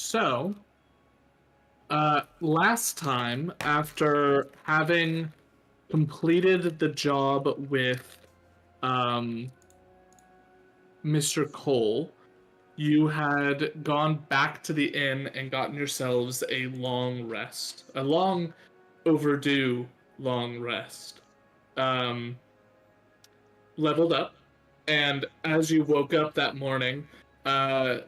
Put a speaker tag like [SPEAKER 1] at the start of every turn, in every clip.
[SPEAKER 1] So, last time, after having completed the job with um, Mr. Cole, you had gone back to the inn and gotten yourselves a long rest, a long overdue long rest. Um, Leveled up, and as you woke up that morning, uh,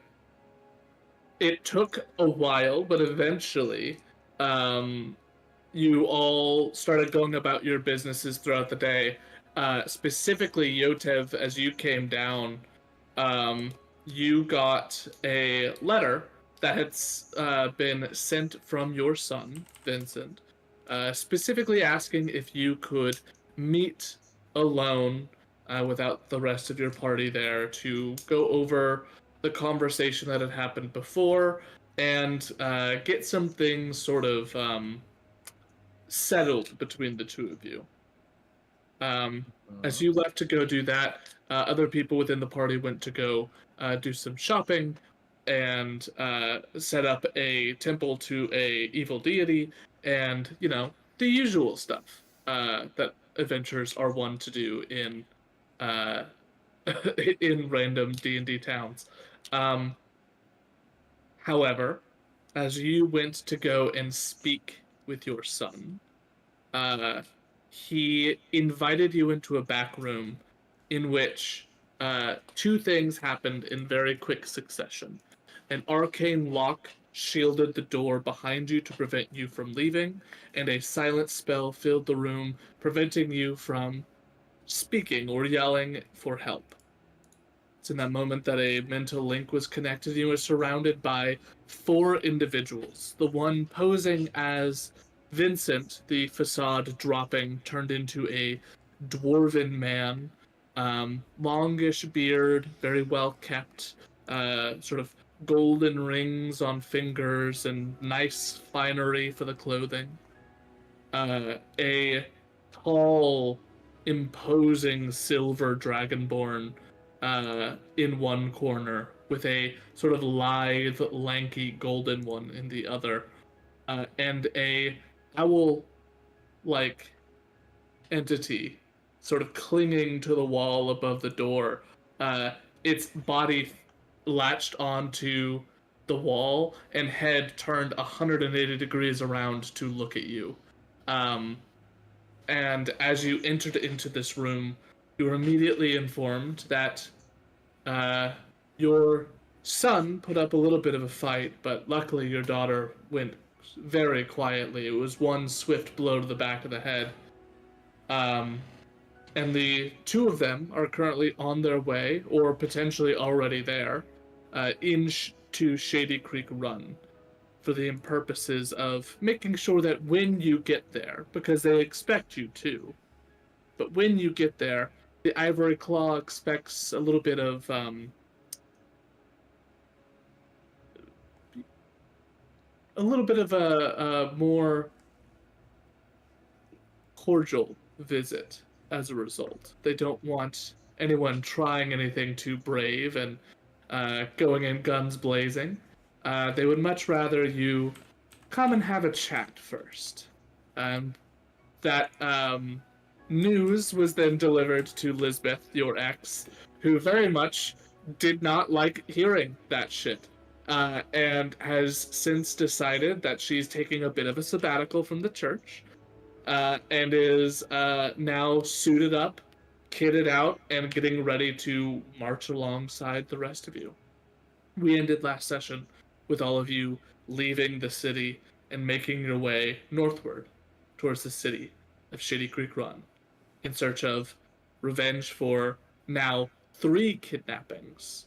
[SPEAKER 1] it took a while, but eventually, um, you all started going about your businesses throughout the day. Specifically, Yotev, as you came down, um, you got a letter that had been sent from your son, Vincent, specifically asking if you could meet alone without the rest of your party there to go over the conversation that had happened before and get some things sort of settled between the two of you. Um, as
[SPEAKER 2] Uh,
[SPEAKER 1] you left to go do that, other people within the party went to go do some shopping and set up a temple to a evil deity, and the usual stuff that adventurers are wont to do in uh, in random D&D towns. Um, However, as you went to go and speak with your son, uh, he invited you into a back room in which two things happened in very quick succession. An arcane lock shielded the door behind you to prevent you from leaving, and a silent spell filled the room, preventing you from speaking or yelling for help. It's in that moment that a mental link was connected. You were surrounded by four individuals. The one posing as Vincent, the facade dropping, turned into a dwarven man. Longish beard, very well kept, sort of golden rings on fingers and nice finery for the clothing. A tall, imposing silver dragonborn in one corner, with a sort of lithe, lanky golden one in the other, and a owl-like entity sort of clinging to the wall above the door. Its body latched onto the wall and head turned 180 degrees around to look at you. Um, and as you entered into this room, you were immediately informed that uh, your son put up a little bit of a fight, but luckily your daughter went very quietly. It was one swift blow to the back of the head. Um, and the two of them are currently on their way, or potentially already there, to Shady Creek Run for the purposes of making sure that when you get there, because they expect you to, but when you get there, the Ivory Claw expects a little bit of a more cordial visit as a result. They don't want anyone trying anything too brave and going in guns blazing. They would much rather you come and have a chat first. Um, that news was then delivered to Lisbeth, your ex, who very much did not like hearing that shit. And has since decided that she's taking a bit of a sabbatical from the church, and is now suited up, kitted out, and getting ready to march alongside the rest of you. We ended last session with all of you leaving the city and making your way northward towards the city of Shady Creek Run in search of revenge for now three kidnappings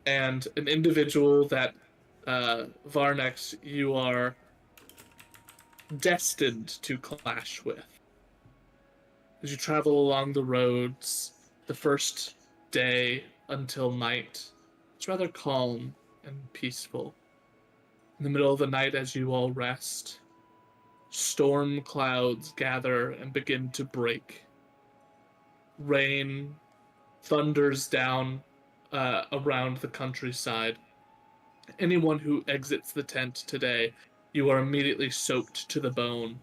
[SPEAKER 1] and an individual that Varnex, you are destined to clash with. As you travel along the roads, the first day until night, it's rather calm and peaceful. In the middle of the night, as you all rest, storm clouds gather and begin to break. Rain thunders down around the countryside. anyone who exits the tent today, you are immediately soaked to the bone.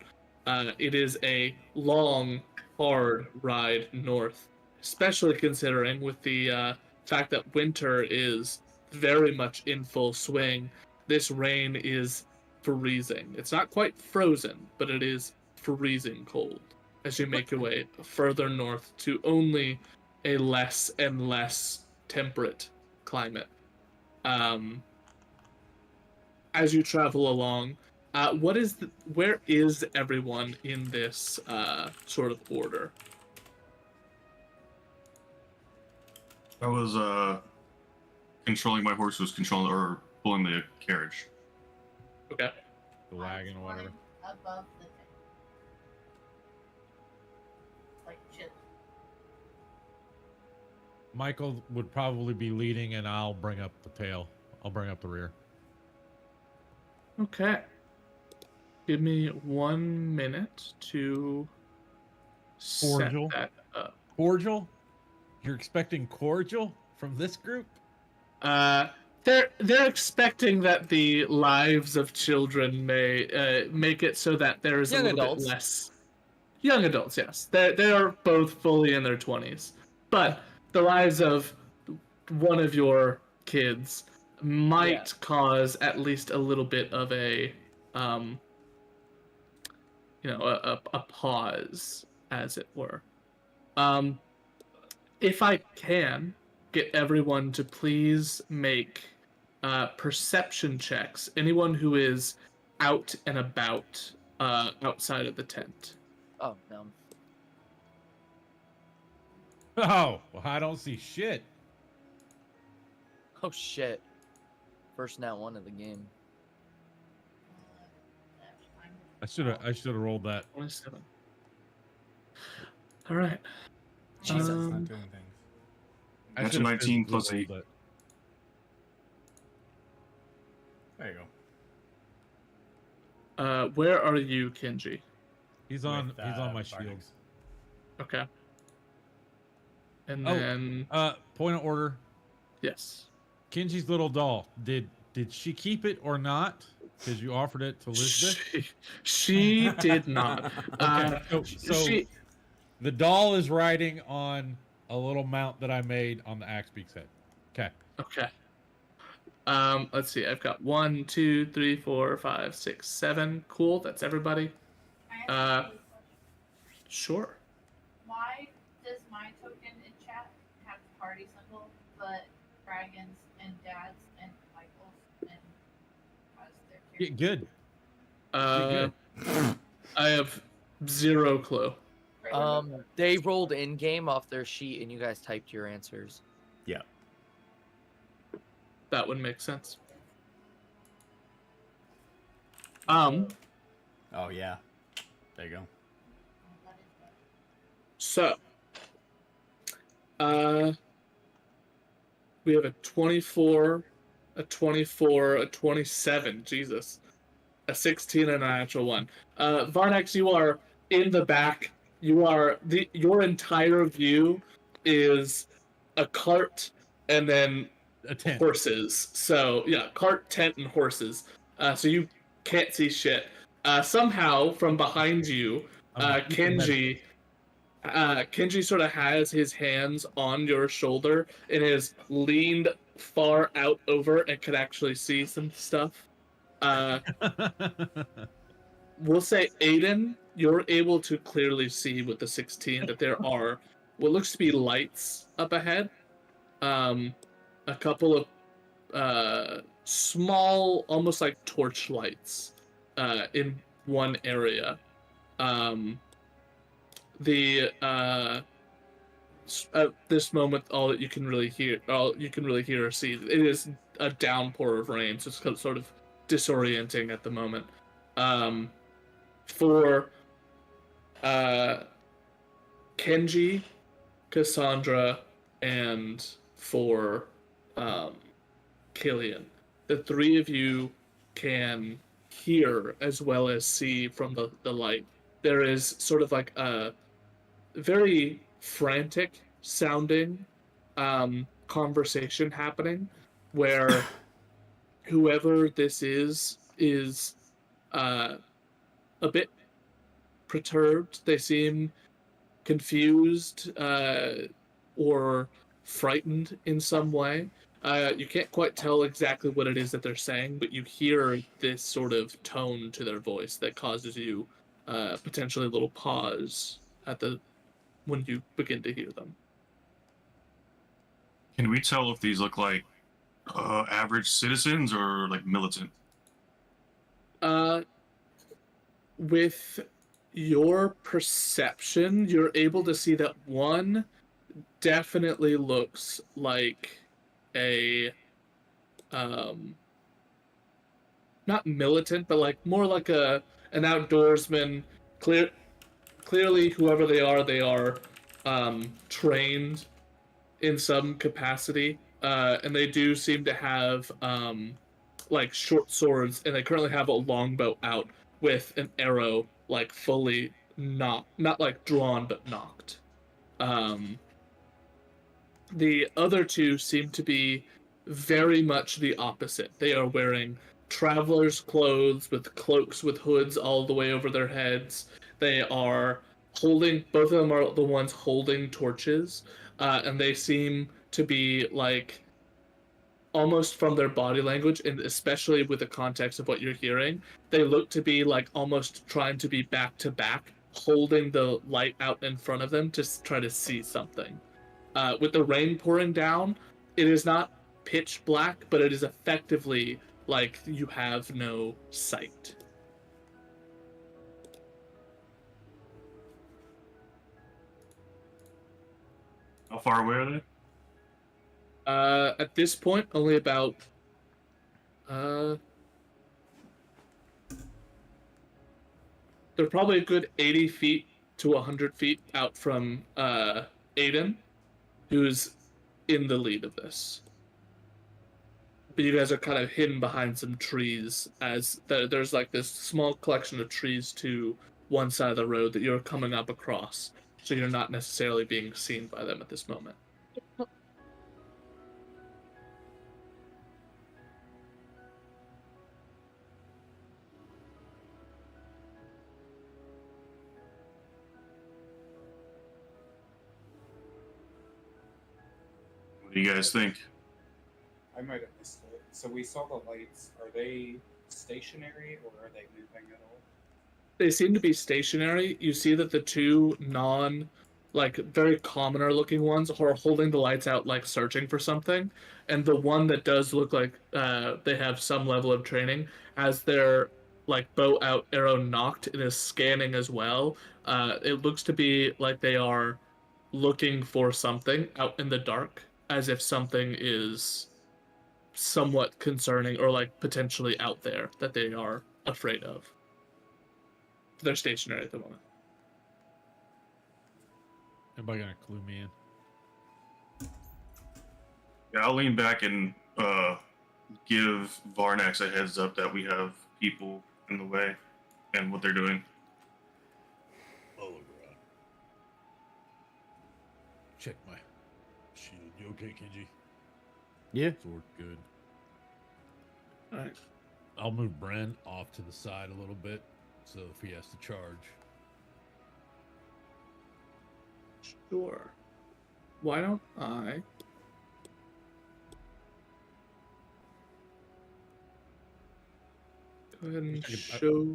[SPEAKER 1] It is a long, hard ride north, especially considering with the fact that winter is very much in full swing. This rain is freezing. It's not quite frozen, but it is freezing cold as you make your way further north to only a less and less temperate climate. As you travel along, where is everyone in this sort of order?
[SPEAKER 2] I was controlling my horse, was controlling or pulling the carriage.
[SPEAKER 1] Okay.
[SPEAKER 3] The wagon or whatever.
[SPEAKER 4] Above the thing. Like chill.
[SPEAKER 3] Michael would probably be leading, and I'll bring up the tail. I'll bring up the rear.
[SPEAKER 1] Okay. Give me 1 minute to
[SPEAKER 3] Cordial.
[SPEAKER 1] set that up.
[SPEAKER 3] Cordial? You're expecting cordial from this group?
[SPEAKER 1] They're expecting that the lives of children may make it so that there is
[SPEAKER 5] Young
[SPEAKER 1] a little
[SPEAKER 5] adults.
[SPEAKER 1] bit less. Young adults, yes. They are both fully in their 20s. But the lives of one of your kids might cause at least a little bit of a a pause, as it were. If I can get everyone to please make perception checks. Anyone who is out and about outside of the tent.
[SPEAKER 5] Oh, no.
[SPEAKER 3] Oh, well, I don't see shit.
[SPEAKER 5] Oh, shit. First nat one of the game.
[SPEAKER 3] I should have rolled that.
[SPEAKER 1] 27. All right.
[SPEAKER 6] Jesus,
[SPEAKER 1] Um,
[SPEAKER 6] not doing things.
[SPEAKER 3] I
[SPEAKER 2] That's
[SPEAKER 3] should've
[SPEAKER 2] 19
[SPEAKER 3] physically
[SPEAKER 2] plus
[SPEAKER 3] rolled
[SPEAKER 2] 8.
[SPEAKER 3] it.
[SPEAKER 6] There you go.
[SPEAKER 1] Where are you, Kenji?
[SPEAKER 3] He's on
[SPEAKER 6] With,
[SPEAKER 3] my
[SPEAKER 6] Varnix.
[SPEAKER 3] shield.
[SPEAKER 1] Okay. And
[SPEAKER 3] Oh.
[SPEAKER 1] then
[SPEAKER 3] Point of order.
[SPEAKER 1] yes.
[SPEAKER 3] Kenji's little doll. Did she keep it or not? Because you offered it to Elizabeth.
[SPEAKER 1] She did not.
[SPEAKER 3] So
[SPEAKER 1] she
[SPEAKER 3] the doll is riding on a little mount that I made on the Axebeak's head. Okay.
[SPEAKER 1] okay. Let's see. I've got 1, 2, 3, 4, 5, 6, 7. Cool. That's everybody.
[SPEAKER 4] Can I ask you a question?
[SPEAKER 1] Sure.
[SPEAKER 4] Why does my token in chat have the party symbol, but dragons and dads and Michael's and has their
[SPEAKER 3] Get
[SPEAKER 4] character?
[SPEAKER 3] good.
[SPEAKER 1] I have zero clue.
[SPEAKER 5] They rolled in game off their sheet, and you guys typed your answers.
[SPEAKER 1] That would make sense.
[SPEAKER 6] Oh yeah. There you go.
[SPEAKER 1] So, we have a 24, a 24, a 27, Jesus, a 16, and a natural 1. Varnex, you are in the back. Your entire view is a cart and then
[SPEAKER 3] A tent.
[SPEAKER 1] horses. So yeah, cart, tent, and horses. So you can't see shit. Somehow from behind you, Kenji sort of has his hands on your shoulder and is leaned far out over and could actually see some stuff. We'll say, Aiden, you're able to clearly see with the 16 that there are what looks to be lights up ahead. A couple of small, almost like torch lights in one area. At this moment, all you can really hear or see, it is a downpour of rain, so it's sort of disorienting at the moment. For Kenji, Cassandra, and for Killian, the three of you can hear as well as see from the light. There is sort of like a very frantic sounding conversation happening where whoever this is a bit perturbed. They seem confused or frightened in some way. You can't quite tell exactly what it is that they're saying, but you hear this sort of tone to their voice that causes you potentially a little pause at the when you begin to hear them.
[SPEAKER 2] Can we tell if these look like average citizens or like militant?
[SPEAKER 1] With your perception, you're able to see that one definitely looks like a not militant, but like more like an outdoorsman. Clearly, whoever they are trained in some capacity, and they do seem to have like short swords, and they currently have a longbow out with an arrow like fully not like drawn but knocked. The other two seem to be very much the opposite. They are wearing traveler's clothes with cloaks with hoods all the way over their heads. They are holding, both of them are the ones holding torches, and they seem to be like almost from their body language, and especially with the context of what you're hearing, they look to be like almost trying to be back to back, holding the light out in front of them to try to see something. With the rain pouring down, it is not pitch black, but it is effectively like you have no sight.
[SPEAKER 2] How far away are they?
[SPEAKER 1] At this point, only about they're probably a good 80 feet to 100 feet out from Aiden, who's in the lead of this. But you guys are kind of hidden behind some trees, as there's like this small collection of trees to one side of the road that you're coming up across, so you're not necessarily being seen by them at this moment.
[SPEAKER 2] What do you guys think?
[SPEAKER 7] I might have missed it. So we saw the lights. Are they stationary or are they moving at all?
[SPEAKER 1] They seem to be stationary. You see that the two like very commoner looking ones are holding the lights out like searching for something, and the one that does look like they have some level of training as their like bow out arrow knocked and is scanning as well. It looks to be like they are looking for something out in the dark, as if something is somewhat concerning or like potentially out there that they are afraid of. They're stationary at the moment.
[SPEAKER 3] Anybody gonna clue me in?
[SPEAKER 2] Yeah, I'll lean back and give Varnax a heads up that we have people in the way and what they're doing.
[SPEAKER 8] Oh, right. Check my shield. You okay, Kenji?
[SPEAKER 6] Yeah.
[SPEAKER 8] Sword, good.
[SPEAKER 1] Alright.
[SPEAKER 8] I'll move Bren off to the side a little bit, so if he has to charge.
[SPEAKER 1] Sure. Why don't I go ahead and show...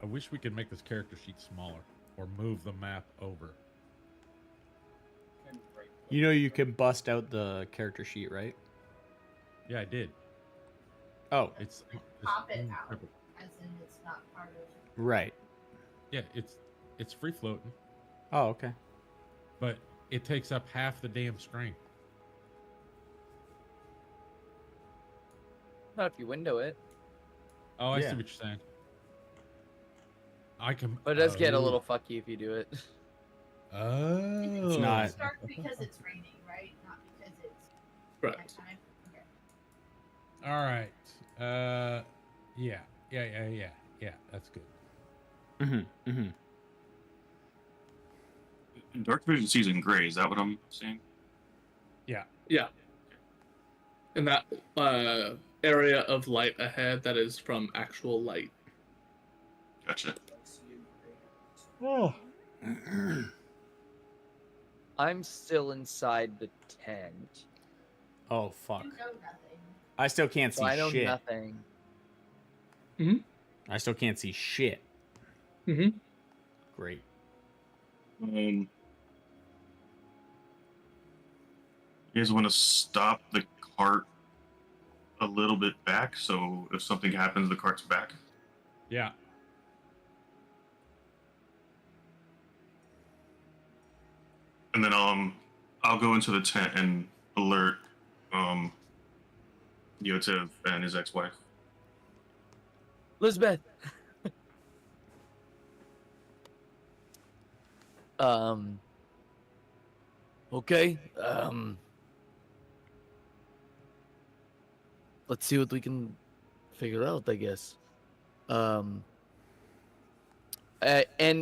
[SPEAKER 3] I wish we could make this character sheet smaller or move the map over.
[SPEAKER 6] You know you can bust out the character sheet, right?
[SPEAKER 3] Yeah, I did.
[SPEAKER 6] Oh,
[SPEAKER 3] It's
[SPEAKER 4] Pop it out, as in it's not part of.
[SPEAKER 6] right.
[SPEAKER 3] yeah, it's free floating,
[SPEAKER 6] Oh, okay.
[SPEAKER 3] but it takes up half the damn screen.
[SPEAKER 5] Not if you window it,
[SPEAKER 3] Oh, I
[SPEAKER 6] Yeah.
[SPEAKER 3] see what you're saying. I can.
[SPEAKER 5] but it does get a
[SPEAKER 3] oh.
[SPEAKER 5] little fucky if you do it.
[SPEAKER 3] Oh,
[SPEAKER 6] It's not.
[SPEAKER 4] It's dark because it's raining, right? Not because it's
[SPEAKER 1] Correct.
[SPEAKER 4] nighttime. Okay.
[SPEAKER 3] All right. Yeah. That's good.
[SPEAKER 6] Mm-hmm. Mm-hmm.
[SPEAKER 2] Dark Vision sees in gray. Is that what I'm seeing?
[SPEAKER 1] Yeah. And that area of light ahead that is from actual light.
[SPEAKER 2] Gotcha.
[SPEAKER 6] Oh.
[SPEAKER 5] I'm still inside the tent,
[SPEAKER 6] Oh fuck.
[SPEAKER 4] You know nothing.
[SPEAKER 6] I still can't
[SPEAKER 5] so
[SPEAKER 6] see
[SPEAKER 5] I know
[SPEAKER 6] shit.
[SPEAKER 5] nothing.
[SPEAKER 6] I still can't see shit.
[SPEAKER 1] Mm-hmm.
[SPEAKER 6] Great.
[SPEAKER 2] You guys want to stop the cart a little bit back, so if something happens, the cart's back?
[SPEAKER 3] Yeah.
[SPEAKER 2] And then I'll go into the tent and alert Yotev and his ex-wife.
[SPEAKER 5] Elizabeth. Okay. Let's see what we can figure out, I guess. And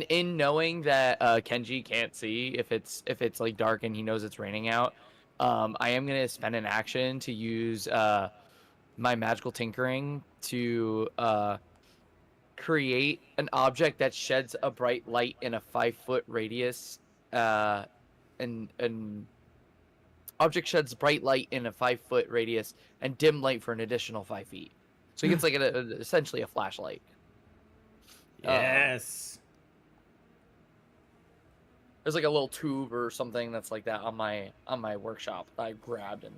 [SPEAKER 5] in knowing that Kenji can't see if it's like dark and he knows it's raining out, I am gonna spend an action to use my magical tinkering to create an object that sheds a bright light in a 5-foot radius. An object sheds bright light in a 5-foot radius and dim light for an additional 5 feet. So he gets like essentially a flashlight.
[SPEAKER 6] Yes.
[SPEAKER 5] There's like a little tube or something that's like that on my workshop that I grabbed and.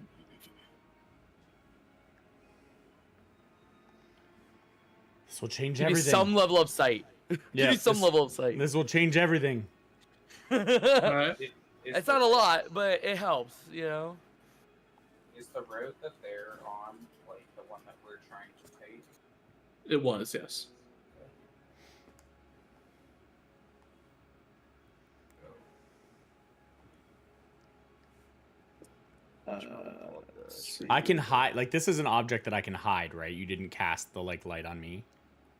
[SPEAKER 6] This will change
[SPEAKER 5] Give me
[SPEAKER 6] everything.
[SPEAKER 5] some level of sight. Give me some
[SPEAKER 6] this-
[SPEAKER 5] level of sight.
[SPEAKER 6] This will change everything.
[SPEAKER 1] All right.
[SPEAKER 5] It's not a lot, but it helps, you know.
[SPEAKER 7] Is the road that they're on like the one that we're trying to take?
[SPEAKER 1] It was, yes.
[SPEAKER 6] I can hide. Like, this is an object that I can hide, right? You didn't cast the like light on me.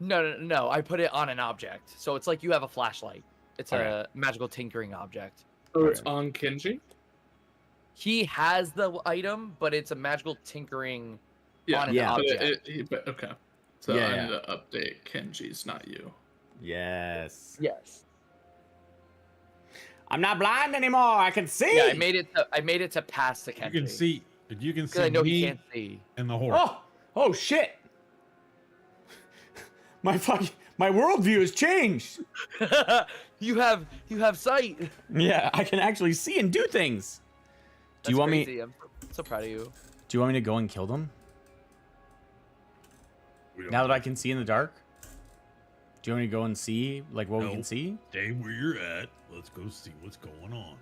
[SPEAKER 5] No. I put it on an object, so it's like you have a flashlight. It's
[SPEAKER 6] Okay.
[SPEAKER 5] a magical tinkering object.
[SPEAKER 1] So it's on Kenji?
[SPEAKER 5] He has the item, but it's a magical tinkering
[SPEAKER 1] Yeah.
[SPEAKER 5] on an
[SPEAKER 6] Yeah.
[SPEAKER 1] But
[SPEAKER 5] object.
[SPEAKER 1] but okay. So
[SPEAKER 6] Yeah,
[SPEAKER 1] I
[SPEAKER 6] yeah.
[SPEAKER 1] need to update Kenji's, not you.
[SPEAKER 6] Yes.
[SPEAKER 5] Yes.
[SPEAKER 6] I'm not blind anymore. I can see.
[SPEAKER 5] Yeah, I made it to pass the
[SPEAKER 3] You
[SPEAKER 5] Kenji.
[SPEAKER 3] can see. You can
[SPEAKER 5] Because
[SPEAKER 3] see
[SPEAKER 5] I know he
[SPEAKER 3] me
[SPEAKER 5] can't see.
[SPEAKER 3] and the horse.
[SPEAKER 6] Oh shit. My worldview has changed.
[SPEAKER 5] you have sight.
[SPEAKER 6] Yeah, I can actually see and do things. Do you
[SPEAKER 5] That's
[SPEAKER 6] want
[SPEAKER 5] crazy.
[SPEAKER 6] me?
[SPEAKER 5] I'm so proud of you.
[SPEAKER 6] Do you want me to go and kill them
[SPEAKER 8] We don't
[SPEAKER 6] now that I can see in the dark? Do you want me to go and see like what we
[SPEAKER 8] No.
[SPEAKER 6] can see?
[SPEAKER 8] stay where you're at. Let's go see what's going on.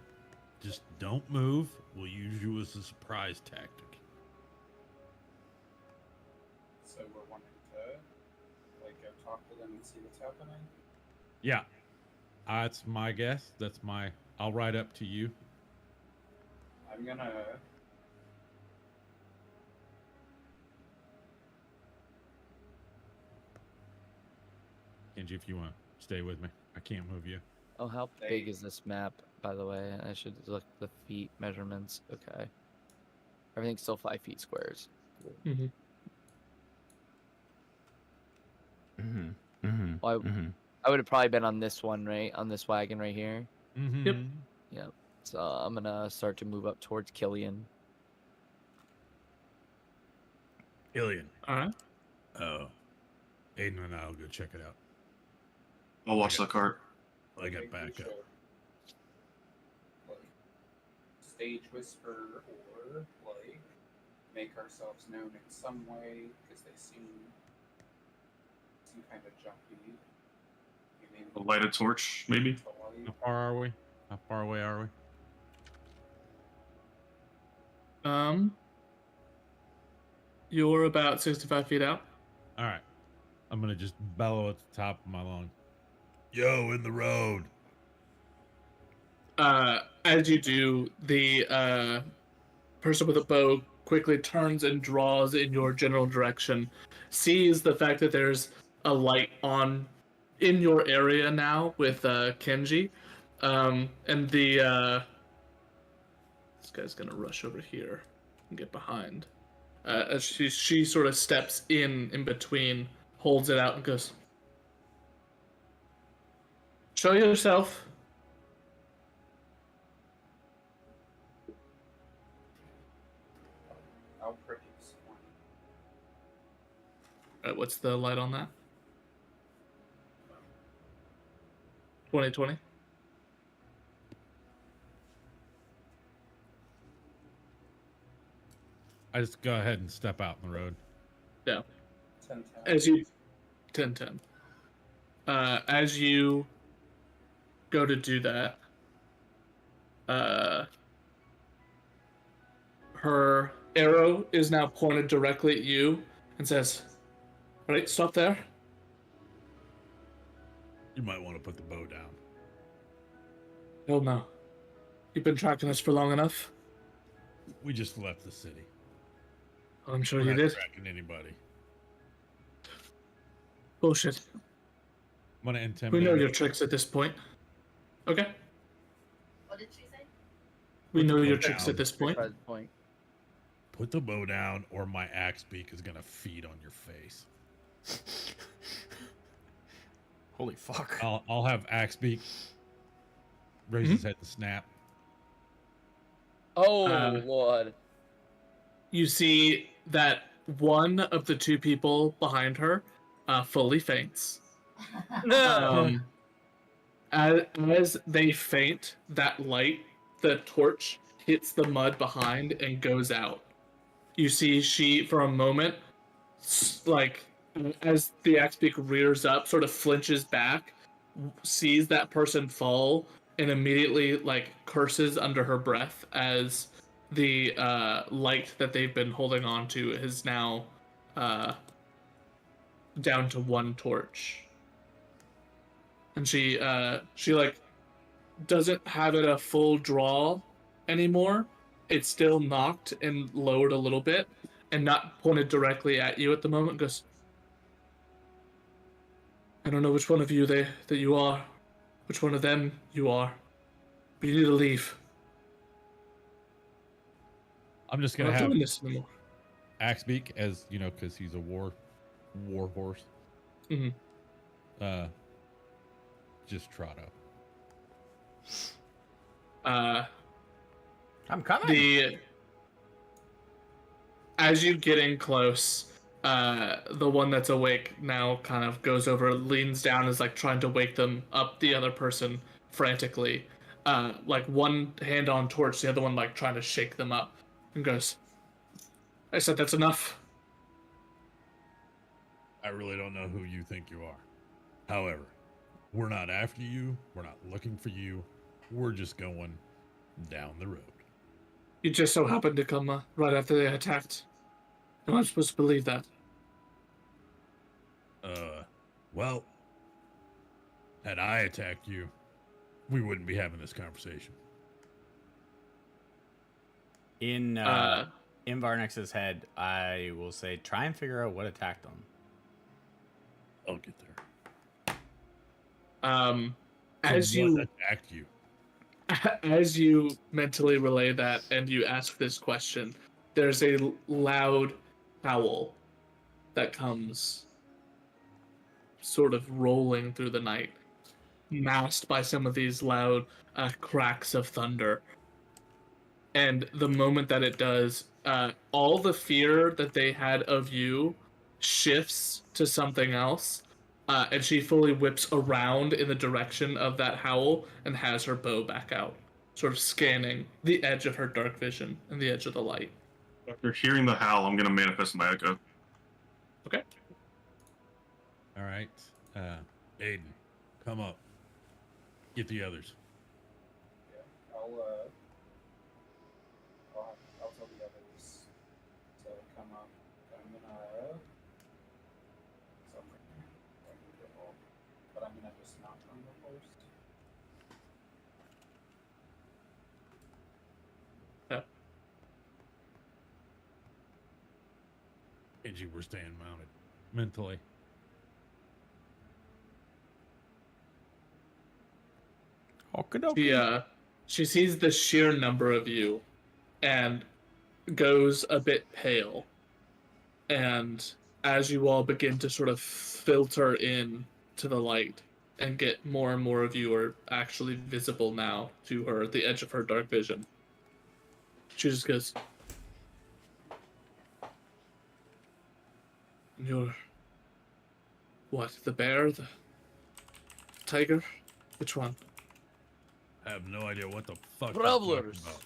[SPEAKER 8] Just don't move. We'll use you as a surprise tactic.
[SPEAKER 7] So we're wanting to like go talk to them and see what's happening.
[SPEAKER 3] Yeah. That's my guess. I'll ride up to you.
[SPEAKER 7] I'm gonna.
[SPEAKER 3] Kenji, if you want to stay with me. I can't move you.
[SPEAKER 5] Oh, how big is this map, by the way? I should look the feet measurements. Okay. Everything's still 5 feet squares.
[SPEAKER 6] Mm-hmm. Mm-hmm.
[SPEAKER 5] Well,
[SPEAKER 6] Mm-hmm.
[SPEAKER 5] I would have probably been on this one, right? On this wagon right here.
[SPEAKER 3] Mm-hmm.
[SPEAKER 1] Yep.
[SPEAKER 5] So I'm gonna start to move up towards Killian.
[SPEAKER 8] Ilian.
[SPEAKER 1] All right.
[SPEAKER 8] Aiden and I'll go check it out.
[SPEAKER 2] I'll watch the cart.
[SPEAKER 8] I got
[SPEAKER 7] Maybe we
[SPEAKER 8] backup.
[SPEAKER 7] should, like, stage whisper or like make ourselves known in some way because they seem kind of jumpy. Maybe
[SPEAKER 2] A lighted torch, maybe?
[SPEAKER 7] the light.
[SPEAKER 3] How far are we? How far away are we?
[SPEAKER 1] You're about 65 feet out.
[SPEAKER 3] All right. I'm gonna just bellow at the top of my lung.
[SPEAKER 8] Yo, in the road.
[SPEAKER 1] As you do, the person with a bow quickly turns and draws in your general direction, sees the fact that there's a light on in your area now with Kenji, and the this guy's gonna rush over here and get behind. as she sort of steps in between, holds it out and goes, "Show yourself."
[SPEAKER 7] I'll produce one.
[SPEAKER 1] What's the light on that? 2020.
[SPEAKER 3] I just go ahead and step out in the road.
[SPEAKER 1] Yeah.
[SPEAKER 7] 10-10.
[SPEAKER 1] As you 10-10. As you go to do that, her arrow is now pointed directly at you and says, "All right, stop there."
[SPEAKER 8] You might want to put the bow down.
[SPEAKER 1] Hell no. You've been tracking us for long enough.
[SPEAKER 8] We just left the city.
[SPEAKER 1] I'm sure
[SPEAKER 8] We're
[SPEAKER 1] you
[SPEAKER 8] not
[SPEAKER 1] did.
[SPEAKER 8] tracking anybody.
[SPEAKER 1] Bullshit.
[SPEAKER 3] I'm gonna
[SPEAKER 1] We
[SPEAKER 3] intimidate.
[SPEAKER 1] know
[SPEAKER 3] her.
[SPEAKER 1] your tricks at this point. Okay.
[SPEAKER 4] What did she say?
[SPEAKER 1] We
[SPEAKER 8] Put
[SPEAKER 1] know
[SPEAKER 8] the
[SPEAKER 1] your
[SPEAKER 8] bow
[SPEAKER 1] tricks
[SPEAKER 8] down.
[SPEAKER 1] at this point.
[SPEAKER 5] By the point.
[SPEAKER 8] Put the bow down, or my axe beak is gonna feed on your face.
[SPEAKER 6] Holy fuck.
[SPEAKER 3] I'll have axe beak raise his head and snap.
[SPEAKER 5] Oh
[SPEAKER 1] Uh,
[SPEAKER 5] Lord.
[SPEAKER 1] You see that one of the two people behind her fully faints.
[SPEAKER 5] No.
[SPEAKER 1] As they faint, that light, the torch, hits the mud behind and goes out. You see she, for a moment, like, as the axe beak rears up, sort of flinches back, sees that person fall, and immediately, like, curses under her breath as the light that they've been holding on to is now down to one torch. And she like doesn't have it a full draw anymore. It's still knocked and lowered a little bit and not pointed directly at you at the moment. Goes, "I don't know which one of you that you are, which one of them you are, but you need to leave.
[SPEAKER 3] I'm just
[SPEAKER 1] We're
[SPEAKER 3] gonna
[SPEAKER 1] not
[SPEAKER 3] have
[SPEAKER 1] doing this anymore."
[SPEAKER 3] axe beak, as you know, because he's a war horse.
[SPEAKER 1] Mhm.
[SPEAKER 3] Just trot up.
[SPEAKER 6] I'm coming.
[SPEAKER 1] As you get in close, the one that's awake now kind of goes over, leans down, is like trying to wake them up, the other person frantically, like one hand on torch, the other one like trying to shake them up, and goes, "I said that's enough."
[SPEAKER 8] I really don't know who you think you are. However, we're not after you. We're not looking for you. We're just going down the road.
[SPEAKER 1] You just so happened to come right after they attacked. Am I supposed to believe that?
[SPEAKER 8] Well, had I attacked you, we wouldn't be having this conversation.
[SPEAKER 6] In Varnex's head, I will say, try and figure out what attacked them.
[SPEAKER 8] I'll get there.
[SPEAKER 1] As
[SPEAKER 8] So
[SPEAKER 1] you
[SPEAKER 8] what attacked you?
[SPEAKER 1] as you mentally relay that and you ask this question, there's a loud howl that comes sort of rolling through the night, masked by some of these loud cracks of thunder. And the moment that it does, all the fear that they had of you shifts to something else. And she fully whips around in the direction of that howl and has her bow back out, sort of scanning the edge of her dark vision and the edge of the light.
[SPEAKER 2] After hearing the howl, I'm gonna manifest my echo.
[SPEAKER 1] Okay.
[SPEAKER 3] All right.
[SPEAKER 8] Aiden, come up. Get the others.
[SPEAKER 7] Yeah, I'll tell the others to come up. I'm gonna. But I'm gonna just not on the horse.
[SPEAKER 8] Kenji, we're staying mounted.
[SPEAKER 3] Mentally.
[SPEAKER 1] She sees the sheer number of you and goes a bit pale And as you all begin to sort of filter in to the light and get more and more of you are actually visible now to her at the edge of her dark vision, she just goes, "You're what? The bear? The tiger? Which one?"
[SPEAKER 8] I have no idea what the fuck you're talking
[SPEAKER 5] Travelers.
[SPEAKER 8] about.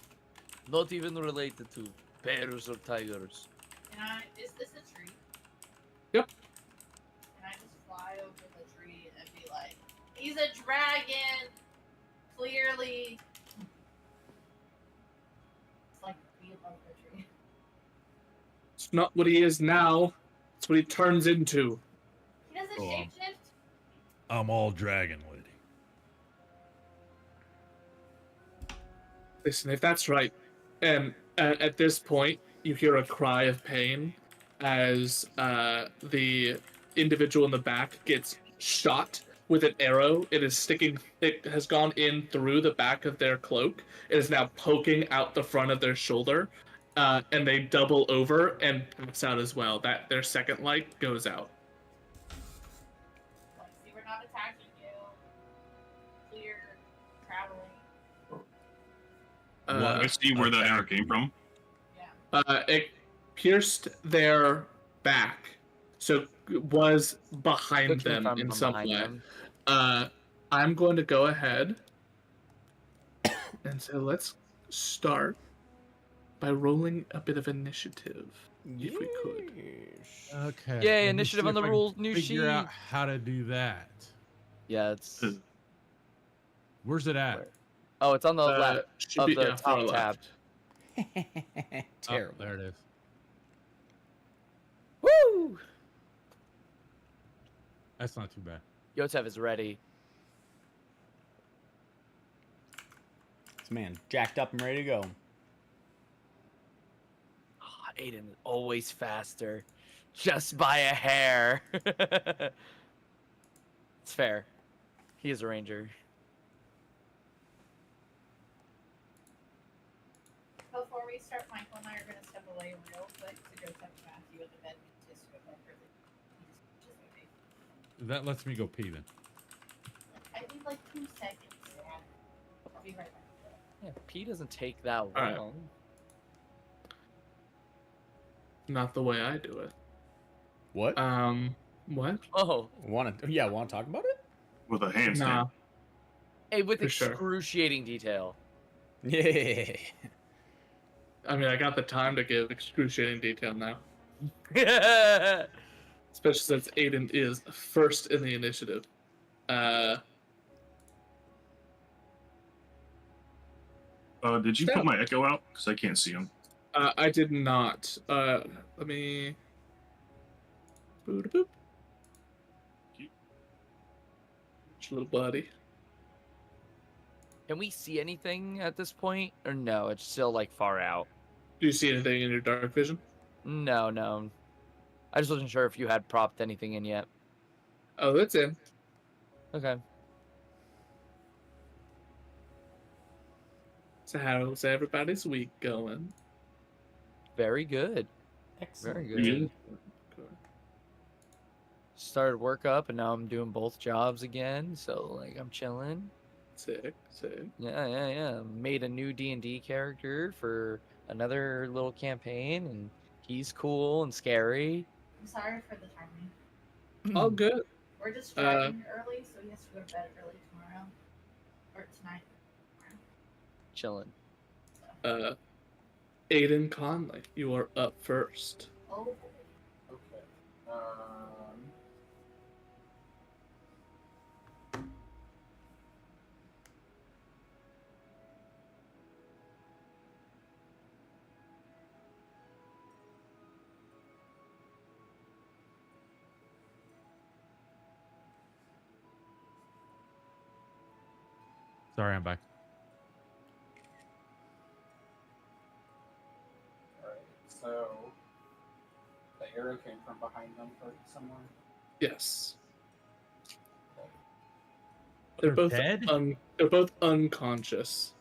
[SPEAKER 5] Not even related to bears or tigers.
[SPEAKER 4] Is this a tree?
[SPEAKER 1] Yep.
[SPEAKER 4] Can I just fly over the tree and be like, he's a dragon! Clearly. It's like be above the tree.
[SPEAKER 1] It's not what he is now. It's what he turns into.
[SPEAKER 4] He doesn't
[SPEAKER 8] Go on.
[SPEAKER 4] shapeshift?
[SPEAKER 8] I'm all dragon, lady.
[SPEAKER 1] Listen, if that's right, and at this point, you hear a cry of pain as the individual in the back gets shot with an arrow. It is sticking. It has gone in through the back of their cloak. It is now poking out the front of their shoulder, and they double over and pass out as well. That their second light goes out.
[SPEAKER 4] Like, see, we're not attacking you. Clear traveling.
[SPEAKER 2] I see where that arrow came from.
[SPEAKER 4] Yeah.
[SPEAKER 1] It pierced their back, so it was behind
[SPEAKER 5] Looking
[SPEAKER 1] them
[SPEAKER 5] from
[SPEAKER 1] in some
[SPEAKER 5] behind
[SPEAKER 1] way.
[SPEAKER 5] them.
[SPEAKER 1] I'm going to go ahead and so let's start by rolling a bit of initiative, if we could.
[SPEAKER 3] Okay.
[SPEAKER 5] Yay,
[SPEAKER 3] let me
[SPEAKER 5] initiative
[SPEAKER 3] see
[SPEAKER 5] on the
[SPEAKER 3] if I can
[SPEAKER 5] rules, new
[SPEAKER 3] figure out
[SPEAKER 5] sheet.
[SPEAKER 3] how to do that.
[SPEAKER 5] Yeah, it's.
[SPEAKER 3] Where's it at?
[SPEAKER 5] Oh, it's on the left
[SPEAKER 1] Should
[SPEAKER 5] of
[SPEAKER 1] be,
[SPEAKER 5] the
[SPEAKER 1] yeah, far
[SPEAKER 5] top tab.
[SPEAKER 1] left.
[SPEAKER 6] Terrible.
[SPEAKER 3] Oh, there it is.
[SPEAKER 5] Woo!
[SPEAKER 3] That's not too bad.
[SPEAKER 5] Yotev is ready.
[SPEAKER 6] This man jacked up and ready to go.
[SPEAKER 5] Oh, Aiden is always faster. Just by a hair. It's fair. He is a ranger.
[SPEAKER 4] Before we start, Michael and I are going to step away real quick to go touch Matthew at the bed just to go over the.
[SPEAKER 3] That lets me go pee then.
[SPEAKER 4] I think like 2 seconds. Yeah. I'll be right back.
[SPEAKER 5] Yeah, P doesn't take that long.
[SPEAKER 1] right. Not the way I do it.
[SPEAKER 6] What?
[SPEAKER 1] What?
[SPEAKER 5] Oh,
[SPEAKER 6] Want to talk about it?
[SPEAKER 2] With a handstand.
[SPEAKER 1] Nah.
[SPEAKER 5] hey, with
[SPEAKER 1] For sure.
[SPEAKER 5] excruciating detail.
[SPEAKER 6] Yeah.
[SPEAKER 1] I mean, I got the time to give excruciating detail now.
[SPEAKER 5] Yeah.
[SPEAKER 1] Especially since Aiden is first in the initiative.
[SPEAKER 2] Did you
[SPEAKER 1] Yeah.
[SPEAKER 2] put my echo out? Because I can't see him.
[SPEAKER 1] I did not. Let me. Boop boop. Little buddy.
[SPEAKER 5] Can we see anything at this point, or no? It's still like far out.
[SPEAKER 1] Do you see anything in your dark vision?
[SPEAKER 5] No, no. I just wasn't sure if you had propped anything in yet.
[SPEAKER 1] Oh, that's in.
[SPEAKER 5] Okay.
[SPEAKER 1] So how's everybody's week going?
[SPEAKER 5] Very good.
[SPEAKER 6] Excellent.
[SPEAKER 5] Very good. Started work up, and now I'm doing both jobs again. So like I'm chilling.
[SPEAKER 1] Sick, sick.
[SPEAKER 5] Yeah. Made a new D&D character for another little campaign, and he's cool and scary.
[SPEAKER 4] I'm sorry for the timing.
[SPEAKER 1] All good.
[SPEAKER 4] We're just driving early, so he has to go to bed early tomorrow. Or tonight.
[SPEAKER 5] Chilling.
[SPEAKER 1] Aiden Conley, you are up first.
[SPEAKER 4] Oh boy.
[SPEAKER 7] Okay.
[SPEAKER 3] Sorry, I'm back.
[SPEAKER 7] Alright, so the arrow came from behind them for someone.
[SPEAKER 1] Yes.
[SPEAKER 3] They're
[SPEAKER 1] They're both
[SPEAKER 3] dead?
[SPEAKER 1] they're both unconscious.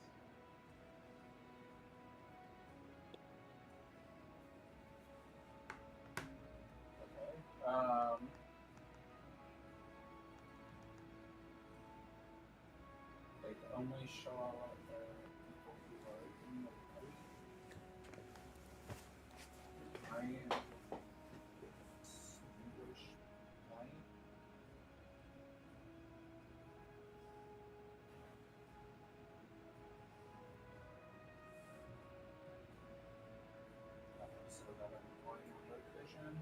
[SPEAKER 7] only show people who are in the light. I am extinguish light. So that I'm going dark vision.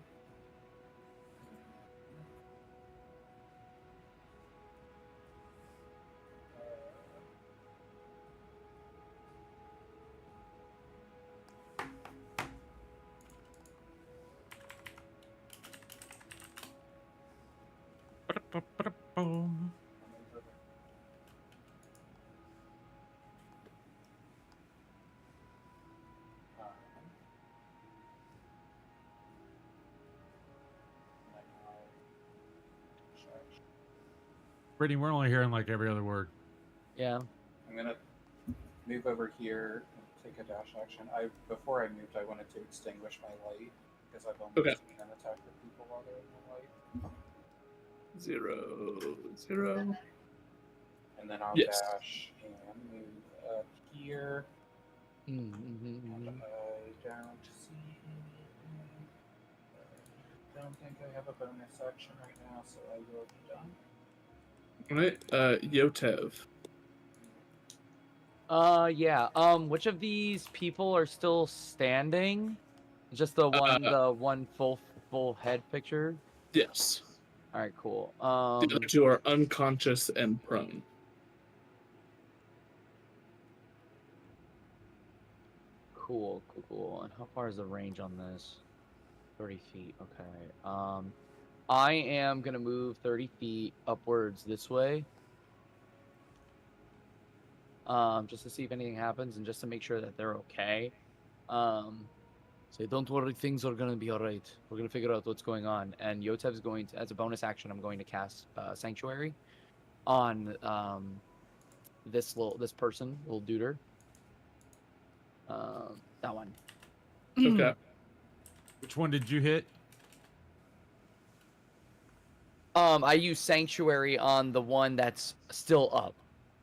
[SPEAKER 3] Boom. Brittany, we're only hearing like every other word.
[SPEAKER 5] Yeah.
[SPEAKER 7] I'm gonna move over here and take a dash action. Before I moved, I wanted to extinguish my light because I've only
[SPEAKER 1] Okay.
[SPEAKER 7] seen them attack the people while they're in the light.
[SPEAKER 1] 0, 0.
[SPEAKER 7] And then I'll
[SPEAKER 1] Yes.
[SPEAKER 7] dash and move up here. And I don't see anything. I don't think I have a bonus action right now, so I will be done.
[SPEAKER 1] Alright, Yotev.
[SPEAKER 5] Yeah. Which of these people are still standing? Just the one full head picture?
[SPEAKER 1] Yes.
[SPEAKER 5] Alright, cool.
[SPEAKER 1] The other two are unconscious and prone.
[SPEAKER 5] Cool. And how far is the range on this? 30 feet, okay. I am gonna move 30 feet upwards this way. Just to see if anything happens and just to make sure that they're okay. Say, don't worry, things are gonna be alright. We're gonna figure out what's going on. And Yotev's going to, as a bonus action, I'm going to cast Sanctuary on this person, little duder. That one.
[SPEAKER 1] Okay.
[SPEAKER 3] Which one did you hit?
[SPEAKER 5] I use Sanctuary on the one that's still up.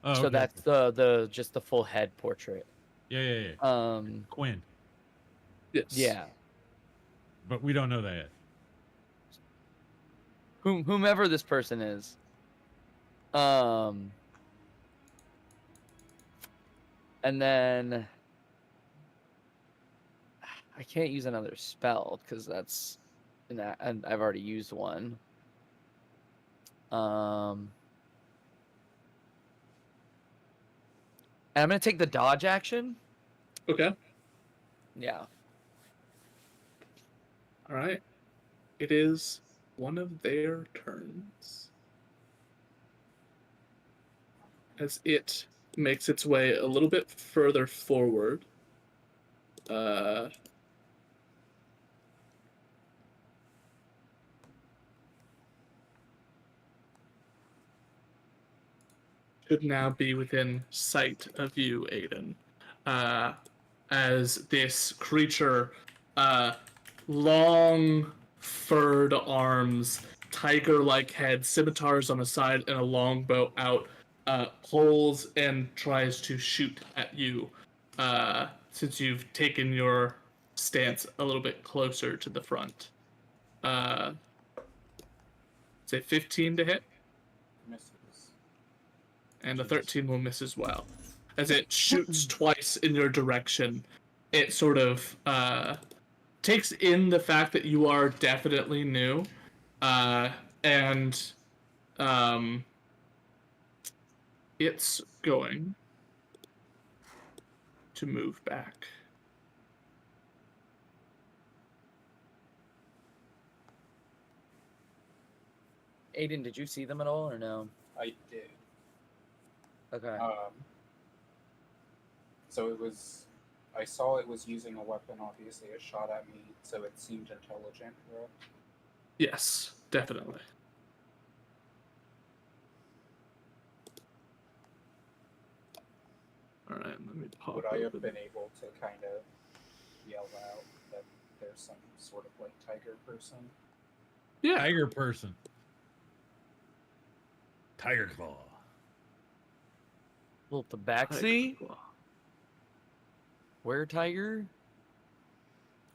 [SPEAKER 3] Oh,
[SPEAKER 5] So
[SPEAKER 3] okay.
[SPEAKER 5] that's the just the full head portrait.
[SPEAKER 3] Yeah. Quinn.
[SPEAKER 1] Yes.
[SPEAKER 5] Yeah.
[SPEAKER 3] But we don't know that yet.
[SPEAKER 5] Whomever this person is. And then I can't use another spell because that's and I've already used one. And I'm gonna take the dodge action.
[SPEAKER 1] Okay.
[SPEAKER 5] Yeah.
[SPEAKER 1] Alright. It is one of their turns. As it makes its way a little bit further forward. Should now be within sight of you, Aiden. As this creature, long furred arms, tiger-like head, scimitars on the side, and a longbow out, pulls and tries to shoot at you. Since you've taken your stance a little bit closer to the front. Say 15 to hit.
[SPEAKER 7] Misses.
[SPEAKER 1] And a 13 will miss as well. As it shoots twice in your direction, it sort of takes in the fact that you are definitely new, and it's going to move back.
[SPEAKER 5] Aiden, did you see them at all or no?
[SPEAKER 7] I did.
[SPEAKER 5] Okay.
[SPEAKER 7] So it was. I saw it was using a weapon. Obviously, it shot at me, so it seemed intelligent, correct?
[SPEAKER 1] Yes, definitely. All right, let me pop.
[SPEAKER 7] Would I have
[SPEAKER 1] open-
[SPEAKER 7] been able to kind of yell out that there's some sort of like tiger person?
[SPEAKER 1] Yeah.
[SPEAKER 3] Tiger person. Tiger claw.
[SPEAKER 5] Well, the backseat. Where tiger?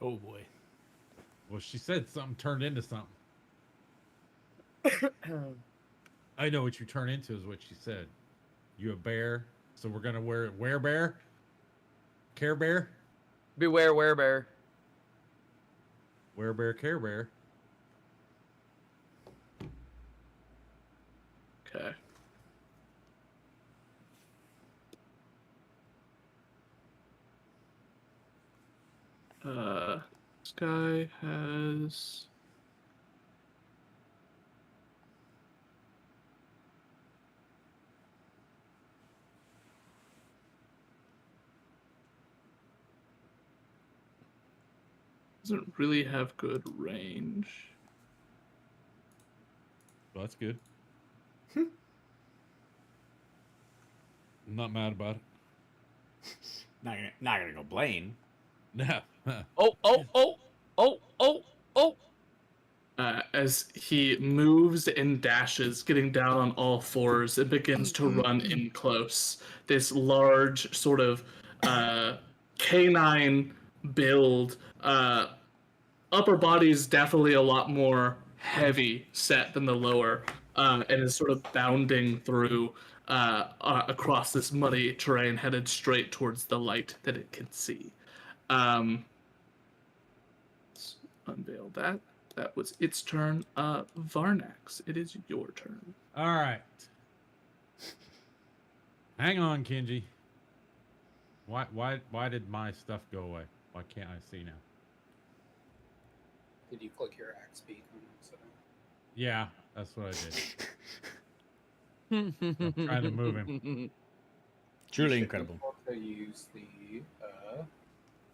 [SPEAKER 6] Oh boy.
[SPEAKER 3] Well, she said something turned into something. I know what you turn into is what she said. You a bear, so we're gonna wear bear? Care bear?
[SPEAKER 5] Beware, werebear.
[SPEAKER 3] Wear bear, care bear.
[SPEAKER 1] Okay. This guy has. Doesn't really have good range.
[SPEAKER 3] Well, that's good. I'm not mad about it.
[SPEAKER 6] Not gonna complain.
[SPEAKER 3] No.
[SPEAKER 5] Oh.
[SPEAKER 1] As he moves and dashes, getting down on all fours, and begins to run in close. This large, sort of canine build. Upper body's definitely a lot more heavy set than the lower, and is sort of bounding through across this muddy terrain, headed straight towards the light that it can see. Let's unveil that. That was its turn. Varnax, it is your turn.
[SPEAKER 3] All right. Hang on, Kenji. Why did my stuff go away? Why can't I see now?
[SPEAKER 7] Did you click your axe beak on accident?
[SPEAKER 3] Yeah, that's what I did. I'm trying to move him.
[SPEAKER 6] Truly
[SPEAKER 7] You should
[SPEAKER 6] incredible.
[SPEAKER 7] default to use the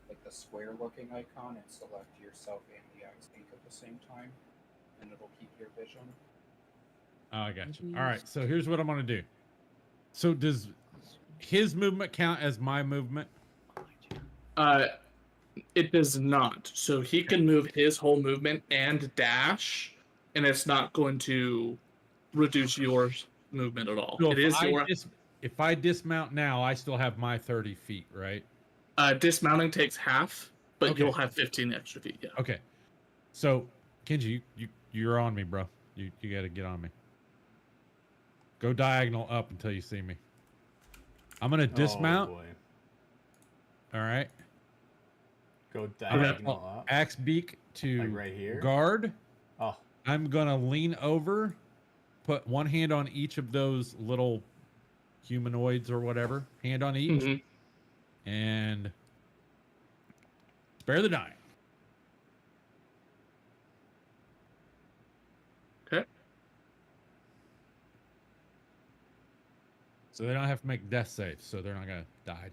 [SPEAKER 7] like the square-looking icon and select yourself and the axe beak at the same time, and it'll keep your vision.
[SPEAKER 3] Oh, I got you. All right, so here's what I'm gonna do. So does his movement count as my movement?
[SPEAKER 1] It does not. So he can move his whole movement and dash, and it's not going to reduce your movement at all.
[SPEAKER 3] So
[SPEAKER 1] It is your
[SPEAKER 3] if I dismount now, I still have my 30 feet, right?
[SPEAKER 1] dismounting takes half, but
[SPEAKER 3] Okay.
[SPEAKER 1] you'll have 15 extra feet. Yeah.
[SPEAKER 3] Okay. So Kenji, you're on me, bro. You got to get on me. Go diagonal up until you see me. I'm gonna dismount.
[SPEAKER 6] Oh boy.
[SPEAKER 3] All right.
[SPEAKER 6] Go
[SPEAKER 3] I'm gonna
[SPEAKER 6] diagonal up.
[SPEAKER 3] axe beak to
[SPEAKER 6] Like right here?
[SPEAKER 3] guard.
[SPEAKER 6] Oh.
[SPEAKER 3] I'm gonna lean over, put one hand on each of those little humanoids or whatever, hand on each,
[SPEAKER 1] Mhm.
[SPEAKER 3] and spare the dying.
[SPEAKER 1] Okay.
[SPEAKER 3] So they don't have to make death saves, so they're not gonna die.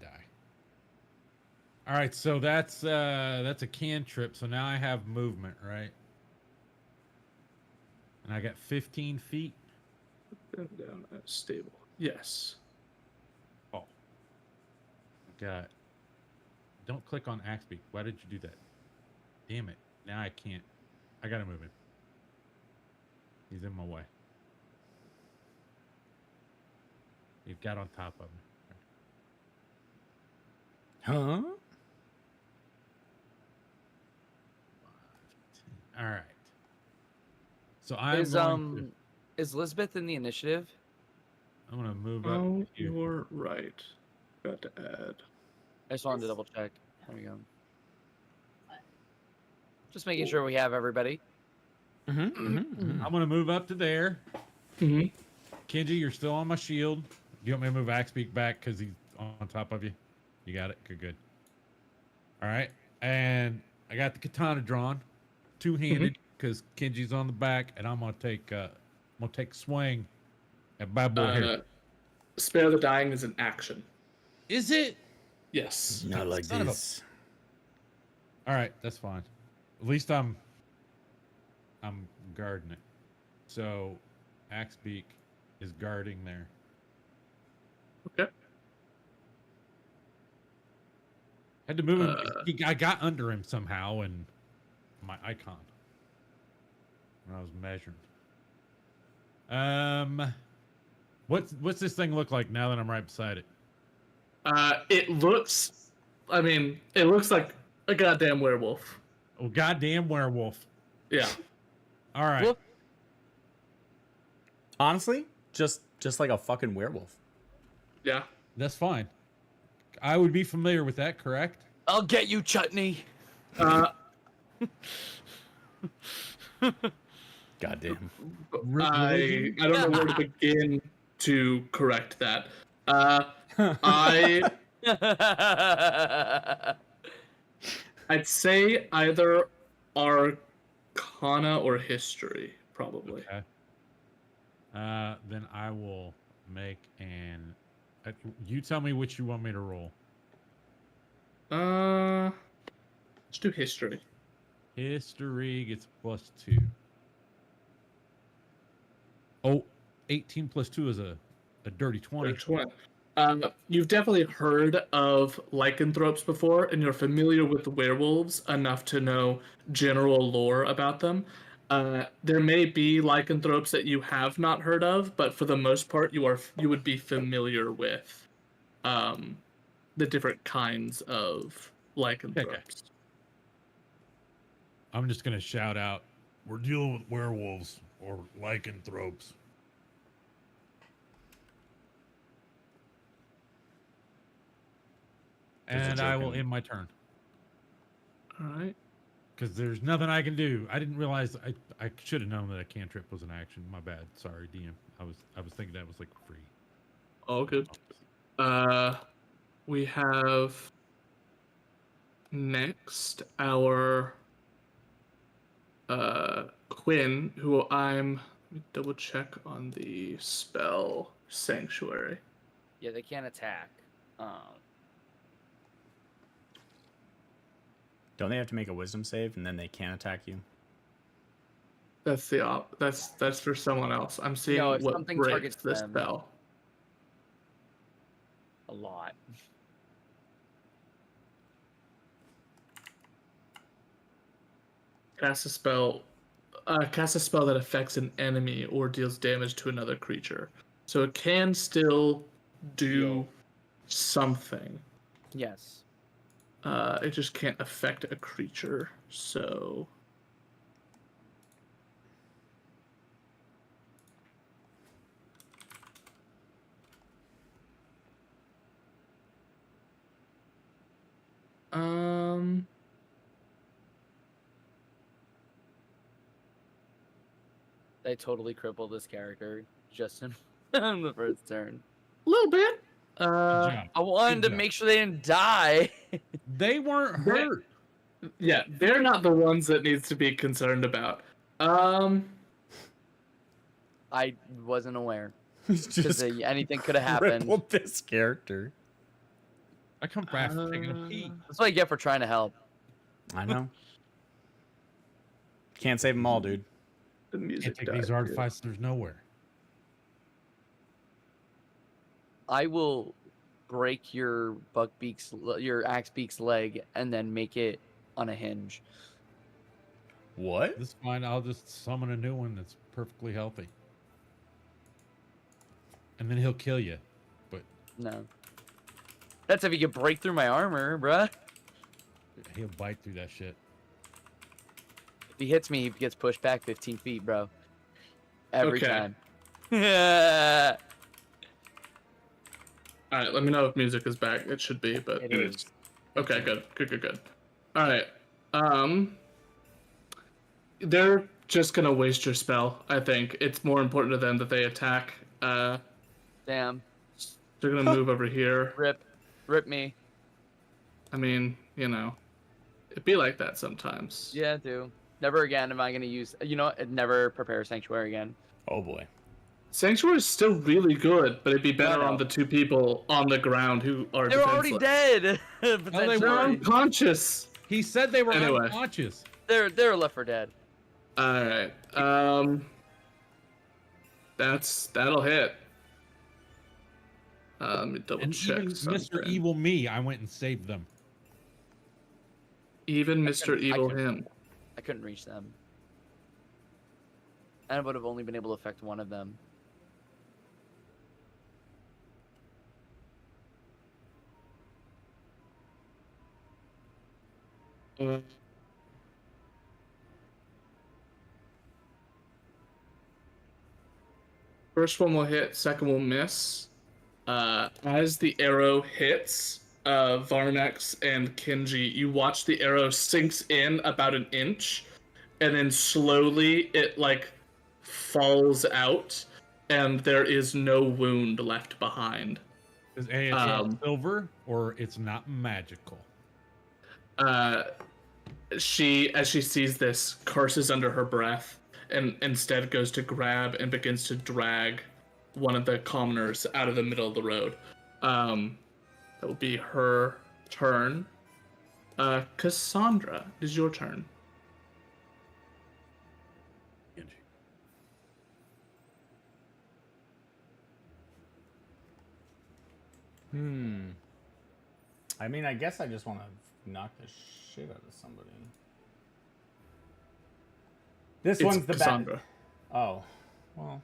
[SPEAKER 3] All right, so that's a cantrip. So now I have movement, right? And I got 15 feet.
[SPEAKER 1] Down stable. Yes.
[SPEAKER 3] Oh. Got. Don't click on axe beak. Why did you do that? Damn it. Now I can't. I gotta move him. He's in my way. He got on top of me.
[SPEAKER 6] Huh?
[SPEAKER 3] All right. So I'm
[SPEAKER 5] Is Lisbeth in the initiative?
[SPEAKER 3] I'm gonna move up.
[SPEAKER 1] Oh,
[SPEAKER 3] to you.
[SPEAKER 1] you're right. Got to add.
[SPEAKER 5] I just wanted to double check. There we go. Just making sure we have everybody.
[SPEAKER 3] I'm gonna move up to there.
[SPEAKER 1] Mm-hmm.
[SPEAKER 3] Kenji, you're still on my shield. You want me to move axe beak back because he's on top of you? You got it. Good. All right, and I got the katana drawn, two-handed, because Kenji's on the back, and I'm gonna take swing at bad boy here.
[SPEAKER 1] Spare the dying is an action.
[SPEAKER 3] Is it?
[SPEAKER 1] Yes.
[SPEAKER 6] Not like
[SPEAKER 3] Son of a-
[SPEAKER 6] this.
[SPEAKER 3] All right, that's fine. At least I'm guarding it. So, axe beak is guarding there.
[SPEAKER 1] Okay.
[SPEAKER 3] Had to move him. I got under him somehow, and my icon when I was measuring. What's this thing look like now that I'm right beside it?
[SPEAKER 1] It looks. I mean, it looks like a goddamn werewolf.
[SPEAKER 3] Oh, goddamn werewolf.
[SPEAKER 1] Yeah.
[SPEAKER 3] All right.
[SPEAKER 5] Whoop.
[SPEAKER 6] Honestly, just like a fucking werewolf.
[SPEAKER 1] Yeah.
[SPEAKER 3] That's fine. I would be familiar with that, correct?
[SPEAKER 5] I'll get you, Chutney.
[SPEAKER 6] Goddamn.
[SPEAKER 1] I don't know where to begin to correct that. I'd say either Arcana or History, probably.
[SPEAKER 3] Okay. Then I will make an. You tell me which you want me to roll.
[SPEAKER 1] Let's do History.
[SPEAKER 3] History gets +2. Oh, 18 plus 2 is a dirty 20.
[SPEAKER 1] Which one? You've definitely heard of lycanthropes before, and you're familiar with werewolves enough to know general lore about them. There may be lycanthropes that you have not heard of, but for the most part, you would be familiar with the different kinds of lycanthropes.
[SPEAKER 3] I'm just gonna shout out.
[SPEAKER 8] We're dealing with werewolves or lycanthropes.
[SPEAKER 3] And I will end my turn.
[SPEAKER 1] All right.
[SPEAKER 3] Because there's nothing I can do. I didn't realize I should have known that a cantrip was an action. My bad. Sorry, DM. I was thinking that was like free.
[SPEAKER 1] All good. We have next our Quinn, who let me double check on the spell Sanctuary.
[SPEAKER 5] Yeah, they can't attack.
[SPEAKER 6] Don't they have to make a wisdom save and then they can't attack you?
[SPEAKER 1] That's that's for someone else. I'm seeing
[SPEAKER 5] No, if
[SPEAKER 1] what
[SPEAKER 5] something
[SPEAKER 1] breaks
[SPEAKER 5] targets
[SPEAKER 1] the
[SPEAKER 5] them.
[SPEAKER 1] spell.
[SPEAKER 5] A lot.
[SPEAKER 1] Cast a spell that affects an enemy or deals damage to another creature. So it can still do something.
[SPEAKER 5] Yes.
[SPEAKER 1] It just can't affect a creature. So
[SPEAKER 5] They totally crippled this character just in the first turn.
[SPEAKER 1] a little bit.
[SPEAKER 3] Good job.
[SPEAKER 5] I wanted
[SPEAKER 3] Good
[SPEAKER 5] to
[SPEAKER 3] job.
[SPEAKER 5] make sure they didn't die.
[SPEAKER 3] They weren't hurt.
[SPEAKER 1] Yeah, they're not the ones that needs to be concerned about.
[SPEAKER 5] I wasn't aware.
[SPEAKER 6] Just
[SPEAKER 5] Because anything could have happened.
[SPEAKER 6] crippled this character.
[SPEAKER 3] I come back from taking a pee.
[SPEAKER 5] That's what I get for trying to help.
[SPEAKER 6] I know. Can't save them all, dude.
[SPEAKER 1] The
[SPEAKER 3] Can't
[SPEAKER 1] music
[SPEAKER 3] take
[SPEAKER 1] died
[SPEAKER 3] these
[SPEAKER 1] here.
[SPEAKER 3] artificers nowhere.
[SPEAKER 5] I will break your Axebeak's leg and then make it on a hinge.
[SPEAKER 6] What?
[SPEAKER 3] This is fine. I'll just summon a new one that's perfectly healthy. And then he'll kill you. But
[SPEAKER 5] No. That's if he could break through my armor, bruh.
[SPEAKER 3] he'll bite through that shit.
[SPEAKER 5] If he hits me, he gets pushed back 15 feet, bro. Every
[SPEAKER 1] Okay.
[SPEAKER 5] time. Yeah.
[SPEAKER 1] All right, let me know if music is back. It should be, but
[SPEAKER 5] It
[SPEAKER 2] It
[SPEAKER 5] is.
[SPEAKER 2] is.
[SPEAKER 1] okay, good. All right. They're just gonna waste your spell. I think it's more important to them that they attack.
[SPEAKER 5] Damn.
[SPEAKER 1] They're gonna move over here.
[SPEAKER 5] Rip me.
[SPEAKER 1] I mean, you know, it'd be like that sometimes.
[SPEAKER 5] Yeah, do. Never again am I gonna use. You know what? Never prepare Sanctuary again.
[SPEAKER 6] Oh boy.
[SPEAKER 1] Sanctuary is still really good, but it'd be better
[SPEAKER 5] know.
[SPEAKER 1] on the two people on the ground who are
[SPEAKER 5] They're already
[SPEAKER 1] defenseless.
[SPEAKER 5] dead.
[SPEAKER 3] they
[SPEAKER 5] Potentially.
[SPEAKER 1] They're
[SPEAKER 3] weren't.
[SPEAKER 1] unconscious.
[SPEAKER 3] He said they were
[SPEAKER 1] Anyway.
[SPEAKER 3] unconscious.
[SPEAKER 5] They're left for dead.
[SPEAKER 1] All right. That'll hit. Let me double
[SPEAKER 3] And
[SPEAKER 1] check
[SPEAKER 3] even
[SPEAKER 1] something.
[SPEAKER 3] Mr. Evil Me, I went and saved them.
[SPEAKER 1] Even Mr.
[SPEAKER 5] I
[SPEAKER 1] Evil
[SPEAKER 5] couldn't-
[SPEAKER 1] him.
[SPEAKER 5] I couldn't reach them. And I would have only been able to affect one of them.
[SPEAKER 1] First one will hit, second will miss. As the arrow hits Varnex and Kinji, you watch the arrow sinks in about an inch, and then slowly it like falls out, and there is no wound left behind.
[SPEAKER 3] Is it's silver or it's not magical?
[SPEAKER 1] She, as she sees this, curses under her breath and instead goes to grab and begins to drag one of the commoners out of the middle of the road. That will be her turn. Cassandra, it is your turn.
[SPEAKER 6] I mean, I guess I just want to knock the shit out of somebody. This
[SPEAKER 1] It's
[SPEAKER 6] one's the
[SPEAKER 1] Cassandra.
[SPEAKER 6] Oh, well.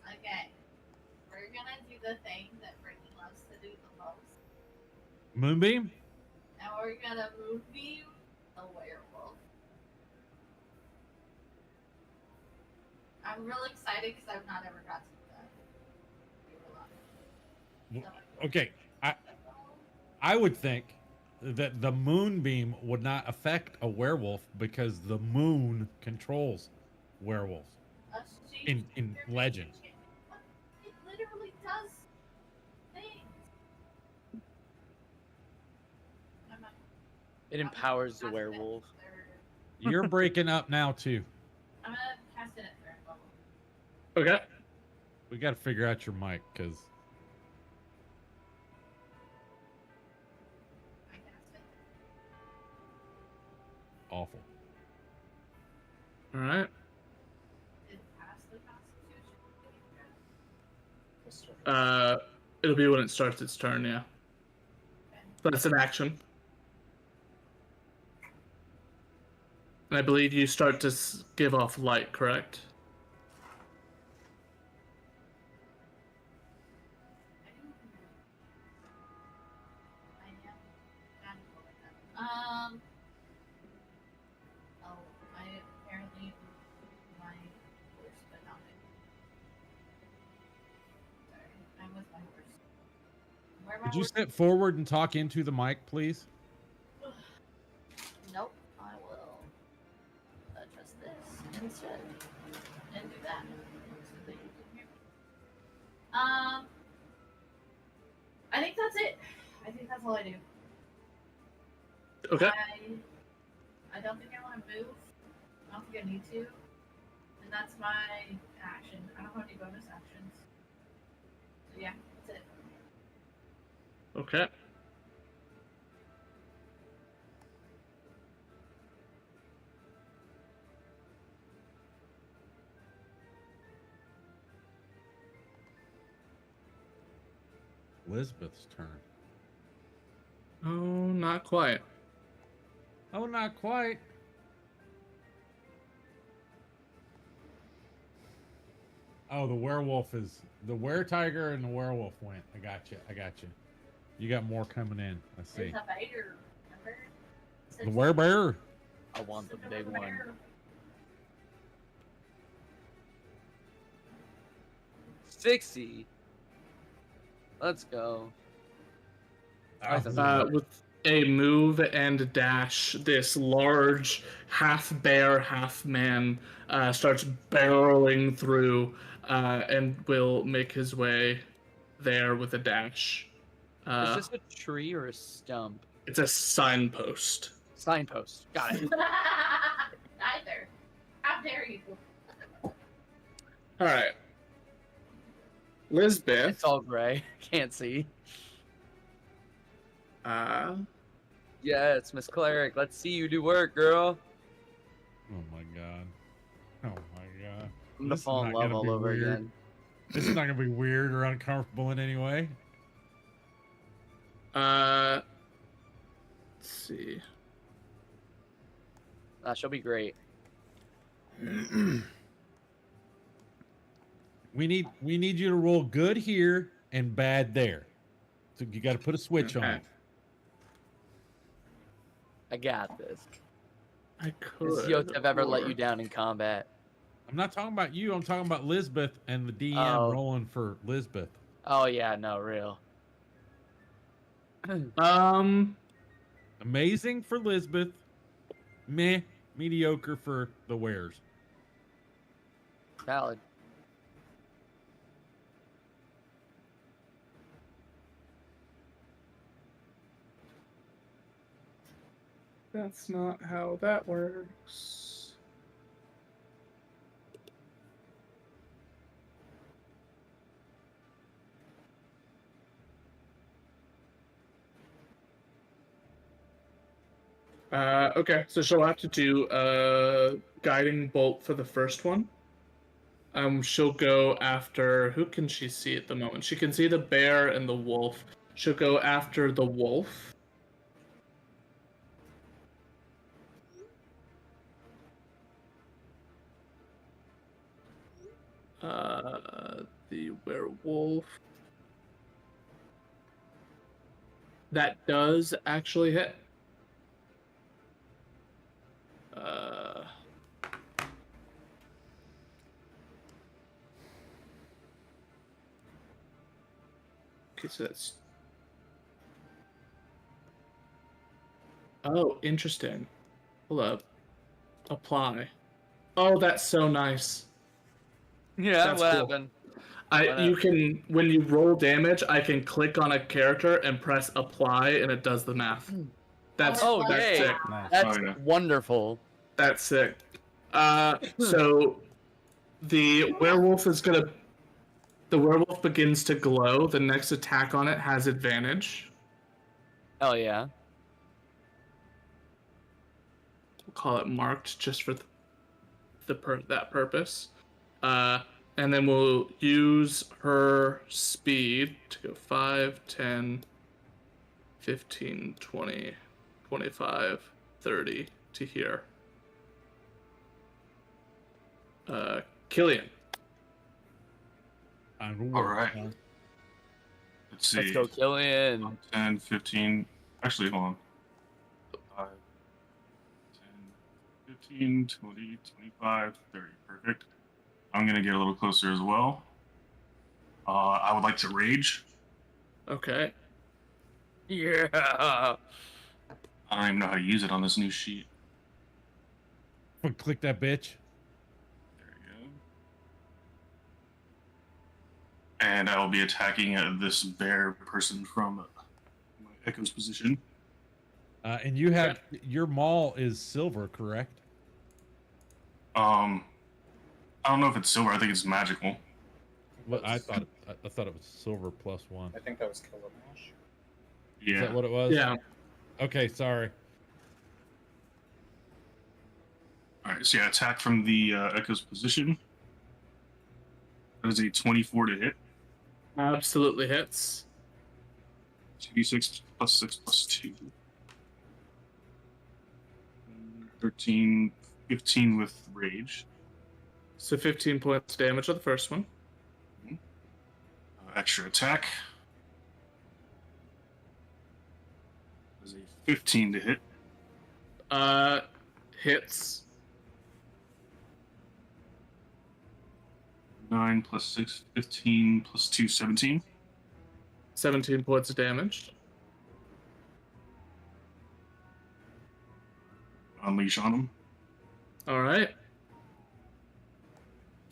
[SPEAKER 4] Okay. We're gonna do the thing that Brittany loves to do the most.
[SPEAKER 3] Moonbeam?
[SPEAKER 4] And we're gonna moonbeam the werewolf. I'm real excited because I've not ever got to do that.
[SPEAKER 3] Okay, I would think that the moonbeam would not affect a werewolf because the moon controls werewolves in legend.
[SPEAKER 4] It literally does things.
[SPEAKER 5] It empowers the werewolf.
[SPEAKER 3] You're breaking up now too.
[SPEAKER 4] I'm gonna cast it at third level.
[SPEAKER 1] Okay.
[SPEAKER 3] We got to figure out your mic because
[SPEAKER 4] I cast it.
[SPEAKER 3] awful.
[SPEAKER 1] All right.
[SPEAKER 4] Did it pass the Constitution?
[SPEAKER 1] It'll be when it starts its turn, yeah. That's an action. And I believe you start to give off light, correct?
[SPEAKER 4] Oh, I apparently my horse, but not my. Sorry, I'm with my horse. Where my
[SPEAKER 3] Could you
[SPEAKER 4] horse?
[SPEAKER 3] step forward and talk into the mic, please?
[SPEAKER 4] Nope, I will adjust this instead and do that so that you can hear me. I think that's it. I think that's all I do.
[SPEAKER 1] Okay.
[SPEAKER 4] I don't think I want to move. I don't think I need to. And that's my action. I don't have any bonus actions. So yeah, that's it.
[SPEAKER 1] Okay.
[SPEAKER 3] Elizabeth's turn.
[SPEAKER 1] Oh, not quite.
[SPEAKER 3] Oh, not quite. Oh, the werewolf is the were-tiger and the werewolf went. I got you. I got you. You got more coming in. Let's see.
[SPEAKER 4] There's a biter. Remember?
[SPEAKER 3] The werebear.
[SPEAKER 5] I want the
[SPEAKER 4] There's a
[SPEAKER 5] big one.
[SPEAKER 4] bear.
[SPEAKER 5] 60. Let's go.
[SPEAKER 1] With a move and dash, this large half bear, half man starts barreling through and will make his way there with a dash.
[SPEAKER 5] Is this a tree or a stump?
[SPEAKER 1] It's a signpost.
[SPEAKER 5] Signpost. Got it.
[SPEAKER 4] Neither. How dare you?
[SPEAKER 1] All right. Lisbeth.
[SPEAKER 5] It's all gray. Can't see. Yeah, it's Miss Cleric. Let's see you do work, girl.
[SPEAKER 3] Oh my god. Oh my god.
[SPEAKER 5] I'm gonna
[SPEAKER 3] This is
[SPEAKER 5] fall in
[SPEAKER 3] not
[SPEAKER 5] love
[SPEAKER 3] gonna
[SPEAKER 5] all
[SPEAKER 3] be
[SPEAKER 5] over
[SPEAKER 3] weird.
[SPEAKER 5] again.
[SPEAKER 3] This is not gonna be weird or uncomfortable in any way.
[SPEAKER 1] Let's see.
[SPEAKER 5] She'll be great.
[SPEAKER 3] We need you to roll good here and bad there. So you got to put a switch on
[SPEAKER 1] Okay.
[SPEAKER 3] it.
[SPEAKER 5] I got this.
[SPEAKER 1] I
[SPEAKER 5] Has
[SPEAKER 1] could.
[SPEAKER 5] Yotev ever let
[SPEAKER 1] or-
[SPEAKER 5] you down in combat?
[SPEAKER 3] I'm not talking about you. I'm talking about Lisbeth and the DM
[SPEAKER 5] Oh.
[SPEAKER 3] rolling for Lisbeth.
[SPEAKER 5] Oh yeah, no, real.
[SPEAKER 3] Amazing for Lisbeth. Meh. Mediocre for the wares.
[SPEAKER 5] Valid.
[SPEAKER 1] That's not how that works. Okay, so she'll have to do a guiding bolt for the first one. She'll go after, who can she see at the moment? She can see the bear and the wolf. She'll go after the wolf. The werewolf. That does actually hit. Okay, so that's. Oh, interesting. Hold up. Apply. Oh, that's so nice.
[SPEAKER 5] Yeah,
[SPEAKER 1] That's
[SPEAKER 5] what
[SPEAKER 1] cool.
[SPEAKER 5] happened?
[SPEAKER 1] You can, when you roll damage, I can click on a character and press apply, and it does the math. That's
[SPEAKER 5] Oh,
[SPEAKER 1] that's
[SPEAKER 5] yay.
[SPEAKER 1] sick.
[SPEAKER 6] Nice.
[SPEAKER 5] That's
[SPEAKER 2] Oh, yeah.
[SPEAKER 5] wonderful.
[SPEAKER 1] That's sick. So the werewolf is gonna. The werewolf begins to glow. The next attack on it has advantage.
[SPEAKER 5] Oh yeah.
[SPEAKER 1] We'll call it marked just for that purpose. And then we'll use her speed to go 5, 10, 15, 20, 25, 30 to here. Killian.
[SPEAKER 2] All right. Let's see.
[SPEAKER 5] Let's go Killian.
[SPEAKER 2] 10, 15. Actually, hold on. 5, 10, 15, 20, 25, 30. Perfect. I'm going to get a little closer as well. I would like to rage.
[SPEAKER 1] Okay.
[SPEAKER 5] Yeah.
[SPEAKER 2] I don't even know how to use it on this new sheet.
[SPEAKER 3] Click that bitch.
[SPEAKER 2] There we go. And I will be attacking this bear person from my Echo's position.
[SPEAKER 3] And you have your maul is silver, correct?
[SPEAKER 2] I don't know if it's silver. I think it's magical.
[SPEAKER 3] Well, I thought it was silver +1.
[SPEAKER 7] I think that was Killamash.
[SPEAKER 3] Is
[SPEAKER 2] Yeah.
[SPEAKER 3] that what it was?
[SPEAKER 1] Yeah.
[SPEAKER 3] Okay, sorry.
[SPEAKER 2] All right. So yeah, attack from the Echo's position. That is a 24 to hit.
[SPEAKER 1] Absolutely hits.
[SPEAKER 2] 2d6 plus 6 plus 2. 13, 15 with rage.
[SPEAKER 1] So 15 points damage on the first one.
[SPEAKER 2] Extra attack. That is a 15 to hit.
[SPEAKER 1] Hits.
[SPEAKER 2] 9 plus 6, 15 plus 2, 17.
[SPEAKER 1] 17 points of damage.
[SPEAKER 2] Unleash on him.
[SPEAKER 1] All right.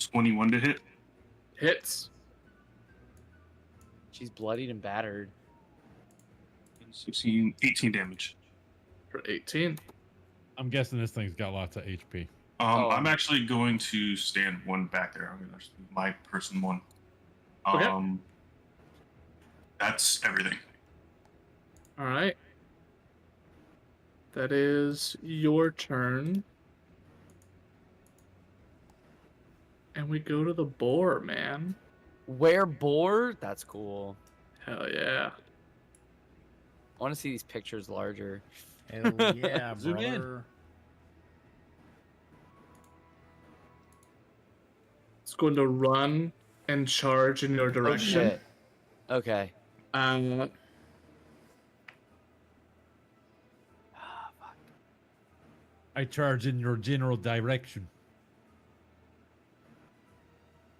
[SPEAKER 2] 21 to hit.
[SPEAKER 1] Hits.
[SPEAKER 5] She's bloodied and battered.
[SPEAKER 2] And 16, 18 damage.
[SPEAKER 1] For 18.
[SPEAKER 3] I'm guessing this thing's got lots of HP.
[SPEAKER 5] Oh.
[SPEAKER 2] I'm actually going to stand one back there. I'm going to just move my person one.
[SPEAKER 1] Okay.
[SPEAKER 2] That's everything.
[SPEAKER 1] All right. That is your turn. And we go to the boar, man.
[SPEAKER 5] Where boar? That's cool.
[SPEAKER 1] Hell yeah.
[SPEAKER 5] I want to see these pictures larger.
[SPEAKER 6] Hell yeah,
[SPEAKER 3] Zoom in.
[SPEAKER 6] brother.
[SPEAKER 1] It's going to run and charge in your
[SPEAKER 5] Oh
[SPEAKER 1] direction.
[SPEAKER 5] shit. Okay.
[SPEAKER 3] I charge in your general direction.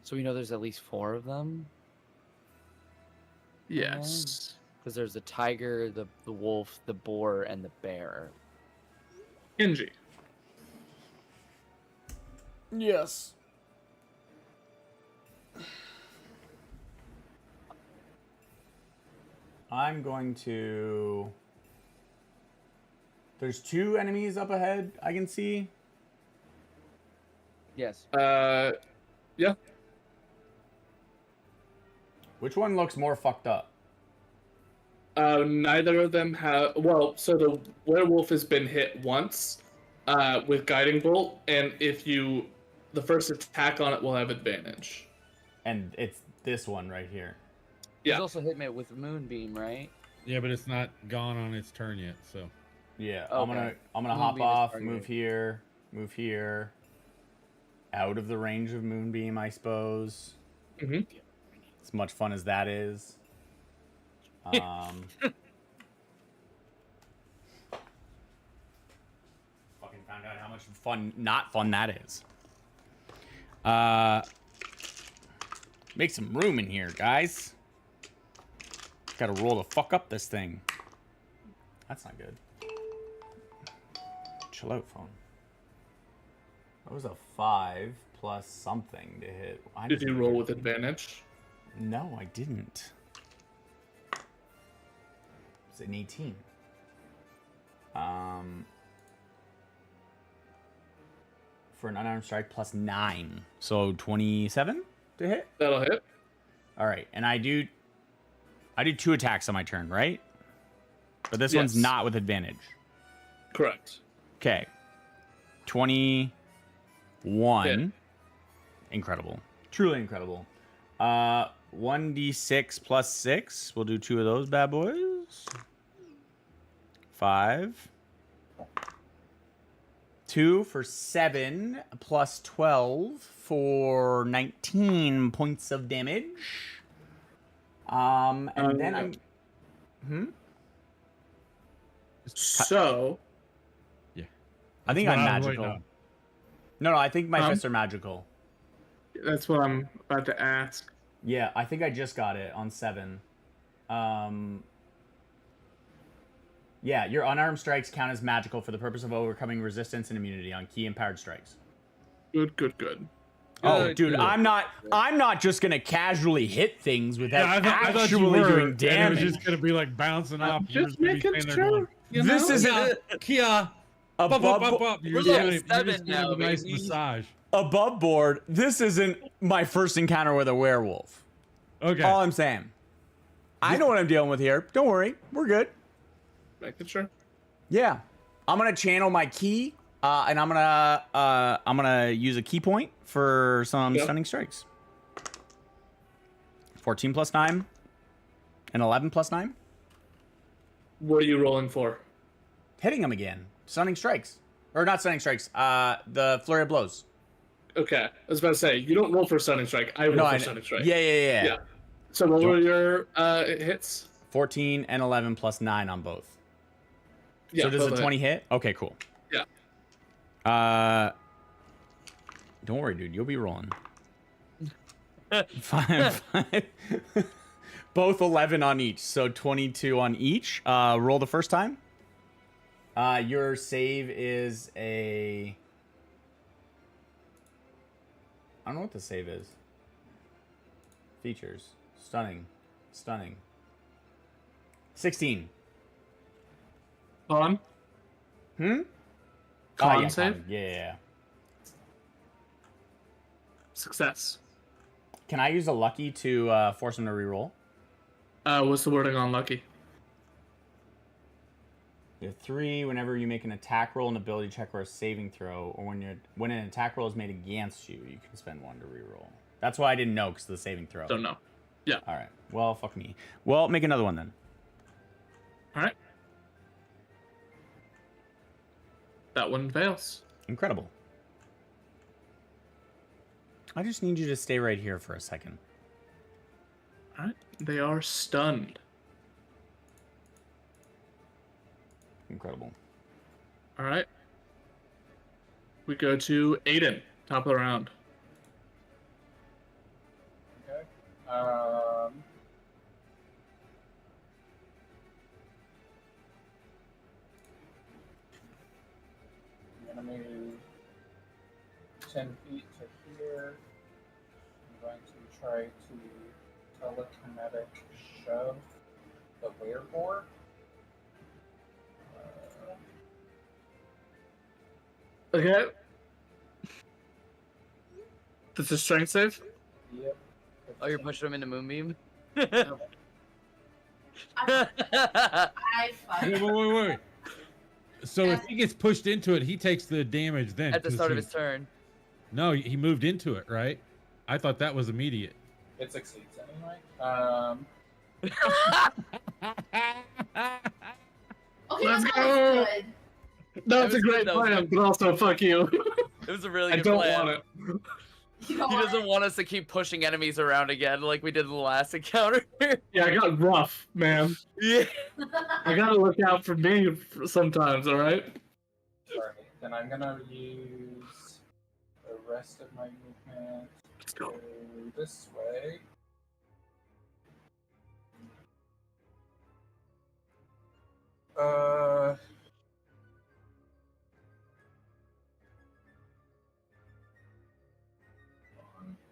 [SPEAKER 5] So we know there's at least 4 of them.
[SPEAKER 1] Yes.
[SPEAKER 5] Because there's the tiger, the wolf, the boar, and the bear.
[SPEAKER 1] Kenji.
[SPEAKER 6] Yes. I'm going to... There's 2 enemies up ahead I can see.
[SPEAKER 5] Yes.
[SPEAKER 1] Yeah.
[SPEAKER 6] Which one looks more fucked up?
[SPEAKER 1] Neither of them have. Well, so the werewolf has been hit once, with guiding bolt, and the first attack on it will have advantage.
[SPEAKER 6] And it's this one right here.
[SPEAKER 1] Yeah.
[SPEAKER 5] He's also hit me with moonbeam, right?
[SPEAKER 3] Yeah, but it's not gone on its turn yet, so.
[SPEAKER 6] Yeah,
[SPEAKER 5] Okay.
[SPEAKER 6] I'm gonna hop
[SPEAKER 5] Moonbeam is
[SPEAKER 6] off,
[SPEAKER 5] targeted.
[SPEAKER 6] move here. Out of the range of moonbeam, I suppose.
[SPEAKER 1] Mm-hmm.
[SPEAKER 6] As much fun as that is. Fucking found out how much not fun that is. Make some room in here, guys. Gotta roll the fuck up this thing. That's not good. Chill out, phone. That was a 5 plus something to hit.
[SPEAKER 1] Did you roll with advantage?
[SPEAKER 6] No, I didn't. It's an 18. For an unarmed strike plus 9. So 27 to hit?
[SPEAKER 1] That'll hit.
[SPEAKER 6] Alright, and I do 2 attacks on my turn, right? But this one's
[SPEAKER 1] Yes.
[SPEAKER 6] not with advantage.
[SPEAKER 1] Correct.
[SPEAKER 6] Okay. 21.
[SPEAKER 1] Hit.
[SPEAKER 6] Incredible. Truly incredible. 1d6 plus 6. We'll do 2 of those bad boys. 5. 2 for 7 plus 12 for 19 points of damage. And then I'm...
[SPEAKER 1] So,
[SPEAKER 6] I think
[SPEAKER 3] That's
[SPEAKER 6] I'm
[SPEAKER 3] what I was waiting
[SPEAKER 6] magical.
[SPEAKER 3] on.
[SPEAKER 6] No, I think my fists are magical.
[SPEAKER 1] that's what I'm about to ask.
[SPEAKER 6] Yeah, I think I just got it on 7. Yeah, your unarmed strikes count as magical for the purpose of overcoming resistance and immunity on key empowered strikes.
[SPEAKER 1] Good, good, good.
[SPEAKER 6] Oh,
[SPEAKER 5] Good,
[SPEAKER 6] dude,
[SPEAKER 5] good.
[SPEAKER 6] I'm not just gonna casually hit things without
[SPEAKER 3] I thought you
[SPEAKER 6] actually
[SPEAKER 3] were,
[SPEAKER 6] doing
[SPEAKER 3] and
[SPEAKER 6] damage.
[SPEAKER 3] it was just gonna be like bouncing off. You're
[SPEAKER 1] Just
[SPEAKER 3] gonna be
[SPEAKER 1] making
[SPEAKER 3] standing there going,
[SPEAKER 1] sure. You
[SPEAKER 6] This
[SPEAKER 1] know?
[SPEAKER 6] isn't
[SPEAKER 3] Kia,
[SPEAKER 6] above,
[SPEAKER 3] You're
[SPEAKER 5] We're
[SPEAKER 3] just
[SPEAKER 5] level
[SPEAKER 3] giving it-
[SPEAKER 5] 7
[SPEAKER 3] you're just giving
[SPEAKER 5] now,
[SPEAKER 3] it a nice
[SPEAKER 5] baby.
[SPEAKER 3] massage.
[SPEAKER 6] above board. This isn't my first encounter with a werewolf.
[SPEAKER 3] Okay.
[SPEAKER 6] All I'm saying. I know what I'm dealing with here. Don't worry, we're good.
[SPEAKER 1] Making sure.
[SPEAKER 6] Yeah, I'm gonna channel my key, and I'm gonna use a key point for some
[SPEAKER 1] Yep.
[SPEAKER 6] stunning strikes. 14 plus 9, and 11 plus 9.
[SPEAKER 1] What are you rolling for?
[SPEAKER 6] Hitting him again. Stunning strikes, or not stunning strikes. The flurry of blows.
[SPEAKER 1] Okay, I was about to say, you don't roll for stunning strike. I roll for stunning strike.
[SPEAKER 6] Yeah.
[SPEAKER 1] Yeah. So what were your hits?
[SPEAKER 6] 14 and 11 plus 9 on both.
[SPEAKER 1] Yeah,
[SPEAKER 6] So does
[SPEAKER 1] both
[SPEAKER 6] a 20 hit? Okay, cool.
[SPEAKER 1] Yeah.
[SPEAKER 6] Don't worry, dude. You'll be rolling. Five. Both 11 on each, so 22 on each. Roll the first time. Your save is a... I don't know what the save is. Features. Stunning. 16.
[SPEAKER 1] Con?
[SPEAKER 6] Con
[SPEAKER 1] Con save?
[SPEAKER 6] Yeah.
[SPEAKER 1] Success.
[SPEAKER 6] Can I use a lucky to force him to reroll?
[SPEAKER 1] What's the wording on lucky?
[SPEAKER 6] You have 3 whenever you make an attack roll, an ability check, or a saving throw, or when an attack roll is made against you, you can spend 1 to reroll. That's why I didn't know, because of the saving throw.
[SPEAKER 1] Don't know. Yeah.
[SPEAKER 6] All right. Well, fuck me. Well, make another one then.
[SPEAKER 1] All right. That one fails.
[SPEAKER 6] Incredible. I just need you to stay right here for a second.
[SPEAKER 1] All right. They are stunned.
[SPEAKER 6] Incredible.
[SPEAKER 1] All right. We go to Aiden, top of the round.
[SPEAKER 7] Okay. I'm gonna move 10 feet to here. I'm going to try to telekinetic shove the werebore.
[SPEAKER 1] Okay. This is strength save?
[SPEAKER 7] Yep.
[SPEAKER 5] Oh, you're pushing him into Moonbeam?
[SPEAKER 4] I
[SPEAKER 3] Wait,
[SPEAKER 4] fuck.
[SPEAKER 3] wait. So if he gets pushed into it, he takes the damage then.
[SPEAKER 5] At the
[SPEAKER 3] 'cause
[SPEAKER 5] start of
[SPEAKER 3] he-
[SPEAKER 5] his turn.
[SPEAKER 3] No, he moved into it, right? I thought that was immediate.
[SPEAKER 7] It succeeds anyway.
[SPEAKER 4] Okay,
[SPEAKER 1] Let's
[SPEAKER 4] that
[SPEAKER 1] go.
[SPEAKER 4] was good.
[SPEAKER 1] That's
[SPEAKER 5] was
[SPEAKER 1] a great
[SPEAKER 5] good, that was
[SPEAKER 1] plan, but also fuck you.
[SPEAKER 5] It was a really
[SPEAKER 1] I
[SPEAKER 5] good
[SPEAKER 1] don't
[SPEAKER 5] plan.
[SPEAKER 1] want it.
[SPEAKER 4] You know
[SPEAKER 5] He
[SPEAKER 4] what?
[SPEAKER 5] doesn't want us to keep pushing enemies around again like we did in the last encounter.
[SPEAKER 1] Yeah, I got rough, man.
[SPEAKER 5] Yeah.
[SPEAKER 1] I gotta look out for me sometimes, alright?
[SPEAKER 7] Alright, then I'm gonna use the rest of my movement
[SPEAKER 1] Let's
[SPEAKER 7] to
[SPEAKER 1] go.
[SPEAKER 7] go this way. Uh.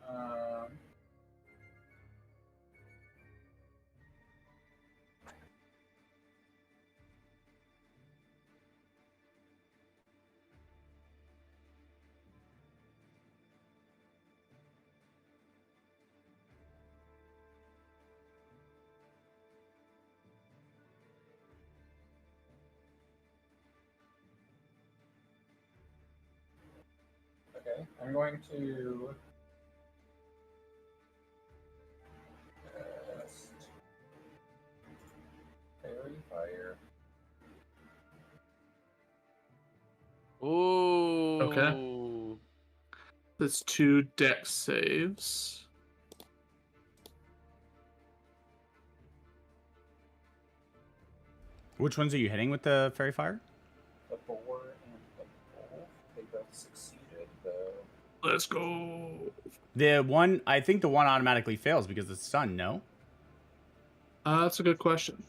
[SPEAKER 7] Um. Okay, I'm going to cast Fairy Fire.
[SPEAKER 5] Ooh.
[SPEAKER 1] Okay. That's 2 dex saves.
[SPEAKER 6] Which ones are you hitting with the fairy fire?
[SPEAKER 7] The boar and the bull. They both succeeded, though.
[SPEAKER 1] Let's go.
[SPEAKER 6] The one, I think the one automatically fails because it's stunned, no?
[SPEAKER 1] That's a good question.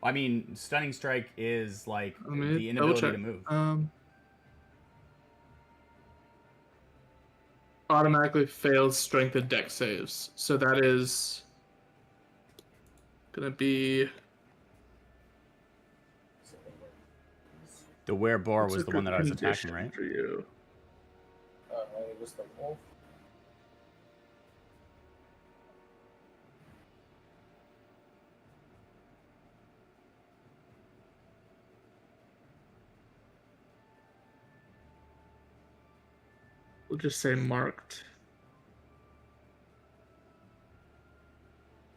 [SPEAKER 6] I mean, stunning strike is like
[SPEAKER 1] I mean,
[SPEAKER 6] the
[SPEAKER 1] double
[SPEAKER 6] inability
[SPEAKER 1] check.
[SPEAKER 6] to move.
[SPEAKER 1] Automatically fails strength and dex saves. So that is gonna be
[SPEAKER 7] So they were these.
[SPEAKER 6] The werebore
[SPEAKER 1] what's
[SPEAKER 6] was
[SPEAKER 1] a
[SPEAKER 6] the one
[SPEAKER 1] good
[SPEAKER 6] that I was attacking,
[SPEAKER 1] condition
[SPEAKER 6] right?
[SPEAKER 1] For you.
[SPEAKER 7] It was the wolf.
[SPEAKER 1] We'll just say marked.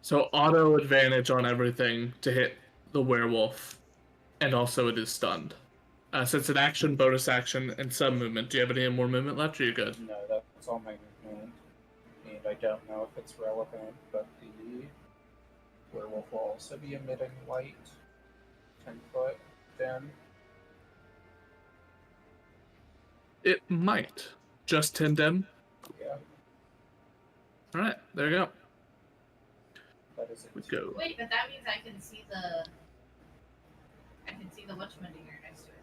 [SPEAKER 1] So auto advantage on everything to hit the werewolf, and also it is stunned. Since an action, bonus action, and some movement. Do you have any more movement left? Or are you good?
[SPEAKER 7] No, that's all my movement. And I don't know if it's relevant, but the werewolf will also be emitting light 10 foot then.
[SPEAKER 1] It might. Just 10 dem.
[SPEAKER 7] Yeah,
[SPEAKER 1] All right, there you go.
[SPEAKER 7] that is it.
[SPEAKER 1] We go.
[SPEAKER 4] Wait, but that means I can see the. I can see the whatchamadinger next to it.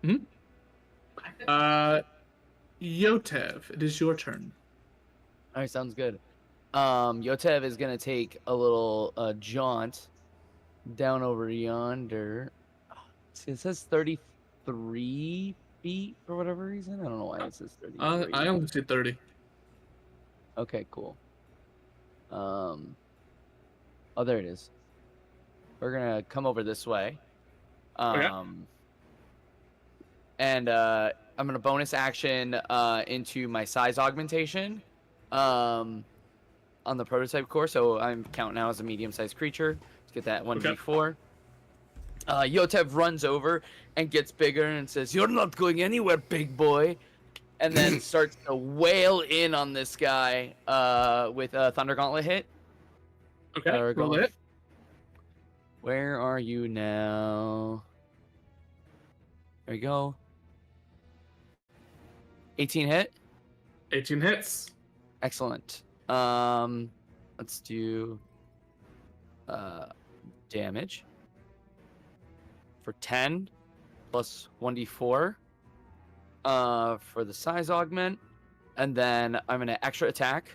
[SPEAKER 1] Mhm.
[SPEAKER 4] I could-
[SPEAKER 1] Yotev, it is your turn.
[SPEAKER 5] All right, sounds good. Yotev is gonna take a little jaunt down over yonder. See, it says 33 feet for whatever reason. I don't know why it says 33.
[SPEAKER 1] I only see 30.
[SPEAKER 5] Okay, cool. Oh, there it is. We're gonna come over this way.
[SPEAKER 1] Okay.
[SPEAKER 5] And I'm gonna bonus action into my size augmentation on the prototype core. So I'm counting now as a medium-sized creature. Let's get that 1d4. Yotev runs over and gets bigger and says, "You're not going anywhere, big boy," and then starts to wail in on this guy with a Thunder Gauntlet hit.
[SPEAKER 1] Okay,
[SPEAKER 5] Or
[SPEAKER 1] roll
[SPEAKER 5] going-
[SPEAKER 1] it.
[SPEAKER 5] Where are you now? There we go. 18 hit.
[SPEAKER 1] 18 hits.
[SPEAKER 5] Excellent. Let's do damage for 10 plus 1d4 for the size augment, and then I'm gonna extra attack.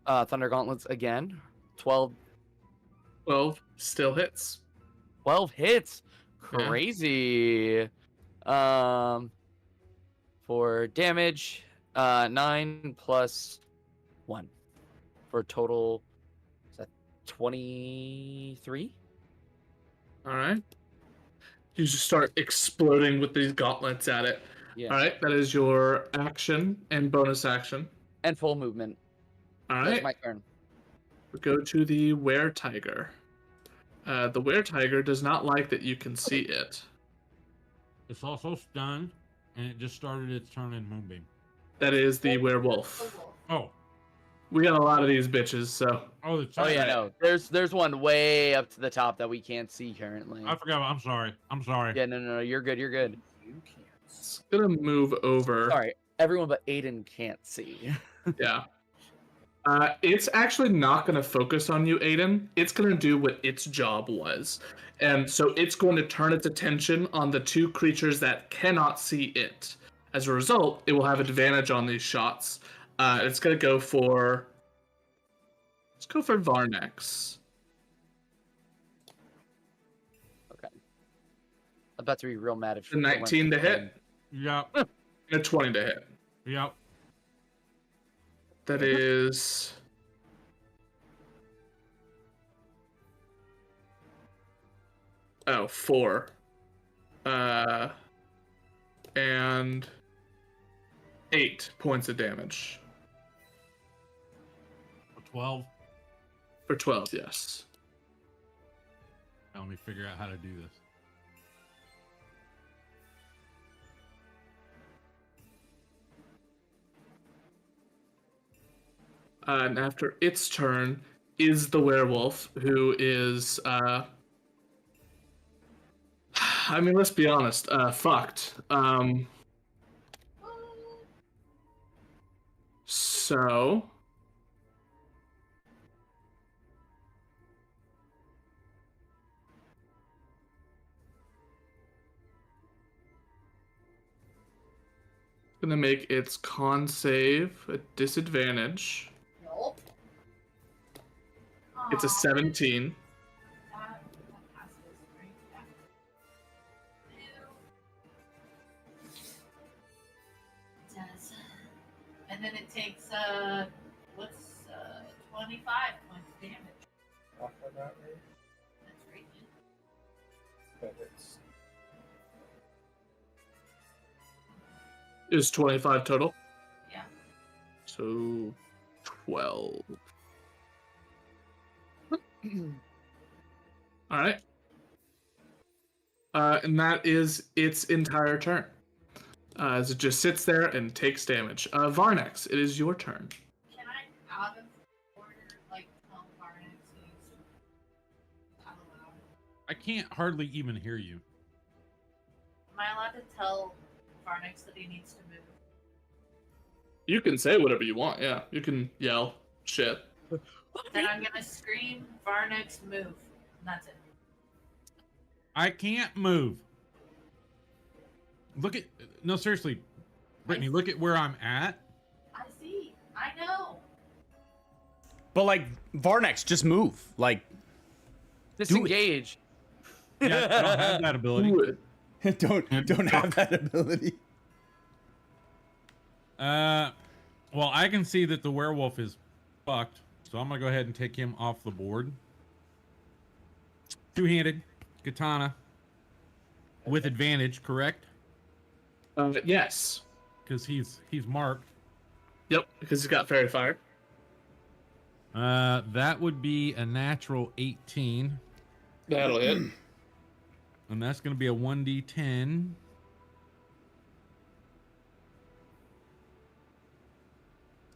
[SPEAKER 5] Thunder Gauntlets again. 12
[SPEAKER 1] still hits.
[SPEAKER 5] 12 hits.
[SPEAKER 1] Yeah.
[SPEAKER 5] Crazy. For damage, 9 plus 1 for a total, is that 23?
[SPEAKER 1] All right. You just start exploding with these gauntlets at it.
[SPEAKER 5] Yeah.
[SPEAKER 1] All right. That is your action and bonus action.
[SPEAKER 5] And full movement.
[SPEAKER 1] All
[SPEAKER 5] That's
[SPEAKER 1] right.
[SPEAKER 5] my turn.
[SPEAKER 1] We go to the were-tiger. The were-tiger does not like that you can see it.
[SPEAKER 3] It's also stunned, and it just started its turn in Moonbeam.
[SPEAKER 1] That is the werewolf.
[SPEAKER 3] Oh.
[SPEAKER 1] We got a lot of these bitches, so.
[SPEAKER 3] Oh, the
[SPEAKER 5] Oh yeah,
[SPEAKER 3] right.
[SPEAKER 5] no. There's one way up to the top that we can't see currently.
[SPEAKER 3] I forgot. I'm sorry. I'm sorry.
[SPEAKER 5] Yeah, no, you're good. You're good.
[SPEAKER 7] You can't.
[SPEAKER 1] It's gonna move over.
[SPEAKER 5] Sorry, everyone but Aiden can't see.
[SPEAKER 1] Yeah. It's actually not going to focus on you, Aiden. It's going to do what its job was. And so it's going to turn its attention on the two creatures that cannot see it. As a result, it will have advantage on these shots. It's going to go for... Let's go for Varnex.
[SPEAKER 5] Okay. I'm about to be real mad if
[SPEAKER 1] A 19 to hit.
[SPEAKER 3] Yep.
[SPEAKER 1] And a 20 to hit.
[SPEAKER 3] Yep.
[SPEAKER 1] That is... Oh, 4. And 8 points of damage.
[SPEAKER 3] 12.
[SPEAKER 1] For 12, yes.
[SPEAKER 3] Now let me figure out how to do this.
[SPEAKER 1] And after its turn is the werewolf, who is, I mean, let's be honest, fucked. So... Gonna make its con save a disadvantage.
[SPEAKER 4] Nope.
[SPEAKER 1] It's a
[SPEAKER 4] Aw,
[SPEAKER 1] 17.
[SPEAKER 4] that passes, right? Yeah. It does. And then it takes 25 points of damage.
[SPEAKER 7] Off of that rate,
[SPEAKER 4] That's right.
[SPEAKER 7] but it's
[SPEAKER 1] Is 25 total?
[SPEAKER 4] Yeah.
[SPEAKER 1] So 12. All right. And that is its entire turn. As it just sits there and takes damage. Varnex, it is your turn.
[SPEAKER 4] Can I, out of order, like, tell Varnex needs to... out loud?
[SPEAKER 3] I can't hardly even hear you.
[SPEAKER 4] Am I allowed to tell Varnex that he needs to move?
[SPEAKER 1] You can say whatever you want, yeah. You can yell shit.
[SPEAKER 4] Then I'm gonna scream, Varnex, move. And that's it.
[SPEAKER 3] I can't move. Look at... No, seriously. Brittany, look at where I'm at.
[SPEAKER 4] I see. I know.
[SPEAKER 6] But like Varnex, just move. Like
[SPEAKER 5] Disengage.
[SPEAKER 3] Yeah, I don't have that ability.
[SPEAKER 1] Do it.
[SPEAKER 6] don't have that ability.
[SPEAKER 3] Well, I can see that the werewolf is fucked, so I'm gonna go ahead and take him off the board. Two-handed katana with advantage, correct?
[SPEAKER 1] Yes.
[SPEAKER 3] Because he's marked.
[SPEAKER 1] Yep, because he's got fairy fire.
[SPEAKER 3] That would be a natural 18,
[SPEAKER 1] That'll hit.
[SPEAKER 3] and that's gonna be a 1d10.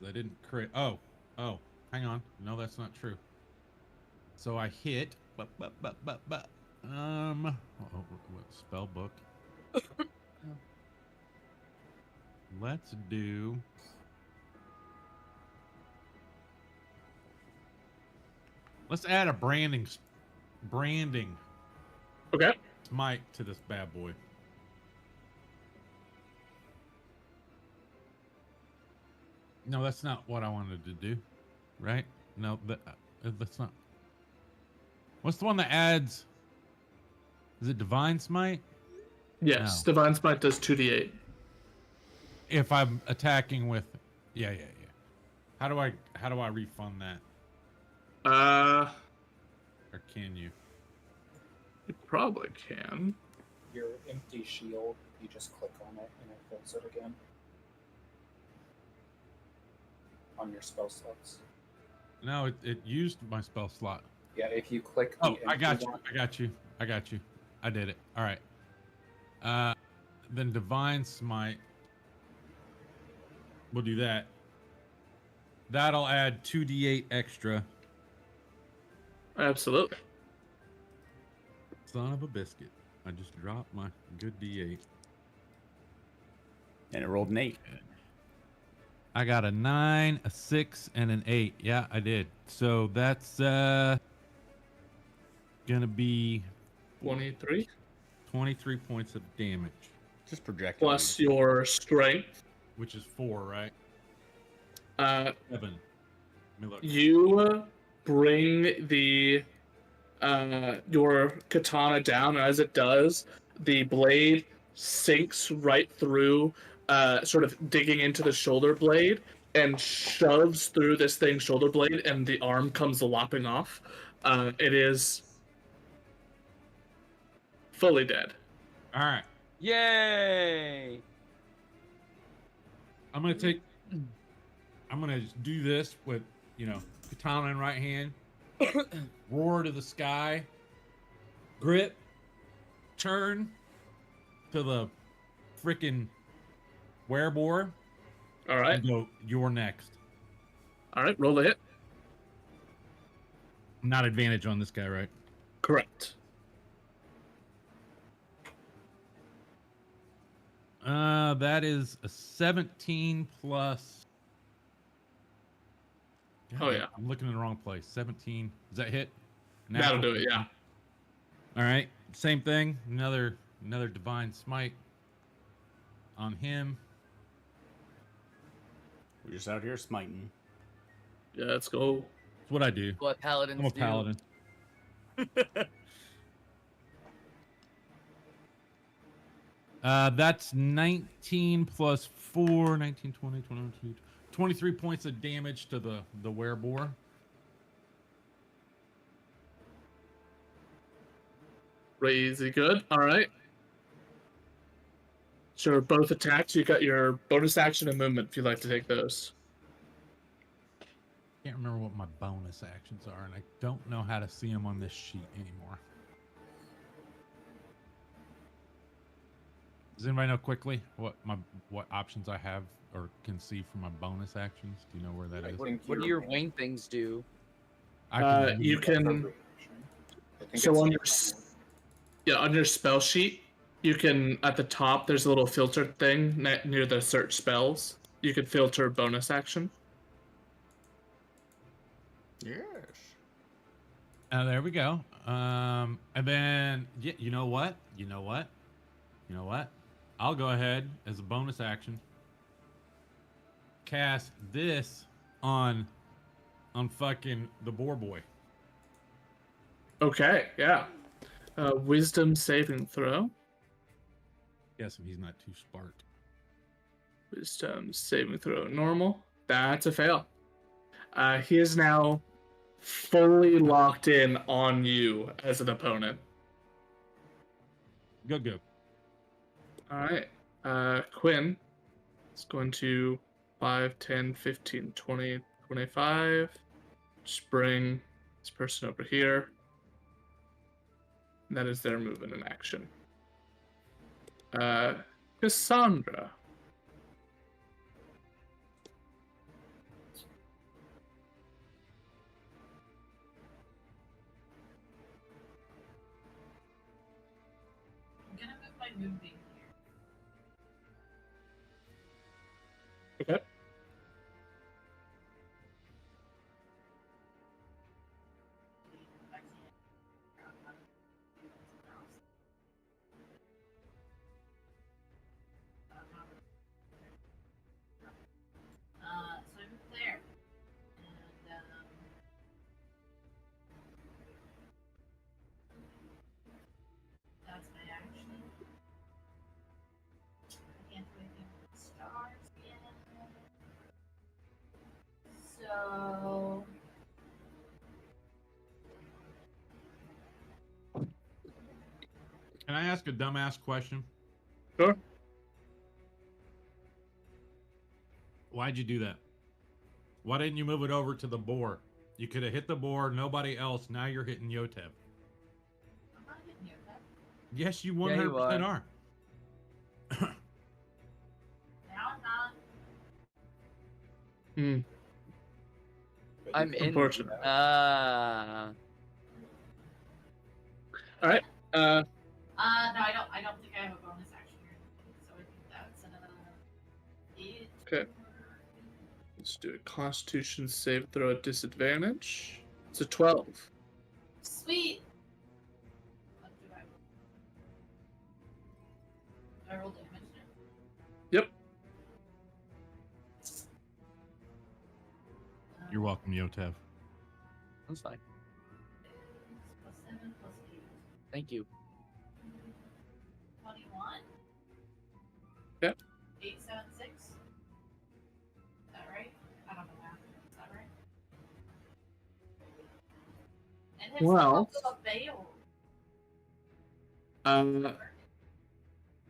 [SPEAKER 3] I didn't crit. Oh, hang on. No, that's not true. So I hit. What spell book? Let's do. Let's add a branding
[SPEAKER 1] Okay.
[SPEAKER 3] smite to this bad boy. No, that's not what I wanted to do, right? No, that's not. What's the one that adds? Is it Divine Smite?
[SPEAKER 1] Yes,
[SPEAKER 3] No.
[SPEAKER 1] Divine Smite does 2d8.
[SPEAKER 3] If I'm attacking with, yeah. How do I refund that? Or can you?
[SPEAKER 1] You probably can.
[SPEAKER 7] Your empty shield, you just click on it and it fills it again. On your spell slots.
[SPEAKER 3] No, it used my spell slot.
[SPEAKER 7] Yeah, if you click the
[SPEAKER 3] Oh, I got
[SPEAKER 7] empty
[SPEAKER 3] you.
[SPEAKER 7] one-
[SPEAKER 3] I got you. I did it. All right. Then Divine Smite. We'll do that. That'll add 2d8 extra.
[SPEAKER 1] Absolutely.
[SPEAKER 3] Son of a biscuit. I just dropped my good d8.
[SPEAKER 6] And it rolled an 8.
[SPEAKER 3] I got a 9, a 6, and an 8. Yeah, I did. So that's gonna be
[SPEAKER 1] 23
[SPEAKER 3] 23 points of damage,
[SPEAKER 6] Just projected.
[SPEAKER 1] plus your strength.
[SPEAKER 3] which is 4, right?
[SPEAKER 1] 7.
[SPEAKER 3] Let me look.
[SPEAKER 1] You bring the your katana down, and as it does, the blade sinks right through, sort of digging into the shoulder blade, and shoves through this thing's shoulder blade, and the arm comes lopping off. It is fully dead.
[SPEAKER 3] All right.
[SPEAKER 5] Yay!
[SPEAKER 3] I'm gonna just do this with, katana in right hand, roar to the sky, grip, turn to the freaking werebore,
[SPEAKER 1] All right.
[SPEAKER 3] and go, you're next.
[SPEAKER 1] All right. Roll the hit.
[SPEAKER 3] Not advantage on this guy, right?
[SPEAKER 1] Correct.
[SPEAKER 3] That is a 17 plus.
[SPEAKER 1] Oh, yeah.
[SPEAKER 3] I'm looking in the wrong place. 17. Does that hit?
[SPEAKER 1] That'll do it. Yeah.
[SPEAKER 3] All right. Same thing. Another divine smite on him.
[SPEAKER 6] We're just out here smiting.
[SPEAKER 1] Yeah. Let's go.
[SPEAKER 3] That's what I do.
[SPEAKER 5] What paladins
[SPEAKER 3] I'm a
[SPEAKER 5] do.
[SPEAKER 3] paladin. That's 19 plus 4, 19, 20, 22, 23 points of damage to the werebore.
[SPEAKER 1] Crazy good. All right. So both attacks, you got your bonus action and movement if you'd like to take those.
[SPEAKER 3] Can't remember what my bonus actions are, and I don't know how to see them on this sheet anymore. Does anybody know quickly what options I have or can see from my bonus actions? Do you know where that is?
[SPEAKER 5] What do your wing things do?
[SPEAKER 3] I can
[SPEAKER 1] You can.
[SPEAKER 7] I think
[SPEAKER 1] So
[SPEAKER 7] it's
[SPEAKER 1] on on your spell sheet, you can, at the top, there's a little filter thing near the search spells. You can filter bonus action.
[SPEAKER 6] Yes.
[SPEAKER 3] there we go. And then you know what? I'll go ahead as a bonus action. Cast this on fucking the boar boy.
[SPEAKER 1] Okay, yeah. Wisdom saving throw.
[SPEAKER 3] Guess if he's not too sparked.
[SPEAKER 1] Wisdom saving throw normal. That's a fail. He is now fully locked in on you as an opponent.
[SPEAKER 3] Go.
[SPEAKER 1] All right. Quinn is going to 5, 10, 15, 20, 25. Just bring this person over here. And that is their movement in action. Cassandra.
[SPEAKER 4] I'm gonna move my moonbeam here.
[SPEAKER 1] Okay.
[SPEAKER 4] So I'm there. And, that's my action. I can't do anything with the stars yet. So.
[SPEAKER 3] Can I ask a dumbass question?
[SPEAKER 1] Sure.
[SPEAKER 3] Why'd you do that? Why didn't you move it over to the boar? You could have hit the boar, nobody else. Now you're hitting Yotev.
[SPEAKER 4] I'm not hitting you with that.
[SPEAKER 3] Yes, you
[SPEAKER 5] Yeah, you
[SPEAKER 3] 100% are.
[SPEAKER 4] Now I'm not.
[SPEAKER 1] Hmm.
[SPEAKER 5] I'm in.
[SPEAKER 1] Unfortunate. All right.
[SPEAKER 4] No, I don't think I have a bonus action or anything, so I think that's it.
[SPEAKER 1] Okay. Let's do a Constitution save throw at disadvantage. It's a 12.
[SPEAKER 4] Sweet. What do I roll? Do I roll damage now?
[SPEAKER 1] Yep.
[SPEAKER 3] You're welcome, Yotev.
[SPEAKER 5] That's fine.
[SPEAKER 4] Plus 7 plus 8.
[SPEAKER 5] Thank you.
[SPEAKER 4] 21.
[SPEAKER 1] Yep.
[SPEAKER 4] 876. Is that right? I don't know math. Is that right? And his
[SPEAKER 1] Well.
[SPEAKER 4] a fail.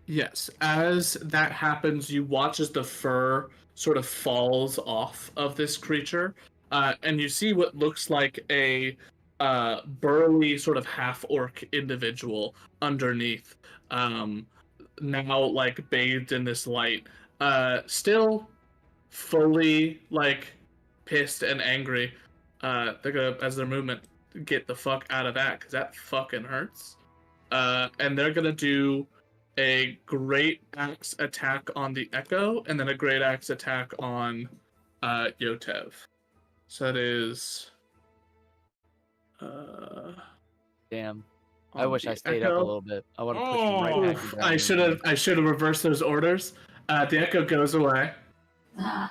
[SPEAKER 1] Yes. As that happens, you watch as the fur sort of falls off of this creature, and you see what looks like a burly sort of half-orc individual underneath, now like bathed in this light, still fully like pissed and angry. They're gonna, as their movement, get the fuck out of that because that fucking hurts. And they're gonna do a great axe attack on the Echo, and then a great axe attack on Yotev. So that is.
[SPEAKER 5] Damn. I
[SPEAKER 1] on
[SPEAKER 5] wish
[SPEAKER 1] the
[SPEAKER 5] I stayed up a
[SPEAKER 1] Echo.
[SPEAKER 5] little bit. I would have pushed him right back.
[SPEAKER 1] Oof,
[SPEAKER 5] down
[SPEAKER 1] I
[SPEAKER 5] into
[SPEAKER 1] should have reversed those orders. The Echo goes away, and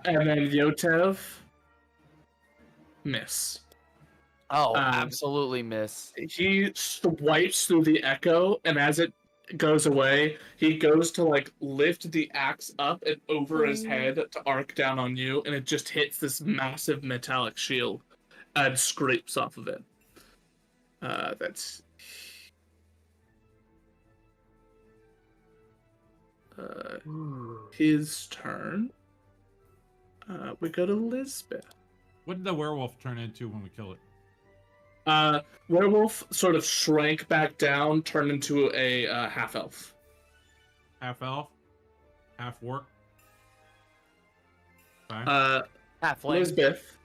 [SPEAKER 1] then Yotev miss.
[SPEAKER 5] Oh, absolutely miss.
[SPEAKER 1] He swipes through the Echo, and as it goes away, he goes to like lift the axe up and over his head to arc down on you, and it just hits this massive metallic shield and scrapes off of it. That's his turn. We go to Lisbeth.
[SPEAKER 3] What did the werewolf turn into when we kill it?
[SPEAKER 1] Werewolf sort of shrank back down, turned into a half elf.
[SPEAKER 3] Half elf? Half orc? Okay.
[SPEAKER 5] Halfling.
[SPEAKER 1] Lisbeth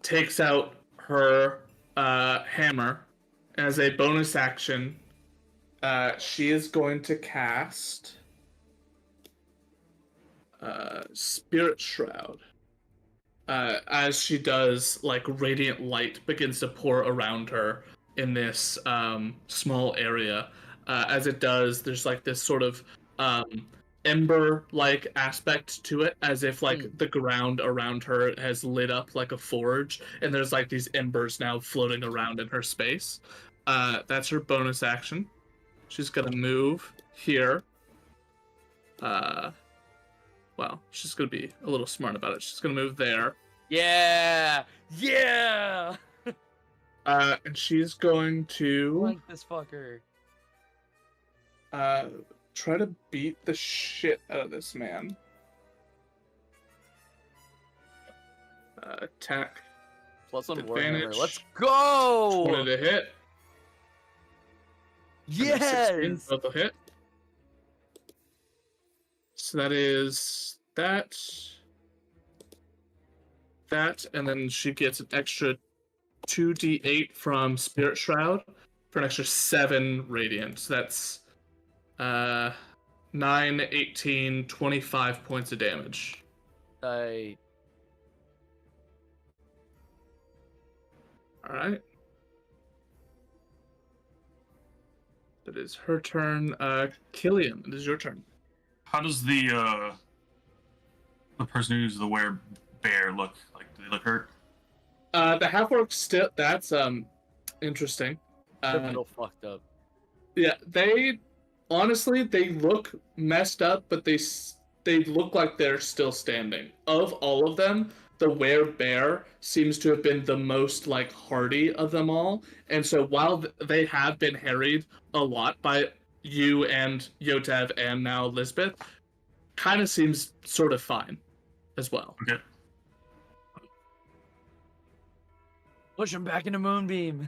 [SPEAKER 1] takes out her hammer as a bonus action. She is going to cast Spirit Shroud. As she does, like, radiant light begins to pour around her in this small area. As it does, there's like this sort of ember-like aspect to it, as if like the ground around her has lit up like a forge, and there's like these embers now floating around in her space. That's her bonus action. She's gonna move here. Well, she's gonna be a little smart about it. She's gonna move there.
[SPEAKER 5] Yeah! Yeah!
[SPEAKER 1] And she's going
[SPEAKER 5] I
[SPEAKER 1] to
[SPEAKER 5] like this fucker.
[SPEAKER 1] try to beat the shit out of this man. Attack.
[SPEAKER 5] Plus one
[SPEAKER 1] Advantage.
[SPEAKER 5] warhammer. Let's go!
[SPEAKER 1] 20 to hit. And a 16,
[SPEAKER 5] Yes!
[SPEAKER 1] both will hit. So that is that, and then she gets an extra 2d8 from Spirit Shroud for an extra 7 radiant. So that's 9 9, 18, 25 points of damage.
[SPEAKER 5] I
[SPEAKER 1] All right. That is her turn. Killian, it is your turn.
[SPEAKER 2] How does the person who's the werebear look like? Do they look hurt?
[SPEAKER 1] The half-orc still. That's interesting.
[SPEAKER 5] they're a little fucked up.
[SPEAKER 1] Yeah, they honestly they look messed up, but they look like they're still standing. Of all of them, the werebear seems to have been the most like hardy of them all, and so while they have been harried a lot by you and Yotev and now Lisbeth, kind of seems sort of fine as well.
[SPEAKER 2] Okay.
[SPEAKER 5] Push him back into Moonbeam.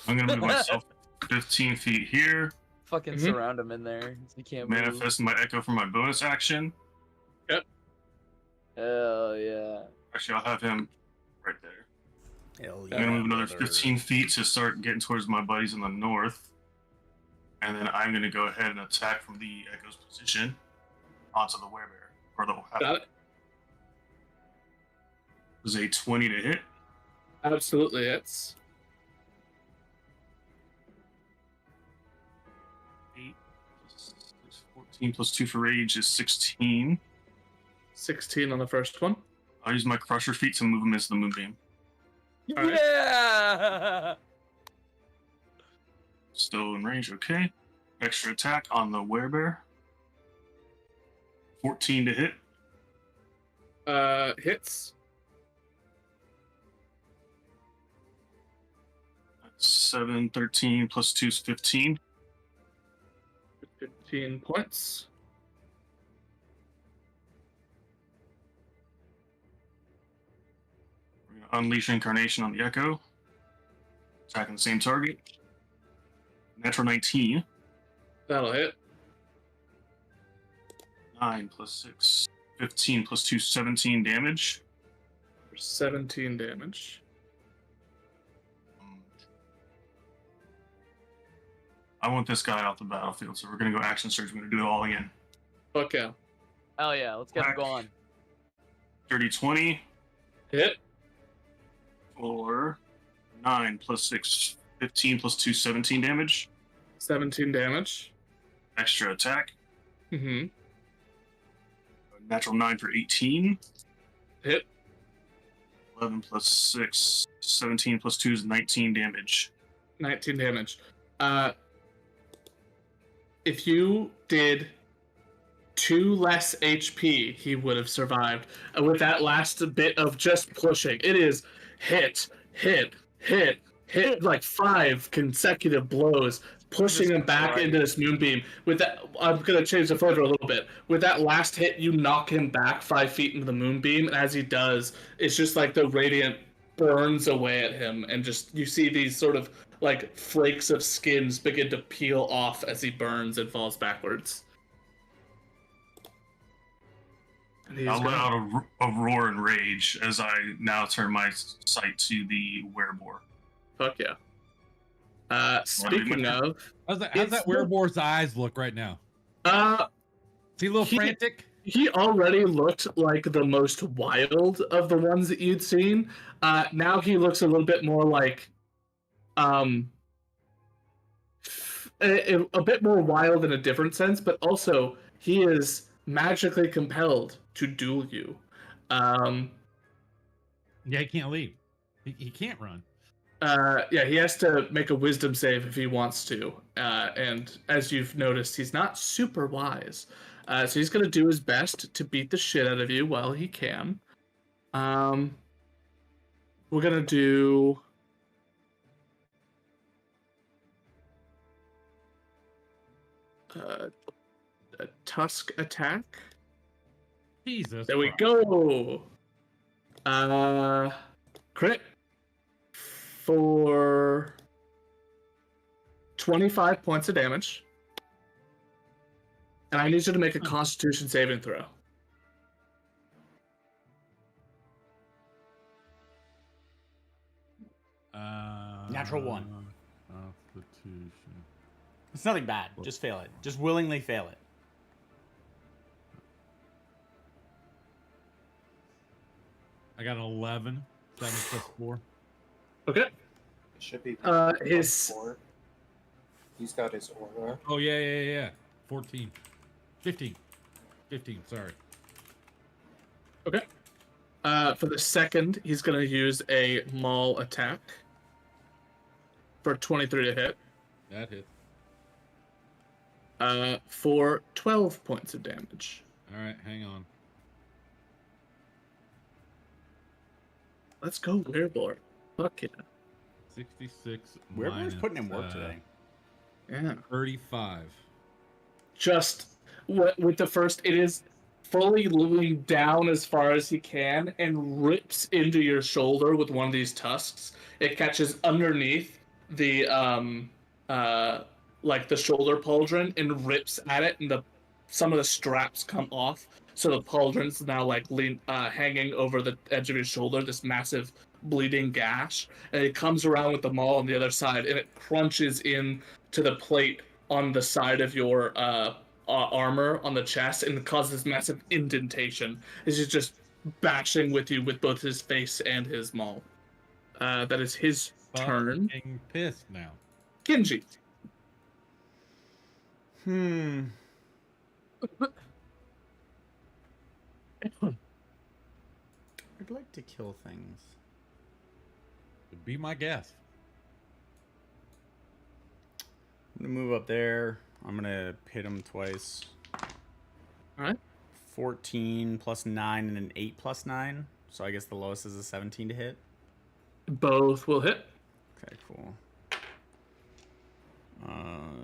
[SPEAKER 2] I'm gonna move myself 15 feet here.
[SPEAKER 5] Fucking surround him in there. He can't move.
[SPEAKER 2] Manifest my echo for my bonus action.
[SPEAKER 5] Hell yeah.
[SPEAKER 2] Actually, I'll have him right there.
[SPEAKER 6] Hell
[SPEAKER 2] I'm gonna move another 15 feet to start getting towards my buddies in the north. And then I'm gonna go ahead and attack from the echo's position onto the werebear. Or the
[SPEAKER 1] Got it.
[SPEAKER 2] Was a 20 to hit.
[SPEAKER 1] Absolutely, it's
[SPEAKER 2] 8 plus 6, 14 plus 2 for rage is 16.
[SPEAKER 1] 16 on the first one.
[SPEAKER 2] I'll use my crusher feet to move him into the moonbeam.
[SPEAKER 1] All right.
[SPEAKER 5] Yeah.
[SPEAKER 2] Still in range, okay. Extra attack on the werebear. 14 to hit.
[SPEAKER 1] Hits.
[SPEAKER 2] 7, 13 plus 2 is 15.
[SPEAKER 1] 15 points.
[SPEAKER 2] We're gonna unleash incarnation on the echo. Attacking the same target. Natural 19.
[SPEAKER 1] That'll hit.
[SPEAKER 2] 9 plus 6, 15 plus 2, 17 damage.
[SPEAKER 1] For 17 damage.
[SPEAKER 2] I want this guy off the battlefield, so we're gonna go action surge. We're gonna do it all again.
[SPEAKER 1] Fuck yeah.
[SPEAKER 5] Hell yeah. Let's get him
[SPEAKER 2] Whack.
[SPEAKER 5] going.
[SPEAKER 2] 30, 20
[SPEAKER 1] Hit.
[SPEAKER 2] for 9 plus 6, 15 plus 2, 17 damage.
[SPEAKER 1] 17 damage.
[SPEAKER 2] Extra attack.
[SPEAKER 1] Mm-hmm.
[SPEAKER 2] Natural 9 for 18.
[SPEAKER 1] Hit.
[SPEAKER 2] 11 plus 6, 17 plus 2 is 19 damage.
[SPEAKER 1] 19 damage. If you did 2 less HP, he would have survived. With that last bit of just pushing, it is hit, like 5 consecutive blows, pushing him back into this moonbeam. With that, I'm gonna change the photo a little bit. With that last hit, you knock him back 5 feet into the moonbeam, and as he does, it's just like the radiant burns away at him, and just you see these sort of like flakes of skins begin to peel off as he burns and falls backwards. And he's
[SPEAKER 2] I'll let
[SPEAKER 1] gone.
[SPEAKER 2] out a roar in rage as I now turn my sight to the werebore.
[SPEAKER 1] Fuck yeah. Speaking of,
[SPEAKER 3] How's that
[SPEAKER 1] It's the-
[SPEAKER 3] wereboar's eyes look right now?
[SPEAKER 1] uh,
[SPEAKER 3] Is he a little
[SPEAKER 1] He-
[SPEAKER 3] frantic?
[SPEAKER 1] he already looked like the most wild of the ones that you'd seen. Now he looks a little bit more like, a bit more wild in a different sense, but also he is magically compelled to duel you.
[SPEAKER 3] Yeah, he can't leave. He can't run.
[SPEAKER 1] Yeah, he has to make a wisdom save if he wants to. And as you've noticed, he's not super wise. So he's going to do his best to beat the shit out of you while he can. We're going to do... a tusk attack.
[SPEAKER 3] Jesus.
[SPEAKER 1] There we
[SPEAKER 3] Christ.
[SPEAKER 1] go. Crit for 25 points of damage. And I need you to make a Constitution saving throw.
[SPEAKER 6] Natural 1.
[SPEAKER 3] Constitution.
[SPEAKER 6] It's nothing bad. Just fail it. Just willingly fail it.
[SPEAKER 3] I got an 11. 7 plus 4.
[SPEAKER 1] Okay.
[SPEAKER 7] It should be.
[SPEAKER 1] His
[SPEAKER 7] 4. He's got his aura.
[SPEAKER 3] Oh, yeah. 14. 15. 15, sorry.
[SPEAKER 1] Okay. For the second, he's gonna use a maul attack for 23 to hit.
[SPEAKER 3] That hit.
[SPEAKER 1] For 12 points of damage.
[SPEAKER 3] All right, hang on.
[SPEAKER 1] Let's go, Weirlord. Fuck yeah.
[SPEAKER 3] 66
[SPEAKER 6] Weirlord's
[SPEAKER 3] minus,
[SPEAKER 6] putting in work today.
[SPEAKER 1] Yeah.
[SPEAKER 3] 35.
[SPEAKER 1] Just with the first, it is fully leaning down as far as he can and rips into your shoulder with one of these tusks. It catches underneath the like the shoulder pauldron and rips at it, and some of the straps come off. So the pauldron's now like hanging over the edge of your shoulder, this massive bleeding gash, and it comes around with the maul on the other side, and it crunches in to the plate on the side of your armor on the chest, and causes this massive indentation. He's just bashing with you with both his face and his maul. That is his turn.
[SPEAKER 3] Fucking pissed now.
[SPEAKER 1] Genji.
[SPEAKER 6] I'd like to kill things.
[SPEAKER 3] Be my guest.
[SPEAKER 6] I'm gonna move up there. I'm gonna hit him twice.
[SPEAKER 1] Alright.
[SPEAKER 6] 14 plus 9 and an 8 plus 9. So I guess the lowest is a 17 to hit.
[SPEAKER 1] Both will hit.
[SPEAKER 6] Okay, cool.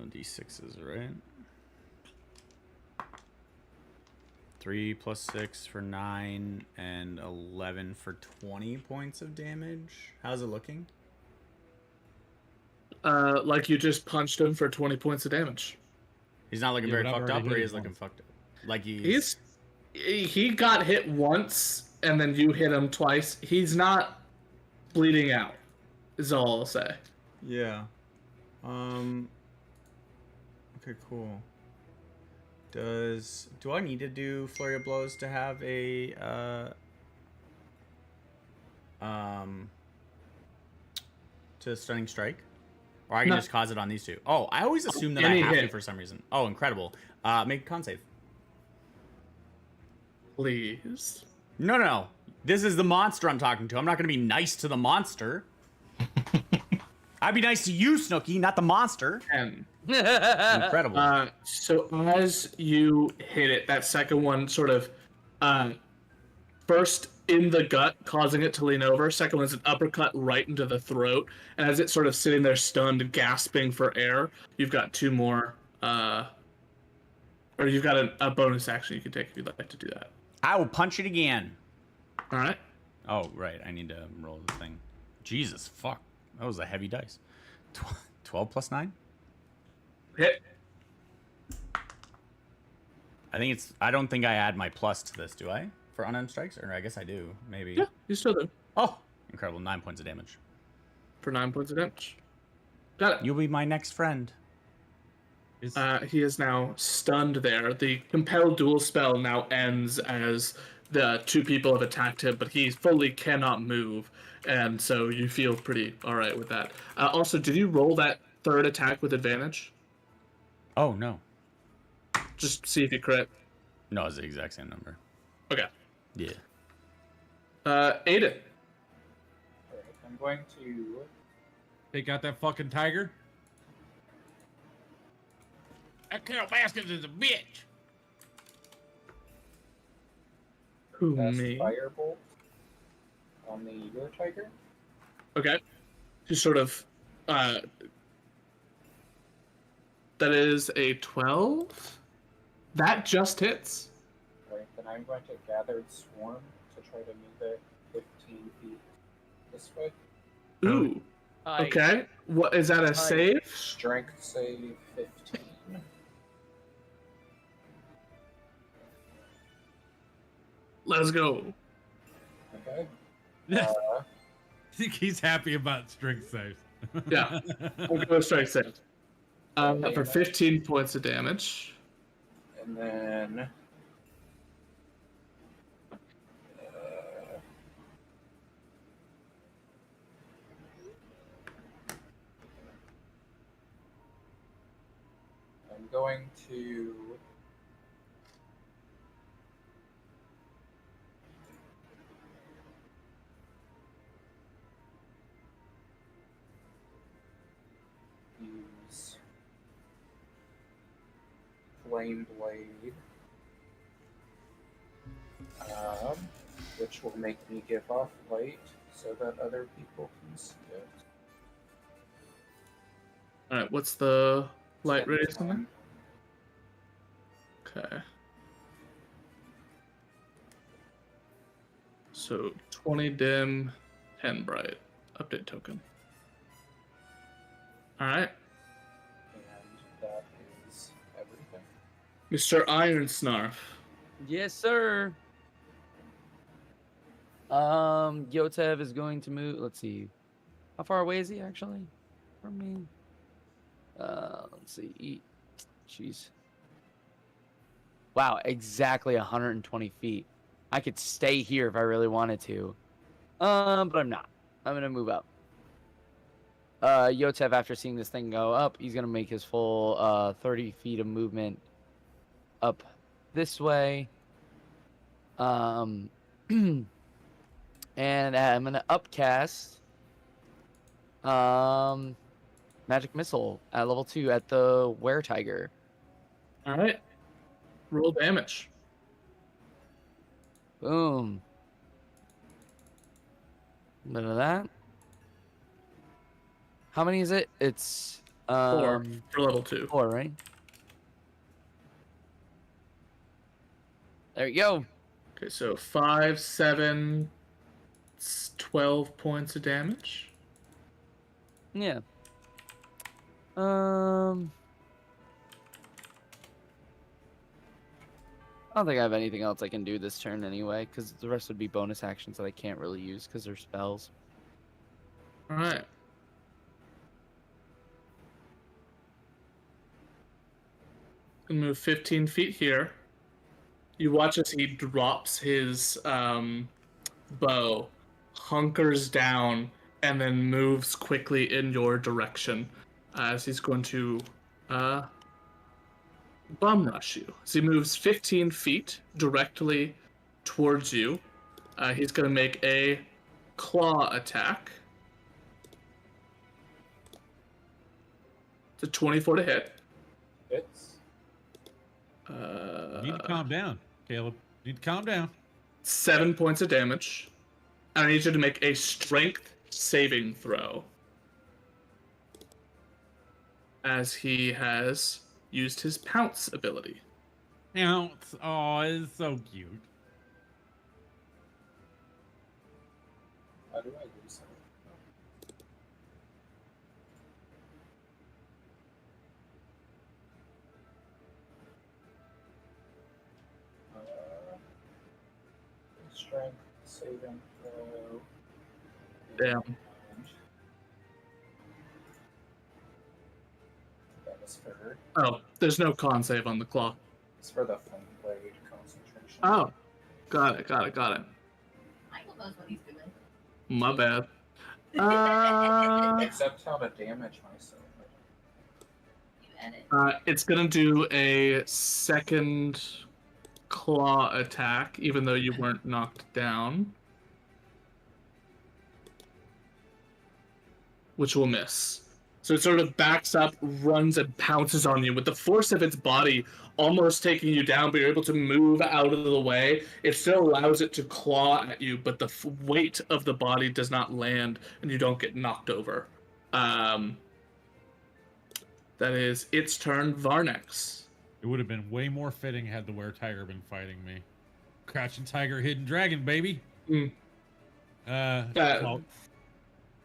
[SPEAKER 6] D6s, right? 3 plus 6 for 9 and 11 for 20 points of damage. How's it looking?
[SPEAKER 1] Like you just punched him for 20 points of damage.
[SPEAKER 6] He's not looking
[SPEAKER 3] Yeah,
[SPEAKER 6] very
[SPEAKER 3] but I've
[SPEAKER 6] fucked
[SPEAKER 3] already
[SPEAKER 6] up, or
[SPEAKER 3] hit
[SPEAKER 6] he is
[SPEAKER 3] him
[SPEAKER 6] looking
[SPEAKER 3] once.
[SPEAKER 6] fucked up? Like
[SPEAKER 1] He got hit once, and then you hit him twice. He's not bleeding out, is all I'll say.
[SPEAKER 6] Yeah. Okay, cool. Do I need to do Flurry of Blows to have a to Stunning Strike? Or I can
[SPEAKER 1] No.
[SPEAKER 6] just cause it on these two. Oh, I always assume that I
[SPEAKER 1] Any
[SPEAKER 6] have to
[SPEAKER 1] hit.
[SPEAKER 6] for some reason. Oh, incredible. Make a con save.
[SPEAKER 1] Please.
[SPEAKER 6] No. This is the monster I'm talking to. I'm not going to be nice to the monster. I'd be nice to you, Snooky, not the monster.
[SPEAKER 1] 10.
[SPEAKER 6] Incredible.
[SPEAKER 1] So as you hit it, that second one sort of first in the gut, causing it to lean over. Second one's an uppercut right into the throat. And as it's sort of sitting there stunned, gasping for air, you've got two more, or you've got a bonus action you can take if you'd like to do that.
[SPEAKER 6] I will punch it again.
[SPEAKER 1] All right.
[SPEAKER 6] Oh, right. I need to roll the thing. Jesus, fuck. That was a heavy dice. 12 plus 9?
[SPEAKER 1] Hit.
[SPEAKER 6] I don't think I add my plus to this, do I? For unarmed strikes? Or I guess I do. Maybe.
[SPEAKER 1] Yeah, you still do.
[SPEAKER 6] Oh, incredible. 9 points of damage.
[SPEAKER 1] For 9 points of damage. Got it.
[SPEAKER 6] You'll be my next friend.
[SPEAKER 1] He is now stunned there. The compelled duel spell now ends as the two people have attacked him, but he fully cannot move, and so you feel pretty alright with that. Also, did you roll that third attack with advantage?
[SPEAKER 6] Oh, no.
[SPEAKER 1] Just see if you crit.
[SPEAKER 6] No, it's the exact same number.
[SPEAKER 1] Okay.
[SPEAKER 6] Yeah.
[SPEAKER 1] Aiden.
[SPEAKER 7] Alright, I'm going to.
[SPEAKER 3] Take out that fucking tiger. That Carol Baskins is a bitch.
[SPEAKER 1] Who,
[SPEAKER 7] Cast
[SPEAKER 1] me?
[SPEAKER 7] Firebolt on the Euro Tiger.
[SPEAKER 1] Okay. Just sort of, that is a 12? That just hits.
[SPEAKER 7] Right, then I'm going to Gathered Swarm to try to move it 15 feet this way.
[SPEAKER 1] Ooh. Okay. What is that, a save?
[SPEAKER 7] Strength save 15.
[SPEAKER 1] Let's go.
[SPEAKER 7] Okay.
[SPEAKER 3] I think he's happy about strength saves.
[SPEAKER 1] Yeah. We'll go strike save. For 15 points of damage.
[SPEAKER 7] And then I'm going to use Flame Blade, which will make me give off light so that other people can see it.
[SPEAKER 1] All right, what's the light radius on that? Okay. So 20 dim, 10 bright. Update token. All right,
[SPEAKER 7] And that is everything.
[SPEAKER 1] Mr. Iron Snarf.
[SPEAKER 5] Yes, sir. Yotev is going to move. Let's see. How far away is he actually from me? Let's see. Jeez. Wow, exactly 120 feet. I could stay here if I really wanted to. But I'm not. I'm gonna move up. Yotev, after seeing this thing go up, he's gonna make his full 30 feet of movement up this way. And I'm gonna upcast magic missile at level 2 at the were tiger.
[SPEAKER 1] All right, roll damage.
[SPEAKER 5] Boom. Bit of that. How many is it? It's
[SPEAKER 1] 4 for level 2.
[SPEAKER 5] 4, right? There you go.
[SPEAKER 1] Okay, so 5, 7, 12 points of damage.
[SPEAKER 5] Yeah. I don't think I have anything else I can do this turn anyway, because the rest would be bonus actions that I can't really use because they're spells.
[SPEAKER 1] All right. Gonna move 15 feet here. You watch as he drops his bow, hunkers down, and then moves quickly in your direction as he's going to bum rush you. So he moves 15 feet directly towards you. He's going to make a claw attack. It's a 24 to hit.
[SPEAKER 7] Hits.
[SPEAKER 3] You need to calm down, Caleb. You need to calm down.
[SPEAKER 1] 7 points of damage. And I need you to make a strength saving throw. As he has used his pounce ability.
[SPEAKER 3] Pounce. Oh, it's so cute.
[SPEAKER 7] How do I do something? Strength saving throw.
[SPEAKER 1] Damn.
[SPEAKER 7] That was for.
[SPEAKER 1] Oh, there's no con save on the claw.
[SPEAKER 7] It's for the flame blade concentration.
[SPEAKER 1] Oh, got it.
[SPEAKER 4] Michael knows what he's doing.
[SPEAKER 1] My bad.
[SPEAKER 7] Except how to damage myself.
[SPEAKER 4] You edit.
[SPEAKER 1] It's gonna do a second claw attack, even though you weren't knocked down. Which will miss. So it sort of backs up, runs, and pounces on you with the force of its body almost taking you down, but you're able to move out of the way. It still allows it to claw at you, but the weight of the body does not land, and you don't get knocked over. That is its turn. Varnex.
[SPEAKER 3] It would have been way more fitting had the were tiger been fighting me. Crouching tiger, hidden dragon, baby. Well,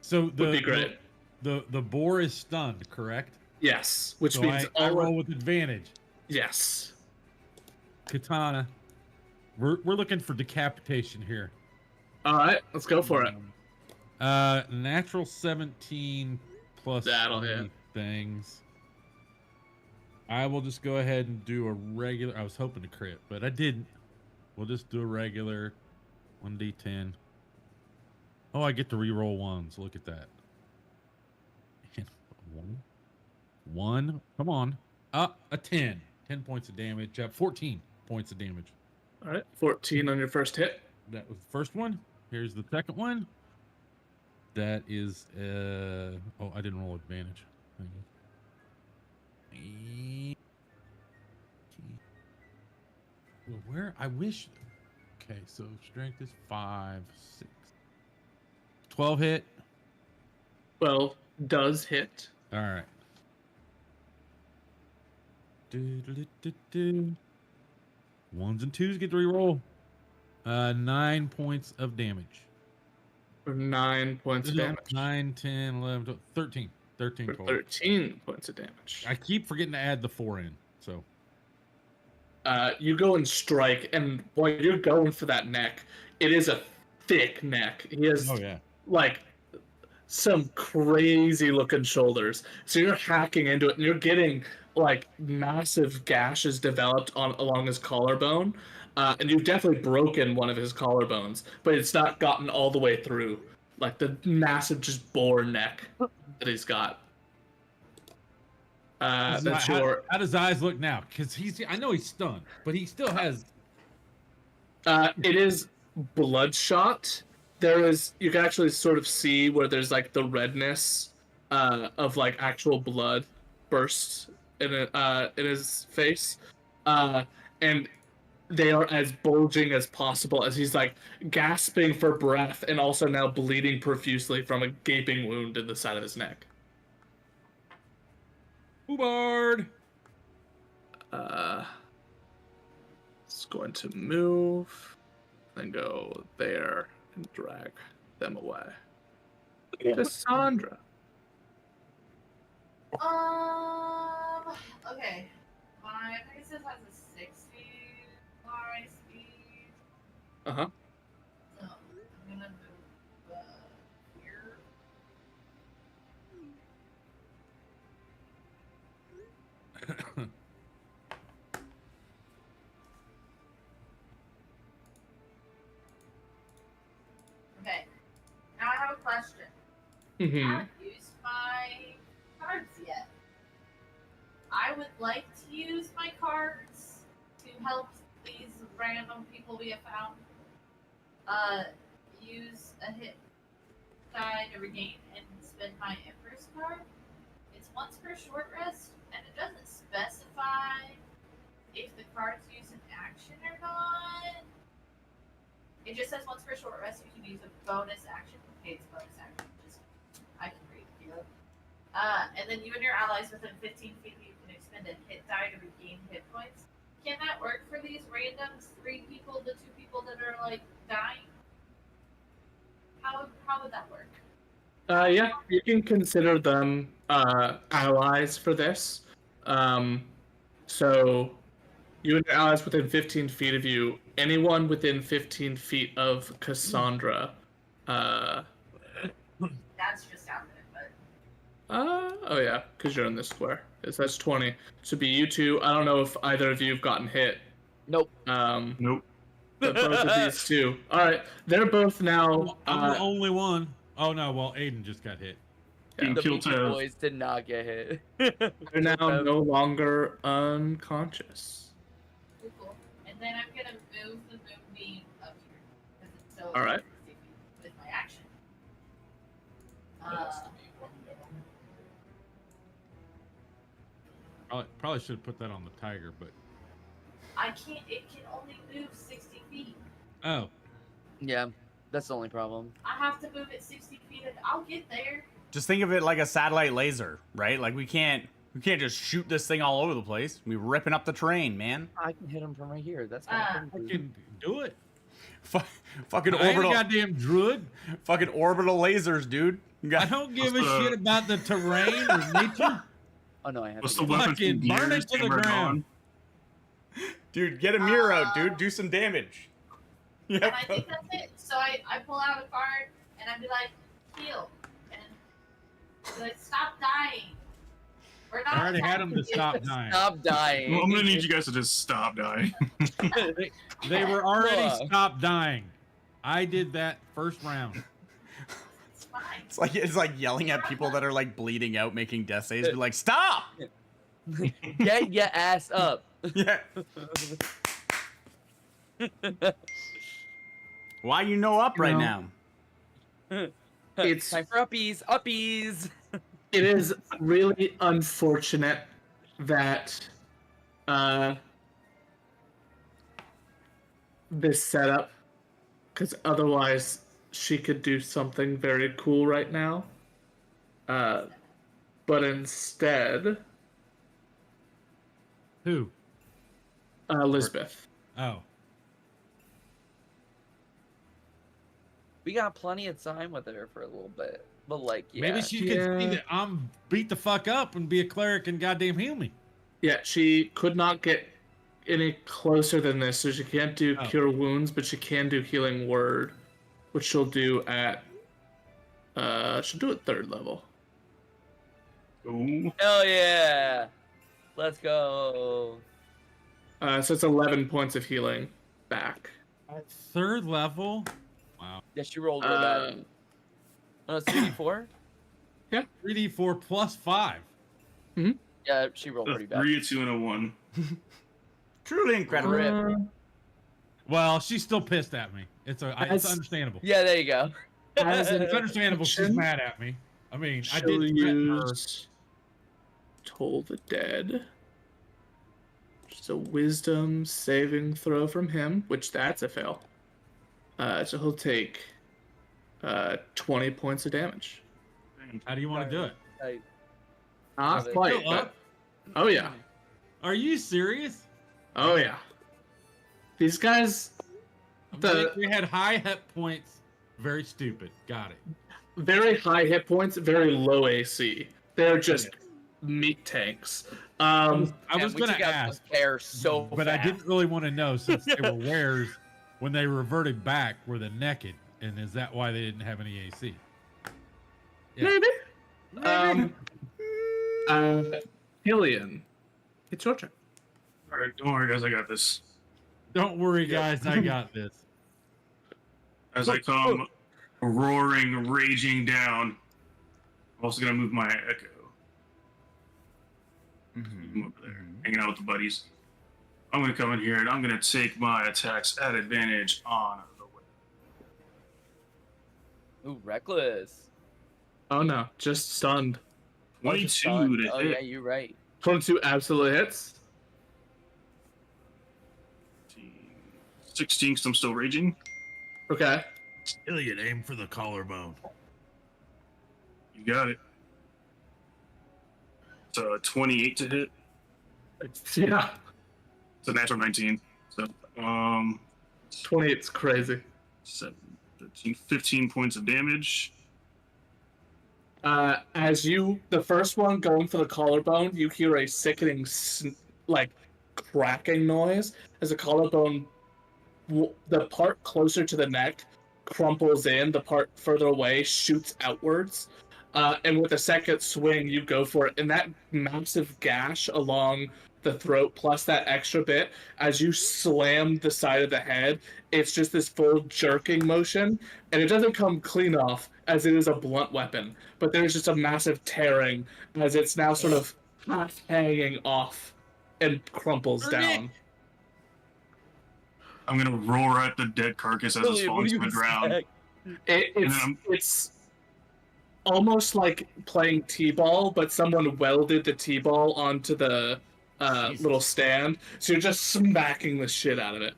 [SPEAKER 3] so
[SPEAKER 1] would be great.
[SPEAKER 3] The boar is stunned, correct?
[SPEAKER 1] Yes, which
[SPEAKER 3] So
[SPEAKER 1] means
[SPEAKER 3] I roll with advantage.
[SPEAKER 1] Yes.
[SPEAKER 3] Katana. We're looking for decapitation here.
[SPEAKER 1] All right, let's go for it.
[SPEAKER 3] Natural 17 plus
[SPEAKER 1] That'll hit.
[SPEAKER 3] things. I will just go ahead and do a regular. I was hoping to crit, but I didn't. We'll just do a regular 1d10. Oh, I get to reroll ones. Look at that. One. Come on. A 10. 10 points of damage. 14 points of damage.
[SPEAKER 1] All right, 14 on your first hit.
[SPEAKER 3] That was the first one. Here's the second one. That is oh, I didn't roll advantage. Well, where I wish. Okay, so strength is 5, 6, 12 hit.
[SPEAKER 1] 12 does hit.
[SPEAKER 3] All right. Ones and twos get to reroll. 9 points of damage.
[SPEAKER 1] For 9 points of damage.
[SPEAKER 3] 9, 10, 11, 12, 13. 13
[SPEAKER 1] For
[SPEAKER 3] total.
[SPEAKER 1] 13 points of damage.
[SPEAKER 3] I keep forgetting to add the 4 in. So
[SPEAKER 1] you go and strike, and boy, you're going for that neck. It is a thick neck. He has
[SPEAKER 3] oh yeah.
[SPEAKER 1] like some crazy looking shoulders. So you're hacking into it, and you're getting like massive gashes developed along his collarbone. And you've definitely broken one of his collarbones, but it's not gotten all the way through. Like the massive just boar neck that he's got. That's your.
[SPEAKER 3] How does eyes look now? Because I know he's stunned, but he still has.
[SPEAKER 1] It is bloodshot. You can actually sort of see where there's like the redness of like actual blood bursts in his face, and they are as bulging as possible as he's like gasping for breath and also now bleeding profusely from a gaping wound in the side of his neck.
[SPEAKER 3] Boobard.
[SPEAKER 1] It's going to move, then go there and drag them away. Cassandra.
[SPEAKER 4] Okay. My Pegasus has a 60 fly speed.
[SPEAKER 1] Uh-huh.
[SPEAKER 4] So I'm gonna move here. Okay. Now I have a question. I
[SPEAKER 1] Mm-hmm.
[SPEAKER 4] haven't used my cards yet. I would like to use my cards to help these random people we have found. Use a hit die to regain and spend my Empress card. It's once per short rest, and it doesn't specify if the card's used in action or not. It just says once per short rest you can use a bonus action. Okay, it's a bonus action. I can read it here. And then you and your allies within 15 feet of you can expend a hit die to regain hit points. Can that work for these random 3 people, the 2 people that are like dying? How would that work?
[SPEAKER 1] Yeah, you can consider them allies for this. So you and your allies within 15 feet of you, anyone within 15 feet of Cassandra.
[SPEAKER 4] That's just out there, but
[SPEAKER 1] Oh yeah, because you're in this square. That's 20. So be you two. I don't know if either of you have gotten hit.
[SPEAKER 5] Nope.
[SPEAKER 2] Nope.
[SPEAKER 1] But both of these two. All right, they're both now.
[SPEAKER 3] I'm the only one. Oh no, well Aiden just got hit.
[SPEAKER 1] Yeah.
[SPEAKER 5] The
[SPEAKER 2] Kill
[SPEAKER 5] Beastie
[SPEAKER 2] Tev.
[SPEAKER 5] Boys did not get hit.
[SPEAKER 1] They're now no longer unconscious.
[SPEAKER 4] cool. And then I'm gonna move the moonbeam up here because it's still
[SPEAKER 1] All right.
[SPEAKER 4] with my action.
[SPEAKER 3] Probably should have put that on the tiger, but
[SPEAKER 4] I can't. It can only move 60 feet.
[SPEAKER 3] oh,
[SPEAKER 5] Yeah, that's the only problem.
[SPEAKER 4] I have to move it 60 feet, and I'll get there.
[SPEAKER 6] Just think of it like a satellite laser, right? Like we can't just shoot this thing all over the place. We're ripping up the terrain, man.
[SPEAKER 5] I can hit him from right here. That's
[SPEAKER 3] I can do it.
[SPEAKER 6] Fucking
[SPEAKER 3] I ain't a
[SPEAKER 6] orbital,
[SPEAKER 3] goddamn druid.
[SPEAKER 6] fucking orbital lasers, dude. You
[SPEAKER 3] I
[SPEAKER 6] got-
[SPEAKER 3] don't give a
[SPEAKER 2] What's the-
[SPEAKER 3] shit about the terrain or nature.
[SPEAKER 5] Oh no, I have.
[SPEAKER 2] What's
[SPEAKER 5] to
[SPEAKER 2] the
[SPEAKER 5] get-
[SPEAKER 2] weapon
[SPEAKER 3] Fucking
[SPEAKER 2] from
[SPEAKER 3] burn
[SPEAKER 2] gears,
[SPEAKER 3] it to the
[SPEAKER 2] hammer
[SPEAKER 3] ground.
[SPEAKER 2] gone?
[SPEAKER 6] Dude, get a mirror out, dude. Do some damage.
[SPEAKER 4] And
[SPEAKER 6] Yep.
[SPEAKER 4] I think that's it. So I pull out a card, and I'd be like, heal. And be like, stop dying. We're not
[SPEAKER 3] I already had
[SPEAKER 4] attacking
[SPEAKER 3] him to
[SPEAKER 4] you.
[SPEAKER 3] stop dying.
[SPEAKER 5] Stop dying.
[SPEAKER 2] Well, I'm gonna need you guys to just stop dying.
[SPEAKER 3] They were already
[SPEAKER 5] Look.
[SPEAKER 3] stopped dying. I did that first round.
[SPEAKER 4] It's fine.
[SPEAKER 6] It's like yelling at people that are like bleeding out, making death saves. Be like, stop!
[SPEAKER 5] Get your ass up.
[SPEAKER 6] Yeah. Why you no up right now?
[SPEAKER 1] It's
[SPEAKER 5] Time for uppies. Uppies.
[SPEAKER 1] it is really unfortunate that this setup, because otherwise she could do something very cool right now. But instead,
[SPEAKER 3] Who?
[SPEAKER 1] Elizabeth.
[SPEAKER 3] Oh.
[SPEAKER 5] We got plenty of time with her for a little bit. But like, yeah.
[SPEAKER 3] Maybe she could see
[SPEAKER 1] Yeah.
[SPEAKER 3] that I'm beat the fuck up and be a cleric and goddamn heal me.
[SPEAKER 1] Yeah, she could not get any closer than this, so she can't do
[SPEAKER 3] Oh.
[SPEAKER 1] Cure Wounds, but she can do Healing Word, which she'll do at she'll do at 3rd level.
[SPEAKER 2] Ooh.
[SPEAKER 5] Hell yeah. Let's go.
[SPEAKER 1] So it's 11 points of healing back.
[SPEAKER 3] At 3rd level? Wow.
[SPEAKER 5] Yeah, she rolled real bad. No, it's 3d4?
[SPEAKER 3] 3d4 plus 5.
[SPEAKER 5] Yeah, she rolled
[SPEAKER 2] A
[SPEAKER 5] pretty bad.
[SPEAKER 2] 3, a 2, and a 1.
[SPEAKER 6] Truly incredible.
[SPEAKER 5] Rip.
[SPEAKER 3] Well, she's still pissed at me. It's
[SPEAKER 1] As-
[SPEAKER 3] understandable.
[SPEAKER 5] Yeah, there you go.
[SPEAKER 1] As an
[SPEAKER 3] It's understandable she's
[SPEAKER 1] action,
[SPEAKER 3] mad at me. I mean, I
[SPEAKER 1] she'll
[SPEAKER 3] did threaten her.
[SPEAKER 1] use Toll the Dead. Just a Wisdom saving throw from him, which that's a fail. So he'll take 20 points of damage.
[SPEAKER 3] How do you want to do it?
[SPEAKER 1] Not
[SPEAKER 5] Love it.
[SPEAKER 1] quite,
[SPEAKER 3] Still
[SPEAKER 1] but
[SPEAKER 3] up?
[SPEAKER 1] oh yeah,
[SPEAKER 3] Are you serious?
[SPEAKER 1] oh yeah. These guys,
[SPEAKER 3] We had high hit points. Very stupid. Got it.
[SPEAKER 1] very high hit points, very low AC. They're just meat tanks.
[SPEAKER 3] I was
[SPEAKER 5] Man, we
[SPEAKER 3] gonna
[SPEAKER 5] took out
[SPEAKER 3] ask,
[SPEAKER 5] those pairs so
[SPEAKER 3] but I
[SPEAKER 5] fast.
[SPEAKER 3] didn't really want to know since they were wares when they reverted back were the naked, and is that why they didn't have any AC? Yeah.
[SPEAKER 1] Maybe. Hillian, it's your turn.
[SPEAKER 2] Alright, don't worry, guys, I got this.
[SPEAKER 3] Don't worry, guys. I got this.
[SPEAKER 2] As I come roaring, raging down, I'm also gonna move my echo. I'm over there, hanging out with the buddies. I'm gonna come in here and I'm gonna take my attacks at advantage on the way.
[SPEAKER 5] Ooh, reckless.
[SPEAKER 1] Oh no, just stunned.
[SPEAKER 2] 22 to
[SPEAKER 5] Oh
[SPEAKER 2] hit.
[SPEAKER 5] yeah, you're right.
[SPEAKER 1] 22 absolutely hits.
[SPEAKER 2] 16, because I'm still raging.
[SPEAKER 1] Okay.
[SPEAKER 8] Iliad, aim for the collarbone.
[SPEAKER 2] You got it. It's 28 to hit.
[SPEAKER 1] Yeah,
[SPEAKER 2] It's a natural 19. So,
[SPEAKER 1] 28's crazy.
[SPEAKER 2] 7, 13, 15 points of damage.
[SPEAKER 1] As the first one going for the collarbone, you hear a sickening, cracking noise as the collarbone, the part closer to the neck, crumples in, the part further away shoots outwards. And with the second swing, you go for it, and that massive gash along the throat, plus that extra bit, as you slam the side of the head, it's just this full jerking motion, and it doesn't come clean off, as it is a blunt weapon, but there's just a massive tearing, as it's now sort of half hanging off and crumples down.
[SPEAKER 2] I'm gonna roar at the dead carcass as it's
[SPEAKER 5] Iliad, what
[SPEAKER 2] falling
[SPEAKER 5] do
[SPEAKER 2] to
[SPEAKER 5] you
[SPEAKER 2] the ground.
[SPEAKER 5] expect?
[SPEAKER 1] It's almost like playing t-ball, but someone welded the t-ball onto the little stand, so you're just smacking the shit out of it.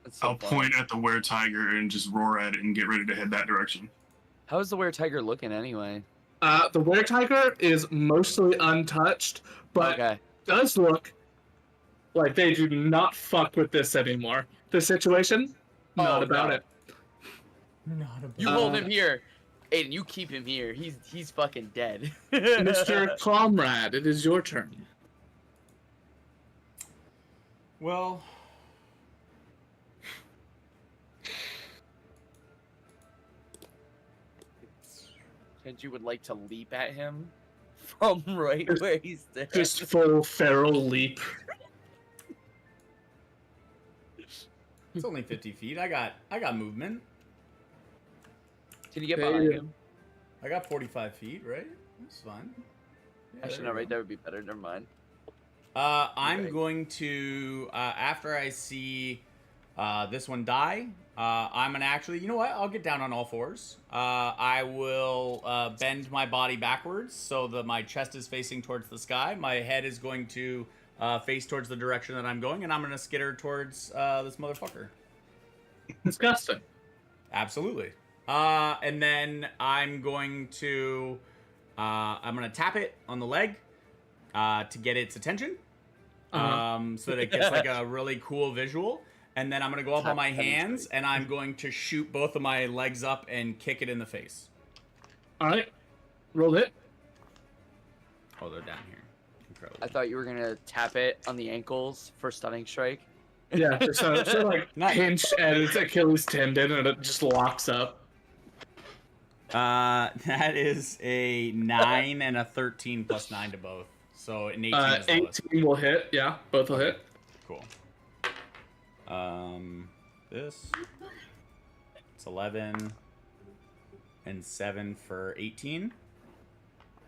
[SPEAKER 5] That's so
[SPEAKER 2] I'll
[SPEAKER 5] fun.
[SPEAKER 2] point at the were-tiger and just roar at it and get ready to head that direction.
[SPEAKER 5] How's the were-tiger looking anyway?
[SPEAKER 1] The were-tiger is mostly untouched, but
[SPEAKER 5] Okay.
[SPEAKER 1] does look like they do not fuck with this anymore. The situation, not
[SPEAKER 5] Oh,
[SPEAKER 1] about
[SPEAKER 5] no.
[SPEAKER 1] it.
[SPEAKER 6] Not about
[SPEAKER 5] You hold him here. Aiden, you keep him here. He's fucking dead.
[SPEAKER 1] Mr. Comrade, it is your turn.
[SPEAKER 6] Well,
[SPEAKER 5] And you would like to leap at him right where he's there.
[SPEAKER 1] Just full feral leap.
[SPEAKER 6] It's only 50 feet. I got movement.
[SPEAKER 5] Can you get
[SPEAKER 1] Hey,
[SPEAKER 5] behind
[SPEAKER 1] yeah.
[SPEAKER 5] him?
[SPEAKER 6] I got 45 feet, right? That's fine. Yeah,
[SPEAKER 5] Actually,
[SPEAKER 6] there
[SPEAKER 5] no,
[SPEAKER 6] we
[SPEAKER 5] right
[SPEAKER 6] go.
[SPEAKER 5] there would be better. Never mind.
[SPEAKER 6] I'm
[SPEAKER 5] Right.
[SPEAKER 6] going to after I see this one die, I'm gonna actually, you know what? I'll get down on all fours. I will bend my body backwards so that my chest is facing towards the sky. My head is going to face towards the direction that I'm going, and I'm gonna skitter towards this motherfucker.
[SPEAKER 1] Disgusting.
[SPEAKER 6] Absolutely. And then I'm going to tap it on the leg to get its attention. So that it gets like a really cool visual. And then I'm gonna go up on my hands and I'm going to shoot both of my legs up and kick it in the face.
[SPEAKER 1] All right, roll hit.
[SPEAKER 6] Oh, they're down here. Incredible.
[SPEAKER 5] I thought you were gonna tap it on the ankles for stunning strike.
[SPEAKER 1] Yeah, so like
[SPEAKER 6] Nice.
[SPEAKER 1] pinch at its Achilles tendon and it just locks up.
[SPEAKER 6] That is a 9 and a 13 plus 9 to both. So an 18 is the lowest.
[SPEAKER 1] 18 will hit. Yeah, both will hit.
[SPEAKER 6] Cool. This. It's 11 and 7 for 18.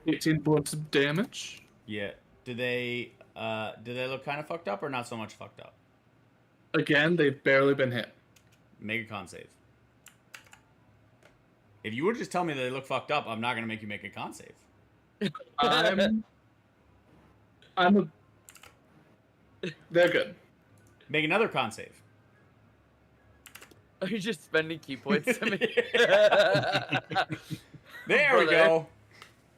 [SPEAKER 1] 18 points of damage.
[SPEAKER 6] Yeah. Do they look kind of fucked up or not so much fucked up?
[SPEAKER 1] Again, they've barely been hit.
[SPEAKER 6] Make a con save. If you would just tell me that they look fucked up, I'm not gonna make you make a con save.
[SPEAKER 1] They're good.
[SPEAKER 6] Make another con save.
[SPEAKER 5] Are you just spending key points to me?
[SPEAKER 6] There we
[SPEAKER 5] Brother.
[SPEAKER 6] go.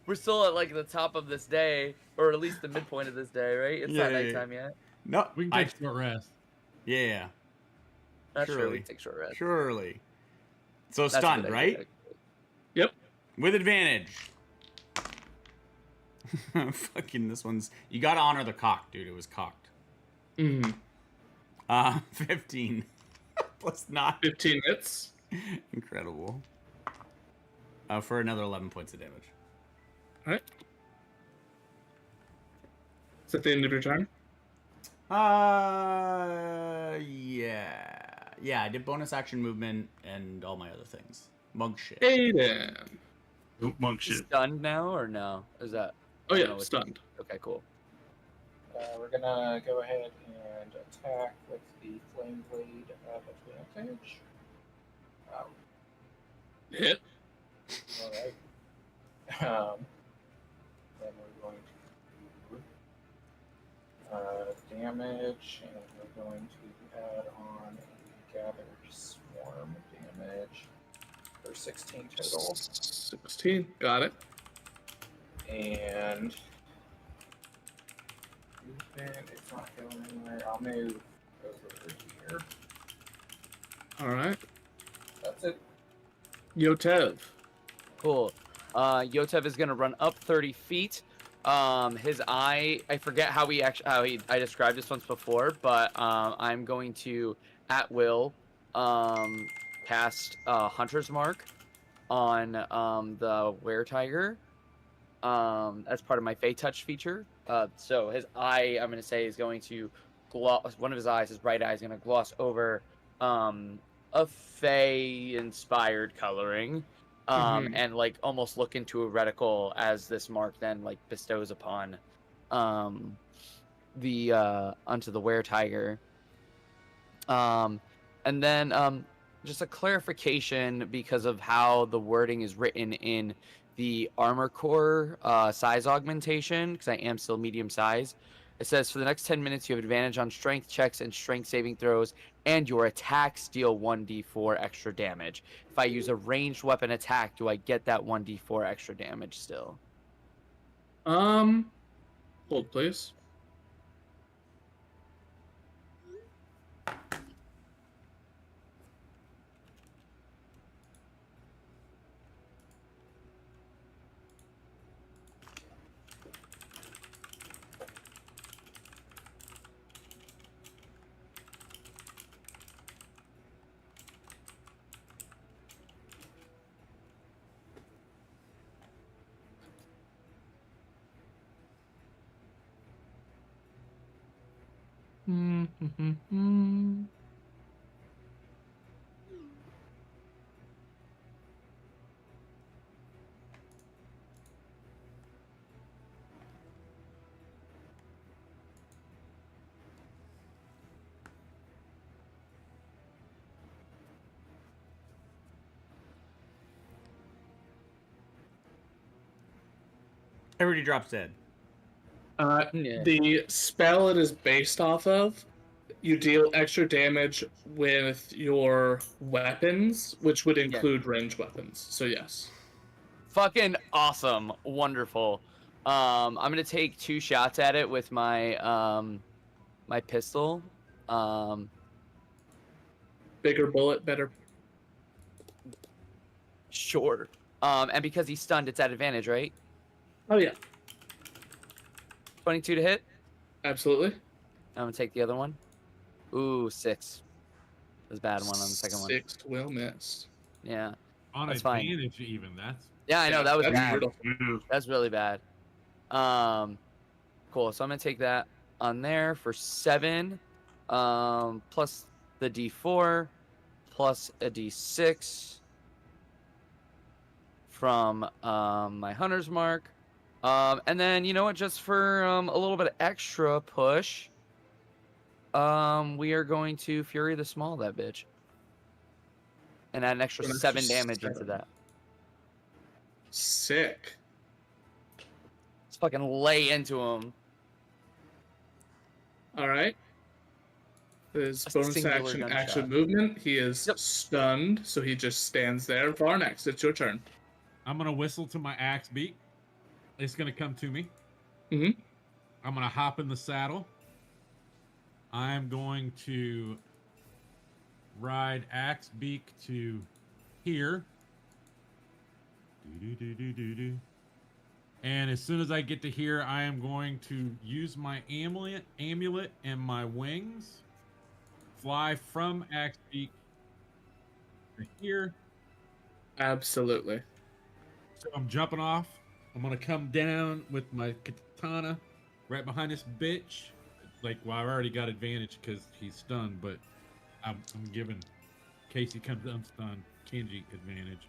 [SPEAKER 5] We're still at like the top of this day, or at least the midpoint of this day, right? It's not
[SPEAKER 6] Yeah.
[SPEAKER 5] nighttime yet.
[SPEAKER 6] No,
[SPEAKER 3] We can take a short rest.
[SPEAKER 6] yeah,
[SPEAKER 5] Not sure we
[SPEAKER 6] Surely.
[SPEAKER 5] can take short rest.
[SPEAKER 6] surely. So
[SPEAKER 5] That's a
[SPEAKER 6] stunned,
[SPEAKER 5] good
[SPEAKER 6] right?
[SPEAKER 5] idea.
[SPEAKER 1] Yep.
[SPEAKER 6] With advantage. Fucking this one's. You gotta honor the cock, dude. It was cocked.
[SPEAKER 1] Mm,
[SPEAKER 6] 15 plus 9.
[SPEAKER 1] 15 hits.
[SPEAKER 6] Incredible. For another 11 points of damage.
[SPEAKER 1] All right. Is that the end of your turn?
[SPEAKER 6] Yeah. I did bonus action movement and all my other things. Monk shit.
[SPEAKER 1] Aiden.
[SPEAKER 2] Oop, monk
[SPEAKER 5] He's
[SPEAKER 2] shit.
[SPEAKER 5] stunned now, or no? Is that?
[SPEAKER 1] Oh
[SPEAKER 5] I don't
[SPEAKER 1] yeah,
[SPEAKER 5] know what-
[SPEAKER 1] stunned.
[SPEAKER 5] Okay, cool.
[SPEAKER 7] We're gonna go ahead and attack with the flame blade of advantage. Wow.
[SPEAKER 1] Hit.
[SPEAKER 7] All right. Then we're going to do damage, and we're going to add on a gathered swarm damage for 16 total.
[SPEAKER 1] 16. Got it.
[SPEAKER 7] And movement, it's not going anywhere. I'll move over here.
[SPEAKER 1] All right.
[SPEAKER 7] That's it.
[SPEAKER 1] Yotev.
[SPEAKER 5] Cool. Yotev is gonna run up 30 feet. His eye, I forget how I described this once before, but I'm going to at will cast Hunter's Mark on the were-tiger as part of my Fey Touch feature. So his eye, I'm gonna say, is going to gloss. One of his eyes, his right eye, is gonna gloss over a Fey-inspired coloring. And like almost look into a reticle as this mark then like bestows upon the onto the were-tiger. And then just a clarification because of how the wording is written in the armor core size augmentation, because I am still medium size. It says for the next 10 minutes you have advantage on strength checks and strength saving throws, and your attacks deal 1d4 extra damage. If I use a ranged weapon attack, do I get that 1d4 extra damage still?
[SPEAKER 1] Hold please.
[SPEAKER 6] Everybody drops dead.
[SPEAKER 5] Yeah.
[SPEAKER 1] The spell it is based off of, you deal extra damage with your weapons, which would include ranged weapons. So yes.
[SPEAKER 5] Fucking awesome. Wonderful. I'm gonna take 2 shots at it with my my pistol.
[SPEAKER 1] Bigger bullet, better.
[SPEAKER 5] Sure. And because he's stunned, it's at advantage, right?
[SPEAKER 1] Oh yeah,
[SPEAKER 5] 22 to hit.
[SPEAKER 1] absolutely.
[SPEAKER 5] I'm gonna take the other one. Ooh, 6. That's a bad one on the second one.
[SPEAKER 1] 6 will miss.
[SPEAKER 5] Yeah.
[SPEAKER 3] On
[SPEAKER 5] That's fine.
[SPEAKER 3] advantage, even. That's
[SPEAKER 5] Yeah, I know that was
[SPEAKER 1] that's
[SPEAKER 5] bad.
[SPEAKER 1] brutal.
[SPEAKER 2] Ooh.
[SPEAKER 5] That's really bad. Cool. So I'm gonna take that on there for 7. Plus the D4, plus a D6 from my hunter's mark. And then you know what? Just for a little bit of extra push, we are going to Fury the Small that bitch, and add an extra
[SPEAKER 1] An extra
[SPEAKER 5] 7 damage into
[SPEAKER 1] 7.
[SPEAKER 5] that.
[SPEAKER 1] Sick.
[SPEAKER 5] Let's fucking lay into him.
[SPEAKER 1] All right. His
[SPEAKER 5] A
[SPEAKER 1] bonus
[SPEAKER 5] singular
[SPEAKER 1] action
[SPEAKER 5] gunshot.
[SPEAKER 1] action movement. He is
[SPEAKER 5] Yep.
[SPEAKER 1] stunned, so he just stands there. Varnex, it's your turn.
[SPEAKER 3] I'm gonna whistle to my axe beak. It's gonna come to me.
[SPEAKER 1] Mhm.
[SPEAKER 3] I'm gonna hop in the saddle. I'm going to ride axe beak to here. Do-do-do-do-do-do. And as soon as I get to here, I am going to use my amulet and my wings. Fly from axe beak to here.
[SPEAKER 1] Absolutely.
[SPEAKER 3] So I'm jumping off. I'm gonna come down with my katana right behind this bitch. Like, well, I've already got advantage because he's stunned, but I'm giving Casey comes unstunned, Kenji advantage.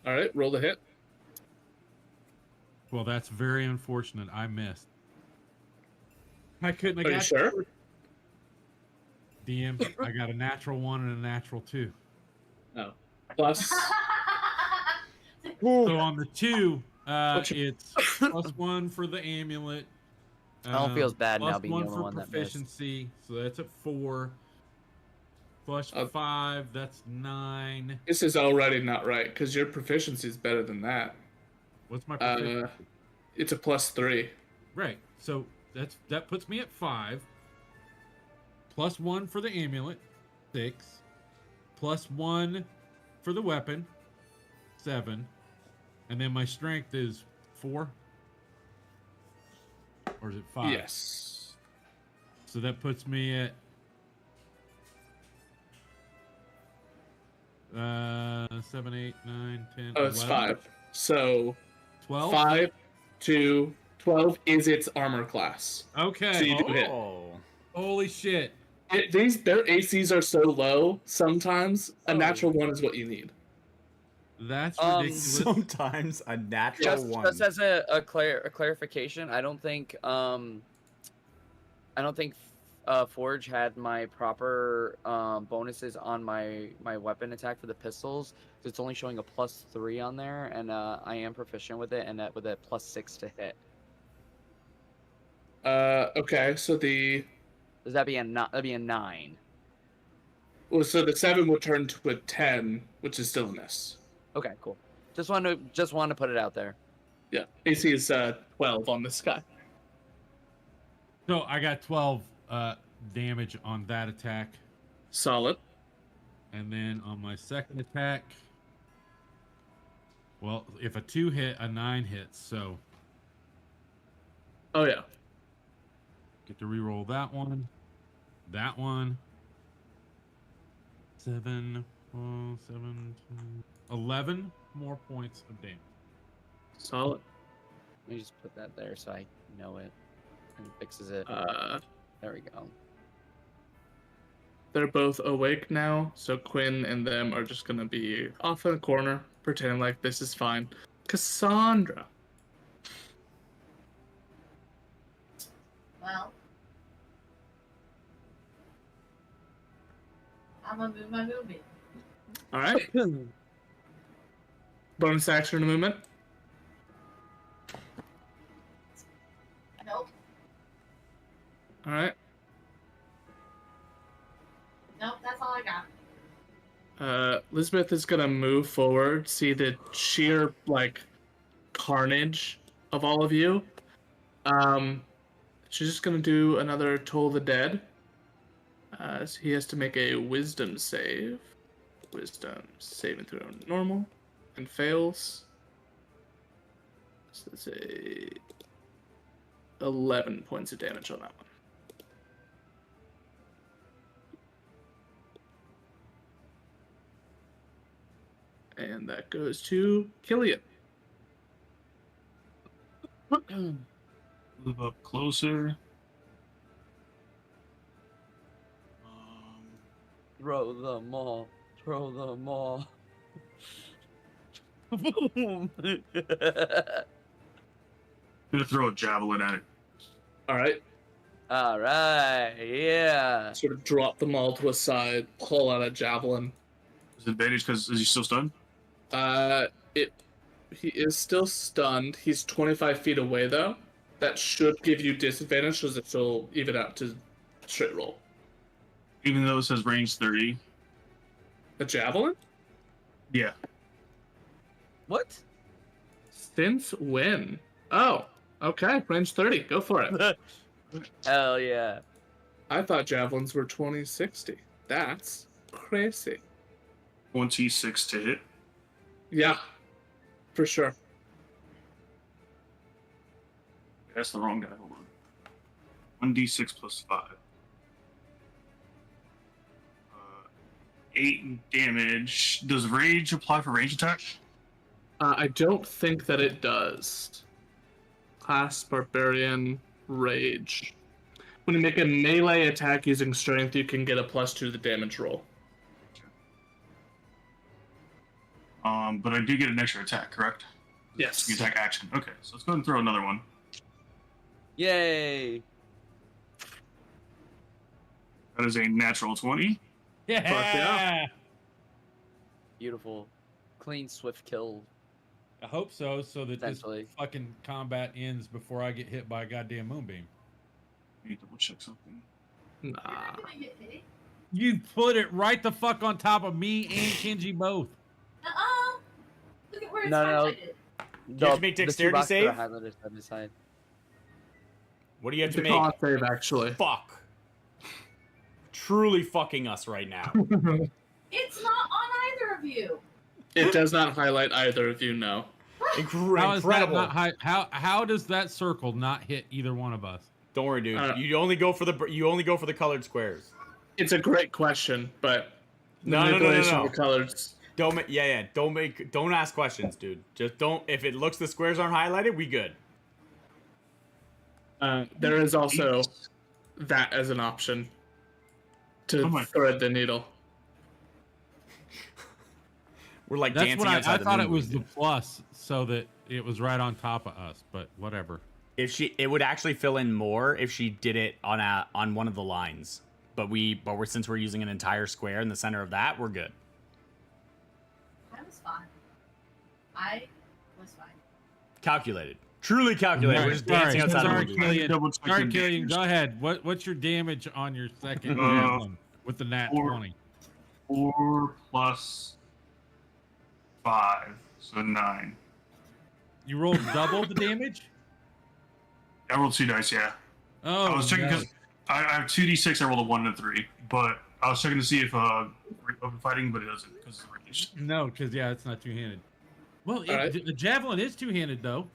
[SPEAKER 1] All right, roll the hit.
[SPEAKER 3] Well, that's very unfortunate. I missed. I couldn't have
[SPEAKER 1] Are you
[SPEAKER 3] got
[SPEAKER 1] sure?
[SPEAKER 3] DM. I got a natural 1 and a natural 2.
[SPEAKER 1] No. Plus,
[SPEAKER 3] So on the 2,
[SPEAKER 1] What's
[SPEAKER 3] it's +1 for the amulet.
[SPEAKER 5] I don't feel as bad now
[SPEAKER 3] plus
[SPEAKER 5] being
[SPEAKER 3] 1
[SPEAKER 5] the only
[SPEAKER 3] for
[SPEAKER 5] one that missed.
[SPEAKER 3] proficiency, so that's at 4. Plus 5, that's 9.
[SPEAKER 1] this is already not right because your proficiency is better than that.
[SPEAKER 3] What's my proficiency?
[SPEAKER 1] It's a +3.
[SPEAKER 3] Right. So that puts me at 5. Plus 1 for the amulet, 6. Plus 1 for the weapon, 7. And then my strength is 4. Or is it 5?
[SPEAKER 1] Yes.
[SPEAKER 3] So that puts me at 7, 8, 9, 10.
[SPEAKER 1] Oh, it's
[SPEAKER 3] 11,
[SPEAKER 1] 5. So
[SPEAKER 3] 12.
[SPEAKER 1] 5 to 12 is its armor class.
[SPEAKER 3] Okay.
[SPEAKER 1] So you do hit.
[SPEAKER 6] Oh.
[SPEAKER 3] Holy shit.
[SPEAKER 1] Their ACs are so low. Sometimes a
[SPEAKER 3] Oh.
[SPEAKER 1] natural 1 is what you need.
[SPEAKER 3] That's ridiculous.
[SPEAKER 6] Sometimes a natural
[SPEAKER 5] Just,
[SPEAKER 6] one.
[SPEAKER 5] just as a clarification, I don't think Forge had my proper bonuses on my weapon attack for the pistols. So it's only showing a +3 on there, and I am proficient with it, and that with a +6 to hit.
[SPEAKER 1] Okay, so
[SPEAKER 5] Does that be that'd be a 9?
[SPEAKER 1] so the 7 will turn to a 10, which is still a miss.
[SPEAKER 5] Okay, cool. Just wanted to put it out there.
[SPEAKER 1] Yeah, AC is 12 on this guy.
[SPEAKER 3] So I got 12 damage on that attack.
[SPEAKER 1] Solid.
[SPEAKER 3] And then on my second attack, well, if a 2 hit, a 9 hits. So
[SPEAKER 1] Oh yeah.
[SPEAKER 3] get to reroll that one. That one. 7, 11 more points of damage.
[SPEAKER 1] Solid.
[SPEAKER 5] Let me just put that there so I know it and it fixes it.
[SPEAKER 1] Uh,
[SPEAKER 5] There we go.
[SPEAKER 1] they're both awake now, so Quinn and them are just gonna be off in a corner, pretending like this is fine. Cassandra.
[SPEAKER 4] Well, I'm gonna move my movie.
[SPEAKER 1] All right. Bonus action movement.
[SPEAKER 4] Nope.
[SPEAKER 1] All right.
[SPEAKER 4] Nope, that's all I got.
[SPEAKER 1] Elizabeth is gonna move forward, see the sheer like carnage of all of you. She's just gonna do another Toll the Dead. So he has to make a Wisdom save. Wisdom saving throw normal, and fails. So that's a 11 points of damage on that one. And that goes to Killian.
[SPEAKER 2] Move up closer.
[SPEAKER 5] Throw them all. Throw them all. Boom.
[SPEAKER 2] I'm gonna throw a javelin at it.
[SPEAKER 1] All right.
[SPEAKER 5] All right. Yeah.
[SPEAKER 1] Sort of drop them all to a side, pull out a javelin.
[SPEAKER 2] Is it advantage because is he still stunned?
[SPEAKER 1] He is still stunned. He's 25 feet away though. That should give you disadvantage because it will even out to straight roll.
[SPEAKER 2] Even though it says range 30.
[SPEAKER 1] A javelin?
[SPEAKER 2] Yeah.
[SPEAKER 5] What?
[SPEAKER 1] Since when? Oh, okay. Range 30. Go for it.
[SPEAKER 5] Hell yeah.
[SPEAKER 1] I thought javelins were 20-60. That's crazy.
[SPEAKER 2] 26 to hit.
[SPEAKER 1] Yeah, for sure.
[SPEAKER 2] That's the wrong guy. Hold on. 1d6 plus 5. 8 damage. Does rage apply for range attack?
[SPEAKER 1] I don't think that it does. Class Barbarian Rage. When you make a melee attack using strength, you can get a +2 to the damage roll.
[SPEAKER 2] But I do get an extra attack, correct?
[SPEAKER 1] Yes.
[SPEAKER 2] The attack action. Okay, so let's go ahead and throw another one.
[SPEAKER 5] Yay.
[SPEAKER 2] That is a natural 20.
[SPEAKER 3] Yeah.
[SPEAKER 1] Fuck yeah.
[SPEAKER 5] Beautiful. Clean, swift kill.
[SPEAKER 3] I hope so, so that this
[SPEAKER 5] Essentially.
[SPEAKER 3] fucking combat ends before I get hit by a goddamn moonbeam.
[SPEAKER 2] Let me double check something.
[SPEAKER 4] You're
[SPEAKER 1] Nah.
[SPEAKER 4] not gonna get hit.
[SPEAKER 3] You put it right the fuck on top of me and Kenji both.
[SPEAKER 4] Uh-uh. Look at where it's
[SPEAKER 5] No.
[SPEAKER 4] highlighted.
[SPEAKER 6] You have to make
[SPEAKER 5] The two
[SPEAKER 6] dexterity
[SPEAKER 5] boxes
[SPEAKER 6] save?
[SPEAKER 5] are highlighted side by side.
[SPEAKER 6] What do you have
[SPEAKER 1] It's
[SPEAKER 6] to
[SPEAKER 1] a
[SPEAKER 6] make?
[SPEAKER 1] con save, actually.
[SPEAKER 6] Fuck. Truly fucking us right now.
[SPEAKER 4] It's not on either of you.
[SPEAKER 1] It does not highlight either of you, no.
[SPEAKER 3] How is that
[SPEAKER 6] Incredible.
[SPEAKER 3] not how does that circle not hit either one of us?
[SPEAKER 6] Don't worry, dude.
[SPEAKER 1] Uh,
[SPEAKER 6] You only go for the colored squares.
[SPEAKER 1] It's a great question, but
[SPEAKER 6] No.
[SPEAKER 1] manipulation of the colors.
[SPEAKER 6] Don't ask questions, dude. Just don't. If it looks the squares aren't highlighted, we good.
[SPEAKER 1] There is also that as an option to
[SPEAKER 2] Oh my
[SPEAKER 1] thread the needle.
[SPEAKER 6] We're like
[SPEAKER 3] That's
[SPEAKER 6] dancing
[SPEAKER 3] what I
[SPEAKER 6] outside the
[SPEAKER 3] thought
[SPEAKER 6] moon.
[SPEAKER 3] it was the plus, so that it was right on top of us. But whatever.
[SPEAKER 6] It would actually fill in more if she did it on one of the lines. But since we're using an entire square in the center of that, we're good.
[SPEAKER 4] I was fine. I was fine.
[SPEAKER 6] Calculated. Truly calculated. We're just dancing outside
[SPEAKER 3] Sorry,
[SPEAKER 6] the movie.
[SPEAKER 3] Killian.
[SPEAKER 2] Double check
[SPEAKER 3] Sorry,
[SPEAKER 2] the
[SPEAKER 3] Killian.
[SPEAKER 2] damage.
[SPEAKER 3] Go ahead. What's your damage on your second
[SPEAKER 2] Uh,
[SPEAKER 3] javelin with the nat
[SPEAKER 2] 4.
[SPEAKER 3] 20?
[SPEAKER 2] 4 plus 5, so 9.
[SPEAKER 3] You rolled double the damage?
[SPEAKER 2] I rolled 2 dice, yeah.
[SPEAKER 3] Oh,
[SPEAKER 2] I was checking
[SPEAKER 3] no.
[SPEAKER 2] because I have 2d6, I rolled a 1 and a 3. But I was checking to see if open fighting, but it doesn't because of the range.
[SPEAKER 3] No, because yeah, it's not two-handed. Well,
[SPEAKER 1] Alright.
[SPEAKER 3] the javelin is two-handed though.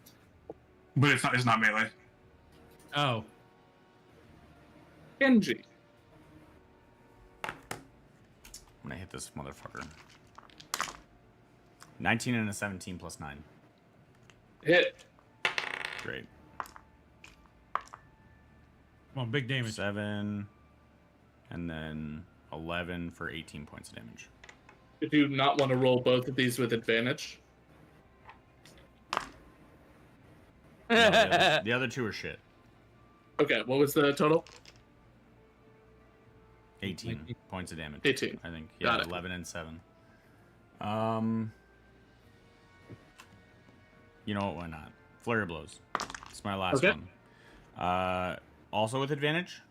[SPEAKER 2] But it's not melee.
[SPEAKER 3] Oh,
[SPEAKER 1] Kenji.
[SPEAKER 6] I'm gonna hit this motherfucker. 19 and a 17 plus 9.
[SPEAKER 1] Hit.
[SPEAKER 6] Great.
[SPEAKER 3] come on, big damage.
[SPEAKER 6] 7. And then 11 for 18 points of damage.
[SPEAKER 1] If you not want to roll both of these with advantage.
[SPEAKER 6] No, the other two are shit.
[SPEAKER 1] Okay, what was the total?
[SPEAKER 6] 18 points of damage.
[SPEAKER 1] 18.
[SPEAKER 6] I think.
[SPEAKER 1] Got
[SPEAKER 6] Yeah,
[SPEAKER 1] it.
[SPEAKER 6] 11 and 7. You know what? Why not? Flurry of blows. It's my last
[SPEAKER 1] Okay.
[SPEAKER 6] one. Also with advantage.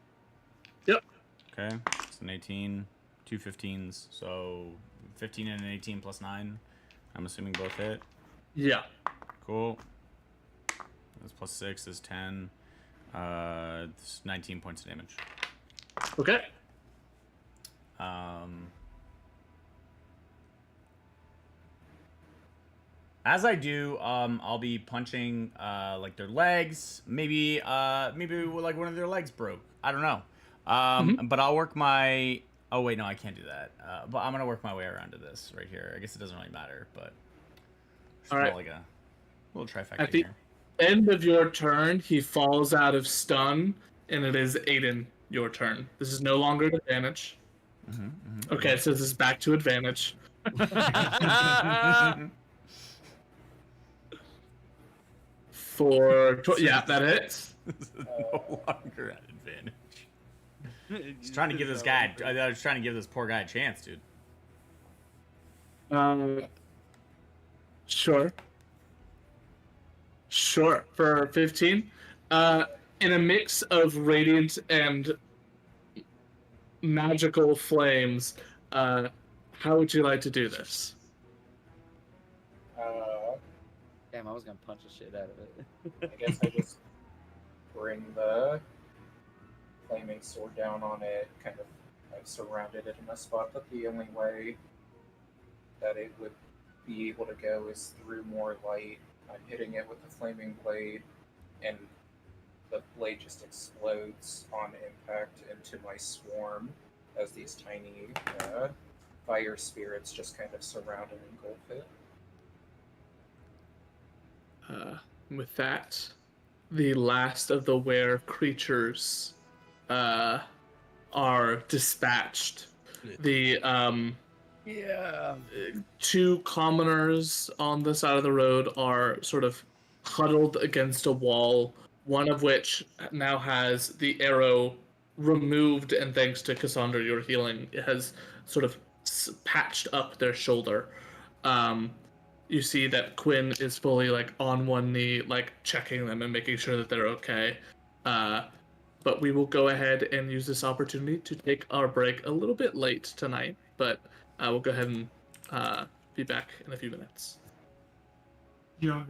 [SPEAKER 1] Yep.
[SPEAKER 6] Okay. It's an 18, two 15s, so 15 and an 18 plus 9. I'm assuming both hit.
[SPEAKER 1] Yeah.
[SPEAKER 6] Cool. This plus 6 is 10. It's 19 points of damage.
[SPEAKER 1] Okay.
[SPEAKER 6] As I do, I'll be punching like their legs. Maybe like one of their legs broke. I don't know. But I'll work my. Oh wait, no, I can't do that. But I'm gonna work my way around to this right here. I guess it doesn't really matter, but
[SPEAKER 1] All right.
[SPEAKER 6] like a little trifecta
[SPEAKER 1] At the
[SPEAKER 6] here.
[SPEAKER 1] end of your turn, he falls out of stun, and it is Aiden, your turn. This is no longer an advantage. Okay, so this is back to advantage. Yeah, that hits.
[SPEAKER 6] This is no longer at advantage. He's trying to give this guy. I was trying to give this poor guy a chance, dude.
[SPEAKER 1] Sure. Sure. For 15, in a mix of radiant and magical flames, how would you like to do this?
[SPEAKER 5] Damn, I was gonna punch the shit out of it.
[SPEAKER 7] I guess I just bring the flaming sword down on it, kind of I've surrounded it in a spot, but the only way that it would be able to go is through more light. I'm hitting it with the flaming blade, and the blade just explodes on impact into my swarm as these tiny fire spirits just kind of surround and engulf it.
[SPEAKER 1] With that, the last of the were creatures are dispatched. The two commoners on the side of the road are sort of huddled against a wall, one of which now has the arrow removed, and thanks to Cassandra, your healing, it has sort of patched up their shoulder. You see that Quinn is fully like on one knee, like checking them and making sure that they're okay. But we will go ahead and use this opportunity to take our break a little bit late tonight, but we'll go ahead and be back in a few minutes.
[SPEAKER 2] Yeah.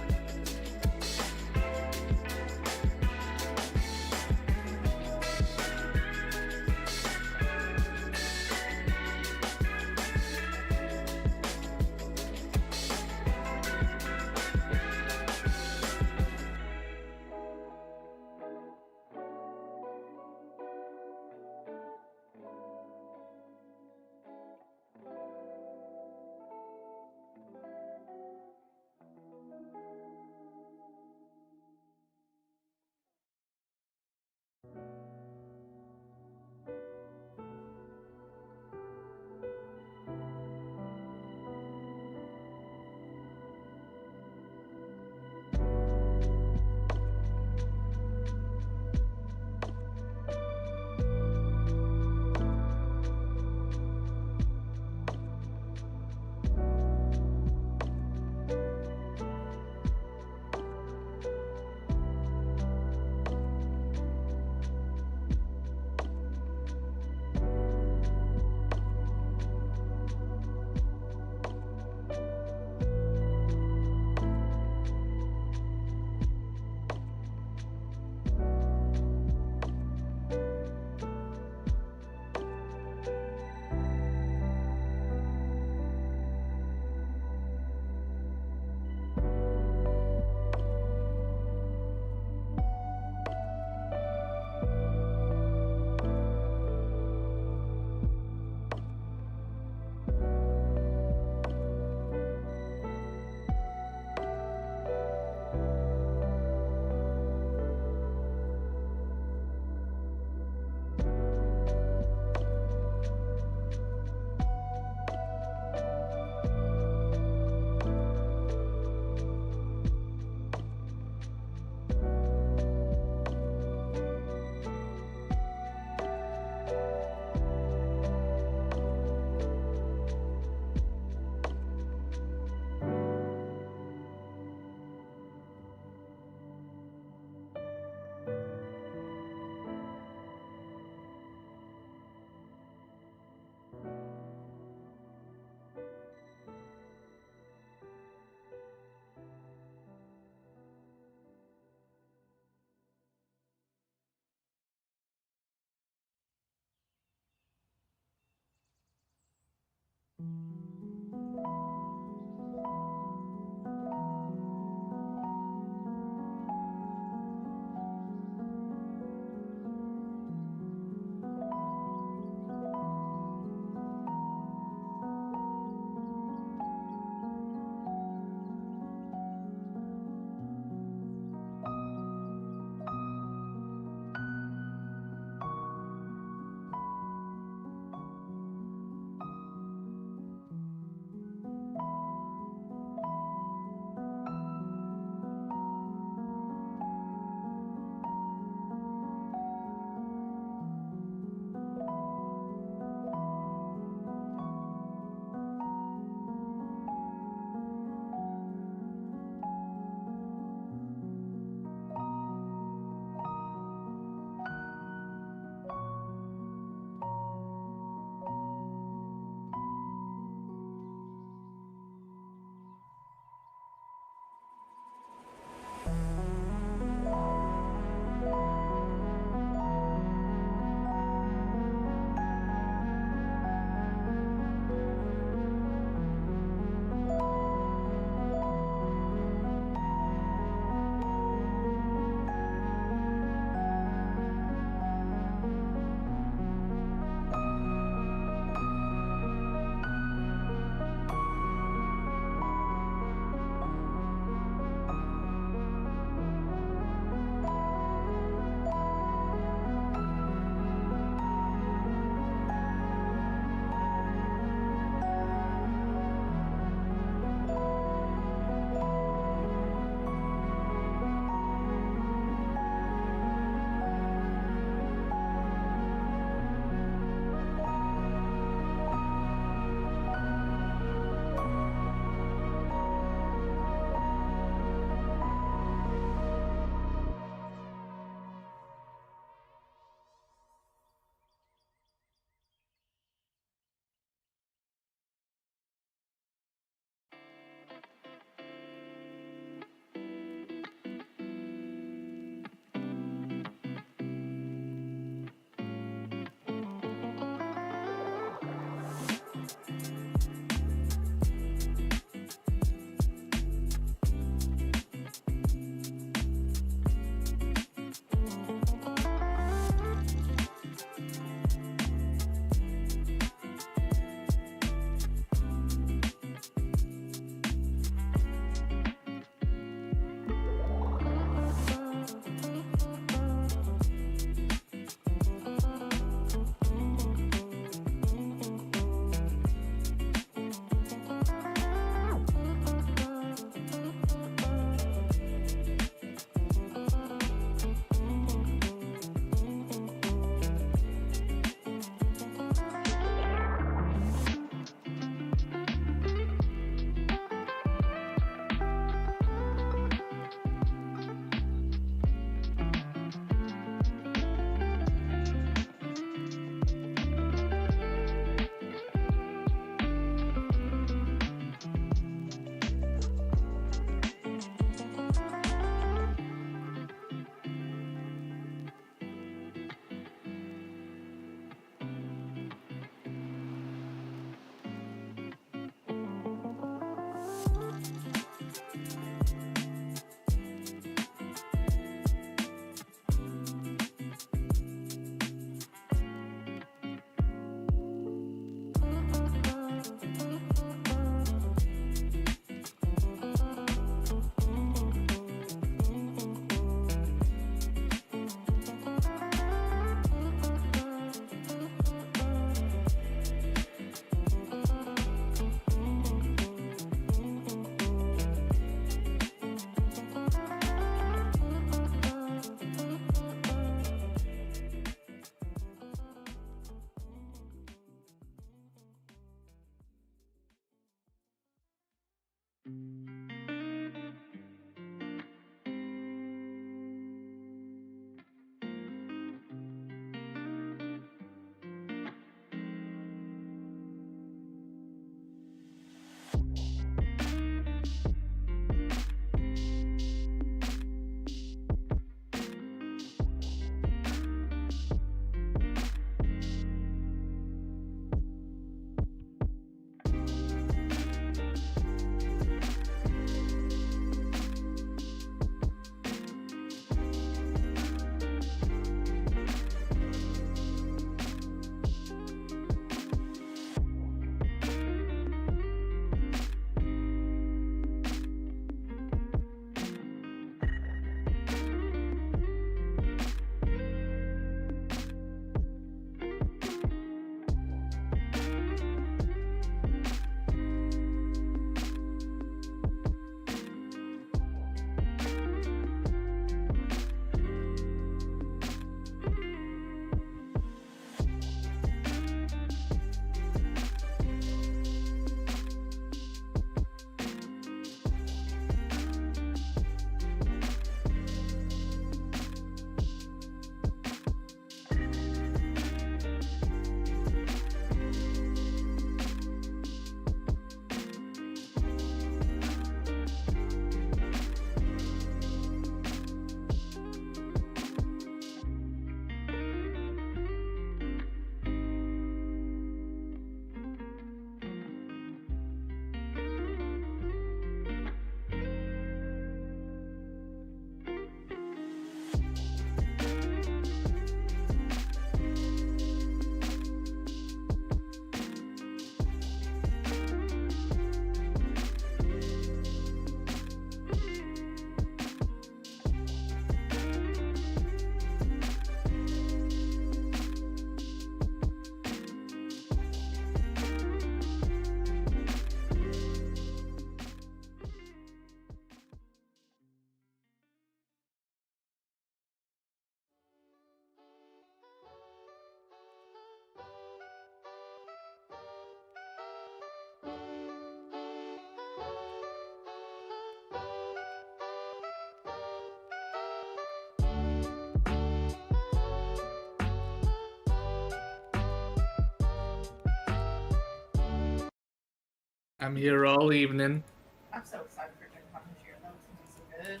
[SPEAKER 1] I'm here all evening.
[SPEAKER 4] I'm so excited for Gen Con this year. That was gonna be so good.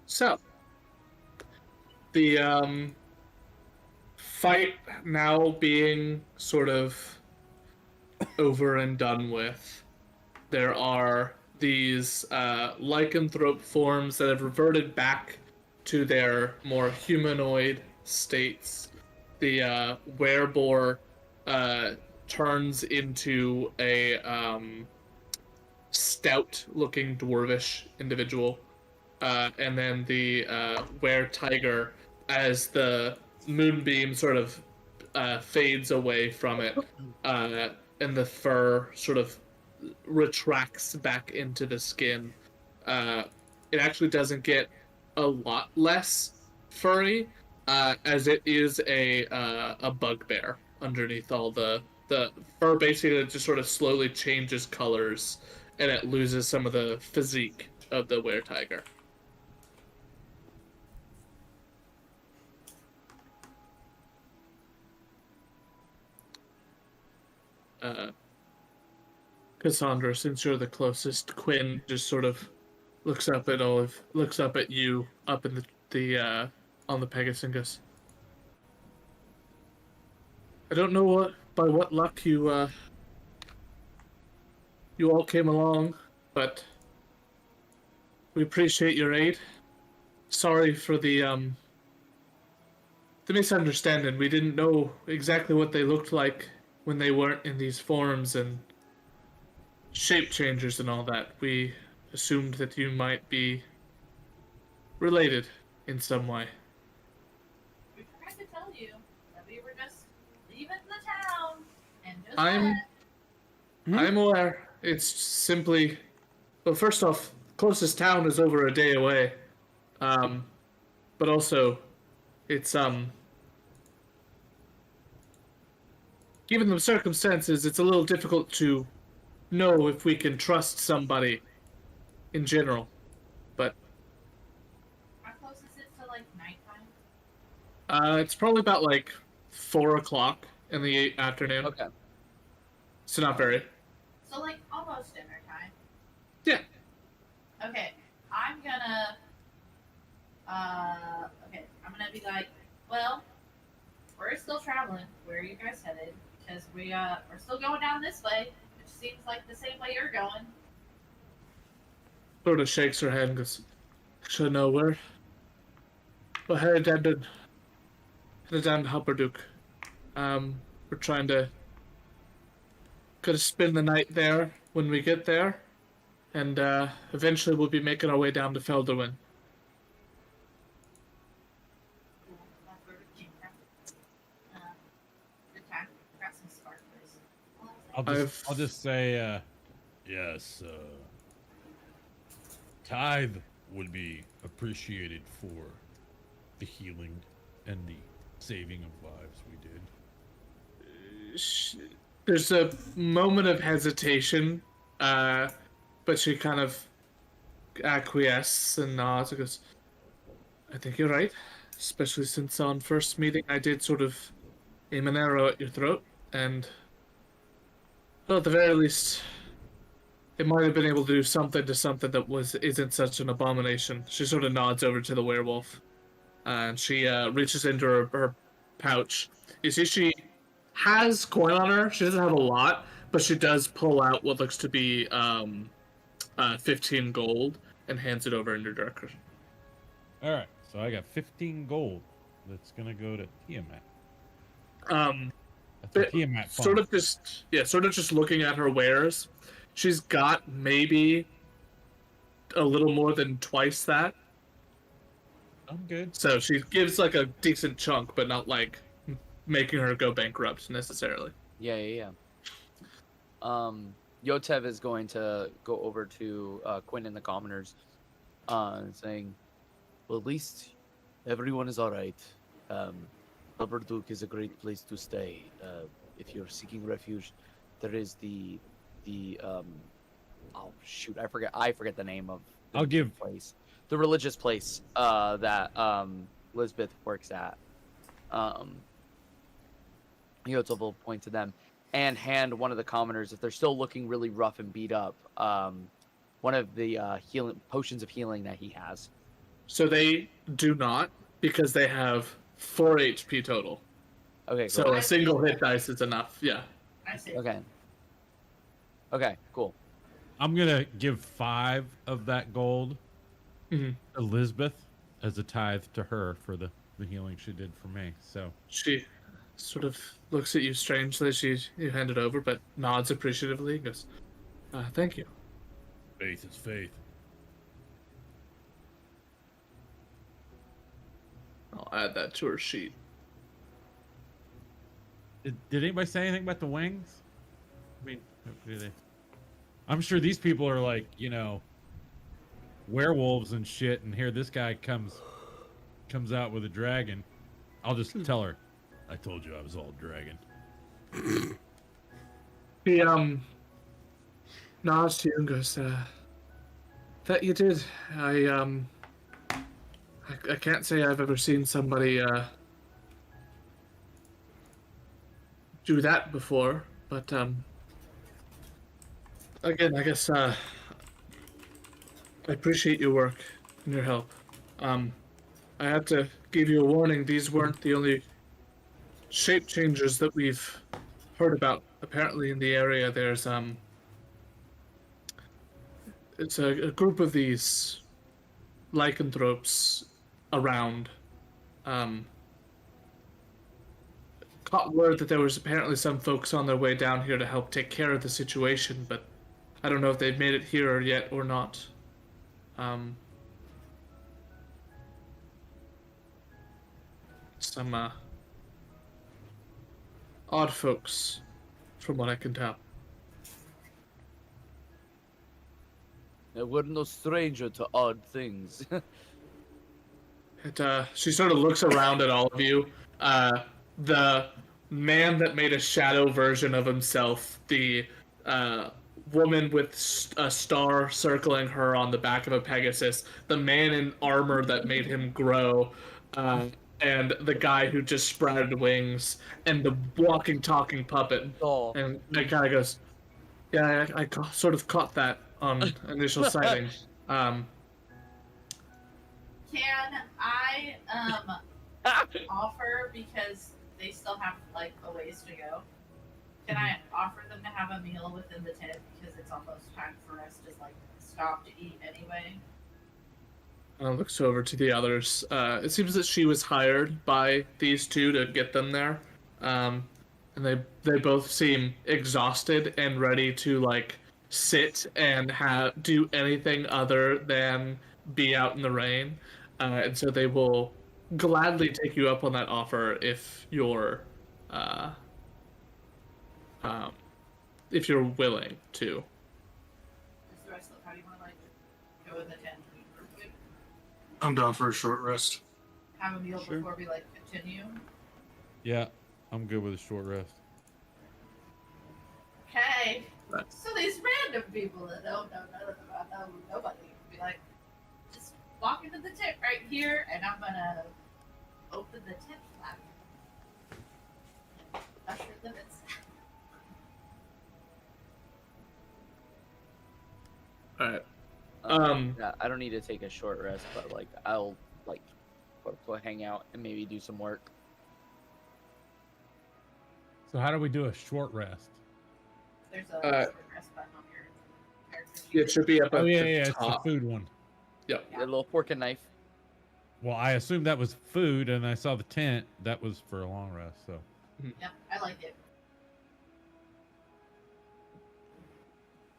[SPEAKER 1] So, the fight now being sort of over and done with, there are these lycanthrope forms that have reverted back to their more humanoid states. The werebore turns into a stout-looking dwarvish individual. And then the were-tiger, as the moonbeam sort of fades away from it, and the fur sort of retracts back into the skin. It actually doesn't get a lot less furry, as it is a bugbear underneath all the fur. Basically, just sort of slowly changes colors, and it loses some of the physique of the were-tiger. Cassandra, since you're the closest, Quinn just sort of looks up at Olive, looks up at you up in the on the Pegasus and goes, I don't know by what luck you all came along, but we appreciate your aid. Sorry for the misunderstanding. We didn't know exactly what they looked like when they weren't in these forms and shape changers and all that. We assumed that you might be related in some way.
[SPEAKER 4] We tried to tell you that we were just leaving the town and just
[SPEAKER 1] I'm aware. It's simply, well, first off, closest town is over a day away. But also, it's given the circumstances, it's a little difficult to know if we can trust somebody in general. But
[SPEAKER 4] How close is it to like nighttime?
[SPEAKER 1] it's probably about like 4:00 in the afternoon.
[SPEAKER 5] Okay.
[SPEAKER 1] So not very.
[SPEAKER 4] So like almost dinner time.
[SPEAKER 1] Yeah.
[SPEAKER 4] Okay, I'm gonna be like, well, we're still traveling. Where are you guys headed? Because we're still going down this way, which seems like the same way you're going.
[SPEAKER 1] Sort of shakes her head and goes, actually, no, we're headed down to Hupperduke. We're trying to spend the night there when we get there, and eventually we'll be making our way down to Felderwin.
[SPEAKER 4] Cool, that's where we came from. Good time. Got some sparklers.
[SPEAKER 3] I'll just say,
[SPEAKER 8] Yes, tithe would be appreciated for the healing and the saving of lives we did.
[SPEAKER 1] There's a moment of hesitation, but she kind of acquiesces and nods and goes, I think you're right, especially since on first meeting I did sort of aim an arrow at your throat, and well, at the very least, it might have been able to do something to something that isn't such an abomination. She sort of nods over to the werewolf, and she reaches into her pouch. You see, she has coin on her. She doesn't have a lot, but she does pull out what looks to be 15 gold and hands it over in your direction.
[SPEAKER 3] all right. So I got 15 gold. That's gonna go to Tiamat. That's
[SPEAKER 1] But
[SPEAKER 3] a Tiamat fund.
[SPEAKER 1] sort of just looking at her wares, she's got maybe a little more than twice that.
[SPEAKER 3] I'm good.
[SPEAKER 1] So she gives like a decent chunk, but not like making her go bankrupt necessarily.
[SPEAKER 5] Yeah. Yotev is going to go over to Quinn and the commoners, saying, well, at least everyone is all right. Hupperduke is a great place to stay. If you're seeking refuge, there is the oh shoot, I forget the name of the place. The religious place that Lisbeth works at. He goes to point to them and hand one of the commoners, if they're still looking really rough and beat up, one of the healing potions of healing that he has.
[SPEAKER 1] So they do not, because they have 4 HP total.
[SPEAKER 5] Okay,
[SPEAKER 1] So
[SPEAKER 5] cool.
[SPEAKER 1] a single hit dice is enough. Yeah.
[SPEAKER 4] I see.
[SPEAKER 5] Okay. Okay, cool.
[SPEAKER 3] I'm gonna give 5 of that gold
[SPEAKER 1] Mm-hmm.
[SPEAKER 3] to Elizabeth as a tithe to her for the healing she did for me. So
[SPEAKER 1] She sort of looks at you strangely as you hand it over, but nods appreciatively and goes, thank you.
[SPEAKER 8] Faith is faith.
[SPEAKER 1] I'll add that to her sheet.
[SPEAKER 3] did anybody say anything about the wings? I mean, do they? I'm sure these people are like, werewolves and shit, and here this guy comes out with a dragon. I'll just tell her, I told you I was all dragon.
[SPEAKER 1] He nods to you and goes, that you did. I can't say I've ever seen somebody do that before, but again, I guess I appreciate your work and your help. I have to give you a warning, these weren't the only shape changers that we've heard about. Apparently in the area there's it's a group of these lycanthropes around. Caught word that there was apparently some folks on their way down here to help take care of the situation, but I don't know if they've made it here yet or not. Some odd folks, from what I can tell.
[SPEAKER 5] We're no stranger to odd things.
[SPEAKER 1] She sort of looks around at all of you. The man that made a shadow version of himself, the woman with a star circling her on the back of a Pegasus, the man in armor that made him grow, and the guy who just sprouted wings, and the walking, talking puppet.
[SPEAKER 5] Oh.
[SPEAKER 1] And that guy goes, yeah, I sort of caught that on initial sighting.
[SPEAKER 4] Can I offer, because they still have like a ways to go, can I offer them to have a meal within the tent, because it's almost time for us to like stop to eat anyway?
[SPEAKER 1] Looks over to the others. It seems that she was hired by these two to get them there, and they both seem exhausted and ready to like sit and do anything other than be out in the rain, and so they will gladly take you up on that offer if you're willing to.
[SPEAKER 4] Is the rest of how do you want to like go in the tent and eat real quick?
[SPEAKER 2] I'm down for a short rest.
[SPEAKER 4] Have a meal
[SPEAKER 3] Sure.
[SPEAKER 4] before we like continue.
[SPEAKER 3] Yeah, I'm good with a short rest.
[SPEAKER 4] Okay. So these random people that don't know nothing about nobody be like, just walk into the tent right here, and I'm gonna open the tent flap and usher them inside.
[SPEAKER 1] All right.
[SPEAKER 5] Yeah, I don't need to take a short rest, but like I'll like go hang out and maybe do some work.
[SPEAKER 3] So how do we do a short rest?
[SPEAKER 4] There's a short rest button on your character sheet.
[SPEAKER 1] It should be up at
[SPEAKER 3] Oh yeah,
[SPEAKER 1] the
[SPEAKER 3] it's the
[SPEAKER 1] top.
[SPEAKER 3] food one.
[SPEAKER 1] Yep.
[SPEAKER 5] A little fork and knife.
[SPEAKER 3] Well, I assumed that was food, and I saw the tent. That was for a long rest. So
[SPEAKER 4] Yep, I like it.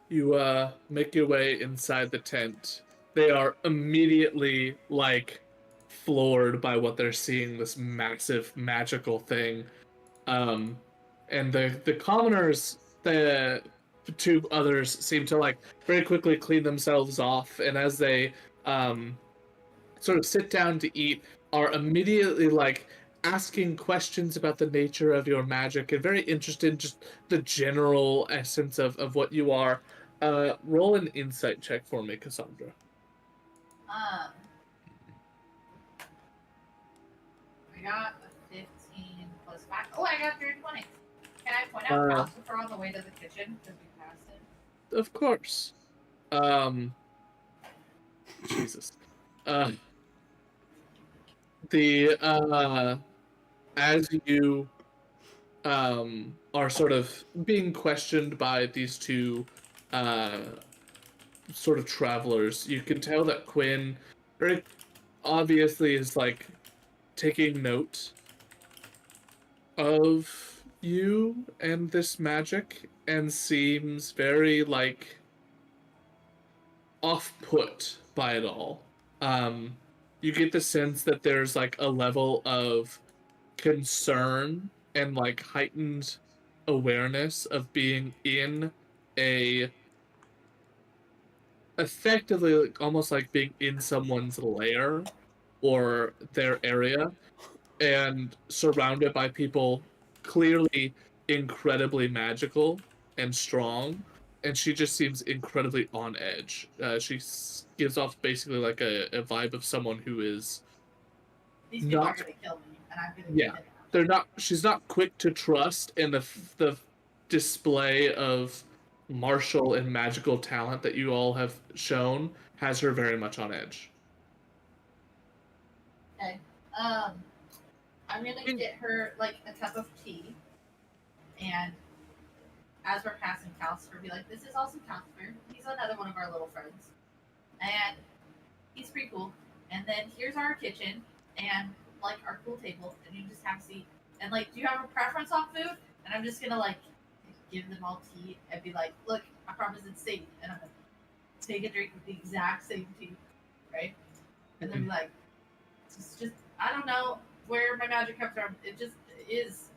[SPEAKER 1] You make your way inside the tent. They are immediately like floored by what they're seeing, this massive magical thing. And the commoners, the two others seem to like very quickly clean themselves off, and as they sort of sit down to eat, are immediately like asking questions about the nature of your magic and very interested in just the general essence of what you are. Roll an insight check for me, Cassandra.
[SPEAKER 4] I got a 15 plus 5 I got through 20. Can I point out Calcifer on the way to the kitchen because we passed it?
[SPEAKER 1] Of course. Jesus. As you are sort of being questioned by these two sort of travelers, you can tell that Quinn very obviously is like taking note of you and this magic and seems very like off-put by it all. You get the sense that there's like a level of concern and like heightened awareness of being in a effectively like, almost like being in someone's lair or their area and surrounded by people clearly incredibly magical and strong, and she just seems incredibly on edge. She gives off basically like a vibe of someone who is
[SPEAKER 4] These people are
[SPEAKER 1] not
[SPEAKER 4] gonna kill me, and I'm gonna
[SPEAKER 1] yeah
[SPEAKER 4] get them out.
[SPEAKER 1] they're not she's not quick to trust, and the display of martial and magical talent that you all have shown has her very much on edge.
[SPEAKER 4] Okay. I'm gonna get her like a cup of tea, and as we're passing Calcifer, be like, "This is also Calcifer. He's another one of our little friends, and he's pretty cool. And then here's our kitchen and like our cool table, and you just have a seat. And like, do you have a preference on food?" And I'm just gonna like give them all tea and be like, "Look, I promise it's safe, and I'm gonna take a drink with the exact same tea, right?" And then be like, "It's just I don't know where my magic comes from. It just is.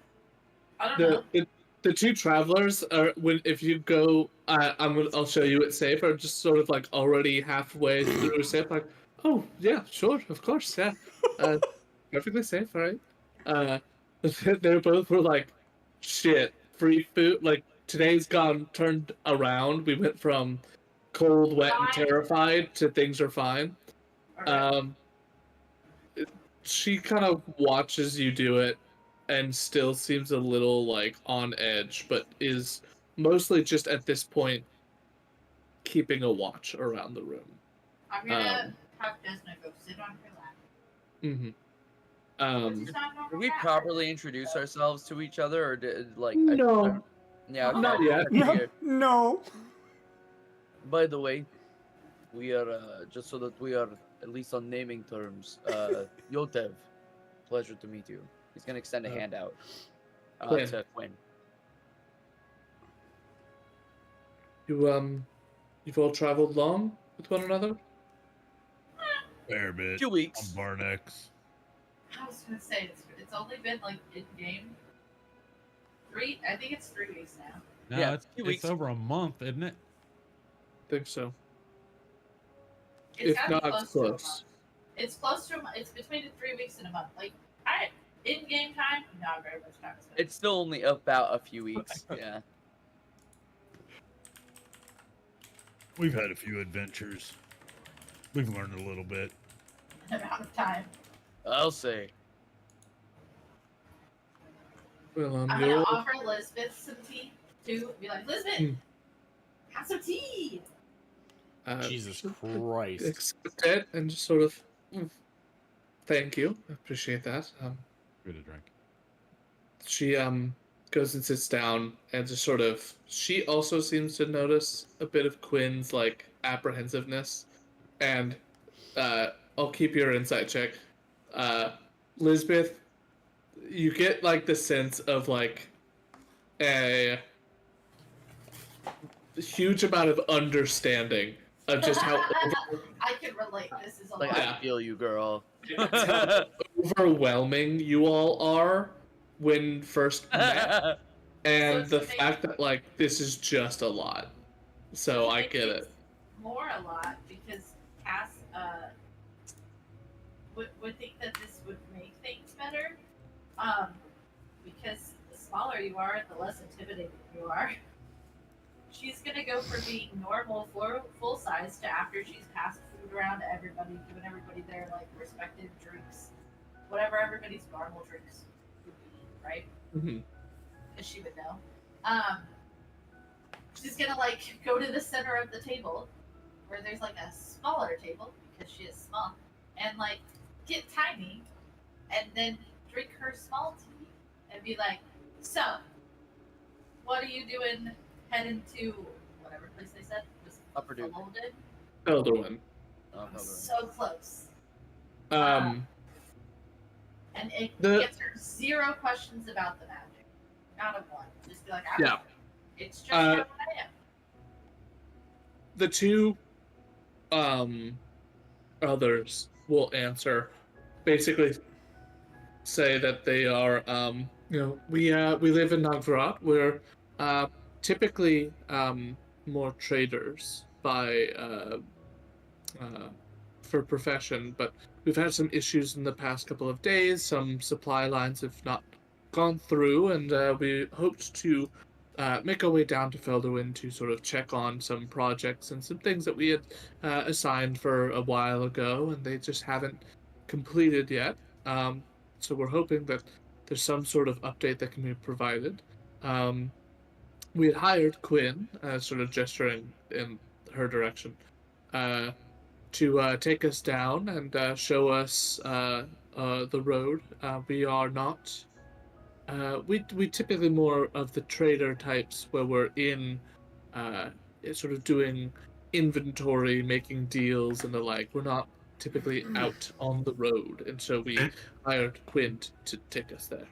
[SPEAKER 4] I don't know."
[SPEAKER 1] The two travelers are when if you go I'll show you it's safe, are just sort of like already halfway through safe, like, oh yeah, sure, of course, yeah. Perfectly safe, all right. They both were like, shit, free food, like today's gone turned around. We went from cold, wet, and
[SPEAKER 4] Fine.
[SPEAKER 1] terrified to things are fine.
[SPEAKER 4] All right.
[SPEAKER 1] She kind of watches you do it and still seems a little like on edge, but is mostly just at this point keeping a watch around the room.
[SPEAKER 4] I'm gonna have Desna go sit on her lap.
[SPEAKER 1] Mm-hmm.
[SPEAKER 4] It's not normal
[SPEAKER 5] Did we
[SPEAKER 4] cat.
[SPEAKER 5] properly introduce ourselves to each other, or did like?
[SPEAKER 1] No,
[SPEAKER 5] yeah, okay.
[SPEAKER 1] not yet.
[SPEAKER 6] No.
[SPEAKER 5] By the way, we are just so that we are at least on naming terms. Yotev, pleasure to meet you. He's gonna extend a hand out
[SPEAKER 1] Quinn.
[SPEAKER 5] to Quinn.
[SPEAKER 1] You've all traveled long with one another?
[SPEAKER 8] Fair bit.
[SPEAKER 5] 2 weeks.
[SPEAKER 8] On Barnex.
[SPEAKER 4] I was gonna say it's only been like in game. I think it's 3 weeks now.
[SPEAKER 3] No,
[SPEAKER 5] Yeah,
[SPEAKER 3] it's
[SPEAKER 5] 2 weeks.
[SPEAKER 3] over a month, isn't it?
[SPEAKER 1] I think so.
[SPEAKER 4] It's
[SPEAKER 1] If
[SPEAKER 4] gotta be
[SPEAKER 1] not,
[SPEAKER 4] close to a
[SPEAKER 1] close.
[SPEAKER 4] month. It's close to a month. It's between 3 weeks and a month. Like in game time, not very much time spent.
[SPEAKER 5] It's still only about a few weeks. Yeah.
[SPEAKER 8] We've had a few adventures. We've learned a little bit.
[SPEAKER 4] Amount of time.
[SPEAKER 5] I'll say.
[SPEAKER 1] Well,
[SPEAKER 4] I'm gonna
[SPEAKER 1] you're
[SPEAKER 4] offer Elizabeth some tea too. Be like, Elizabeth, have some tea.
[SPEAKER 6] Jesus Christ.
[SPEAKER 1] accept it and just sort of thank you. I appreciate that.
[SPEAKER 3] Good a drink.
[SPEAKER 1] She goes and sits down and just sort of she also seems to notice a bit of Quinn's like apprehensiveness, and I'll keep your insight check. Lisbeth, you get like the sense of like a huge amount of understanding of just how
[SPEAKER 4] I can relate. This is a
[SPEAKER 5] Like
[SPEAKER 4] lot.
[SPEAKER 1] Yeah.
[SPEAKER 5] I feel you, girl.
[SPEAKER 1] overwhelming you all are when first met, and
[SPEAKER 4] So
[SPEAKER 1] the
[SPEAKER 4] to make-
[SPEAKER 1] fact that like this is just a lot. So I
[SPEAKER 4] It
[SPEAKER 1] get
[SPEAKER 4] makes
[SPEAKER 1] it.
[SPEAKER 4] More a lot because Cass would think that this would make things better. Because the smaller you are, the less intimidating you are. She's gonna go from being normal full size to after she's passed food around to everybody, giving everybody their like respective drinks, whatever everybody's normal drinks would be, right?
[SPEAKER 1] Mhm.
[SPEAKER 4] because she would know. She's gonna like go to the center of the table, where there's like a smaller table because she is small, and like get tiny, and then drink her small tea, and be like, "So, what are you doing? Heading to whatever place they said was
[SPEAKER 5] Upper Duke.
[SPEAKER 4] Golden?
[SPEAKER 1] Elderwin.
[SPEAKER 4] So close."
[SPEAKER 1] Um,
[SPEAKER 4] And it
[SPEAKER 1] The-
[SPEAKER 4] answer 0 questions about the magic. Not a one. Just be like,
[SPEAKER 1] Yeah.
[SPEAKER 4] It's just how I am.
[SPEAKER 1] the two others will answer, basically say that they are we live in Nagvrad. We're typically more traders by for profession, but we've had some issues in the past couple of days. Some supply lines have not gone through, and we hoped to make our way down to Felderwin to sort of check on some projects and some things that we had assigned for a while ago, and they just haven't completed yet. So we're hoping that there's some sort of update that can be provided. We had hired Quinn, sort of gesturing in her direction, to take us down and show us the road. We are not. We typically more of the trader types where we're in, sort of doing inventory, making deals, and the like. We're not typically out on the road, and so we hired Quint to take us there.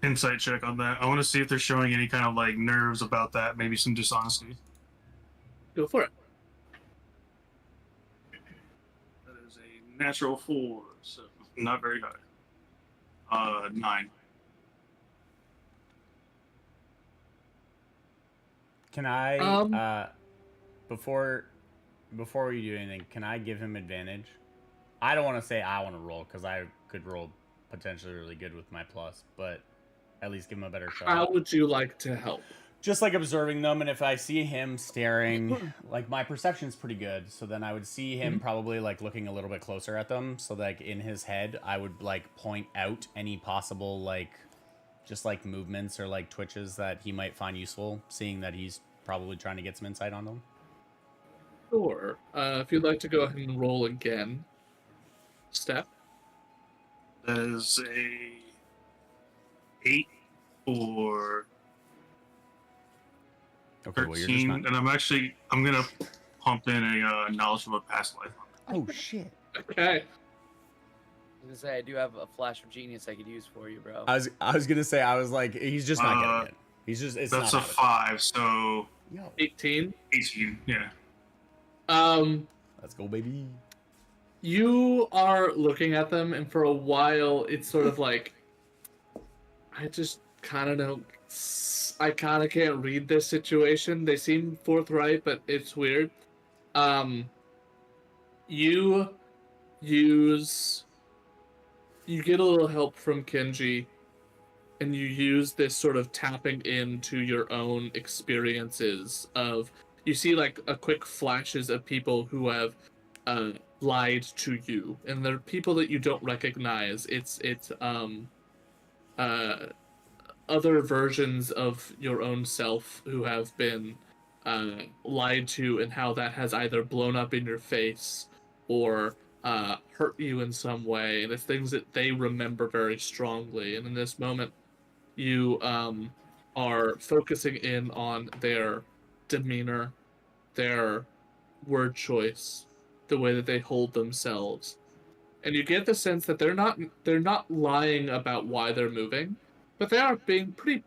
[SPEAKER 2] Insight check on that. I want to see if they're showing any kind of like nerves about that. Maybe some dishonesty.
[SPEAKER 1] Go for it.
[SPEAKER 2] That is a natural 4, so not very high. 9.
[SPEAKER 6] Can I before we do anything, can I give him advantage? I don't want to say I want to roll because I could roll potentially really good with my plus, but at least give him a better shot.
[SPEAKER 1] How would you like to help?
[SPEAKER 6] Just like observing them, and if I see him staring, like my perception's pretty good, so then I would see him probably like looking a little bit closer at them, so like in his head I would like point out any possible like just like movements or like twitches that he might find useful, seeing that he's probably trying to get some insight on them.
[SPEAKER 1] Sure. If you'd like to go ahead and roll again. Step.
[SPEAKER 2] That is a 8 for 13,
[SPEAKER 6] well, you're just not...
[SPEAKER 2] and I'm gonna pump in a knowledge of a past life.
[SPEAKER 6] Oh shit.
[SPEAKER 1] Okay.
[SPEAKER 5] I was gonna say I do have a flash of genius I could use for you, bro.
[SPEAKER 6] I was gonna say I was like he's just not getting it. He's just it's
[SPEAKER 2] that's
[SPEAKER 6] not
[SPEAKER 2] a 5, so
[SPEAKER 1] 18.
[SPEAKER 2] 18. Yeah.
[SPEAKER 6] Let's go, baby.
[SPEAKER 1] You are looking at them, and for a while, it's sort of like, I just kind of don't. I kind of can't read this situation. They seem forthright, but it's weird. You get a little help from Kenji, and you use this sort of tapping into your own experiences of. You see like a quick flashes of people who have lied to you, and they're people that you don't recognize. It's other versions of your own self who have been lied to, and how that has either blown up in your face or hurt you in some way, and it's things that they remember very strongly. And in this moment, you are focusing in on their demeanor, their word choice, the way that they hold themselves, and you get the sense that they're not lying about why they're moving, but they are being pretty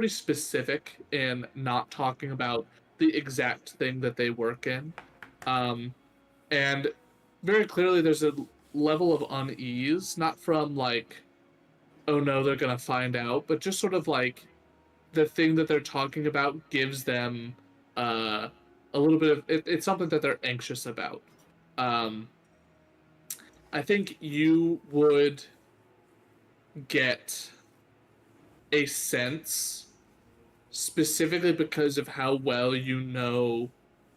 [SPEAKER 1] specific in not talking about the exact thing that they work in, and very clearly there's a level of unease, not from like, oh no, they're gonna find out, but just sort of like the thing that they're talking about gives them a little bit of it's something that they're anxious about. I think you would get a sense, specifically because of how well you know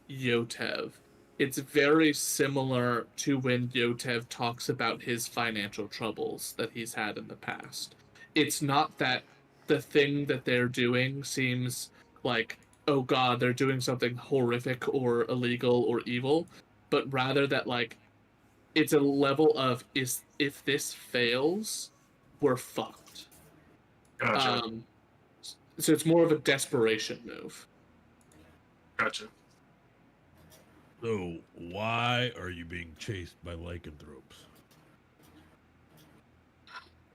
[SPEAKER 1] Yotev. It's very similar to when Yotev talks about his financial troubles that he's had in the past. it's not that the thing that they're doing seems like, oh god, they're doing something horrific or illegal or evil, but rather that like it's a level of is if this fails, we're fucked.
[SPEAKER 2] Gotcha.
[SPEAKER 1] So it's more of a desperation move.
[SPEAKER 2] Gotcha.
[SPEAKER 8] So why are you being chased by lycanthropes?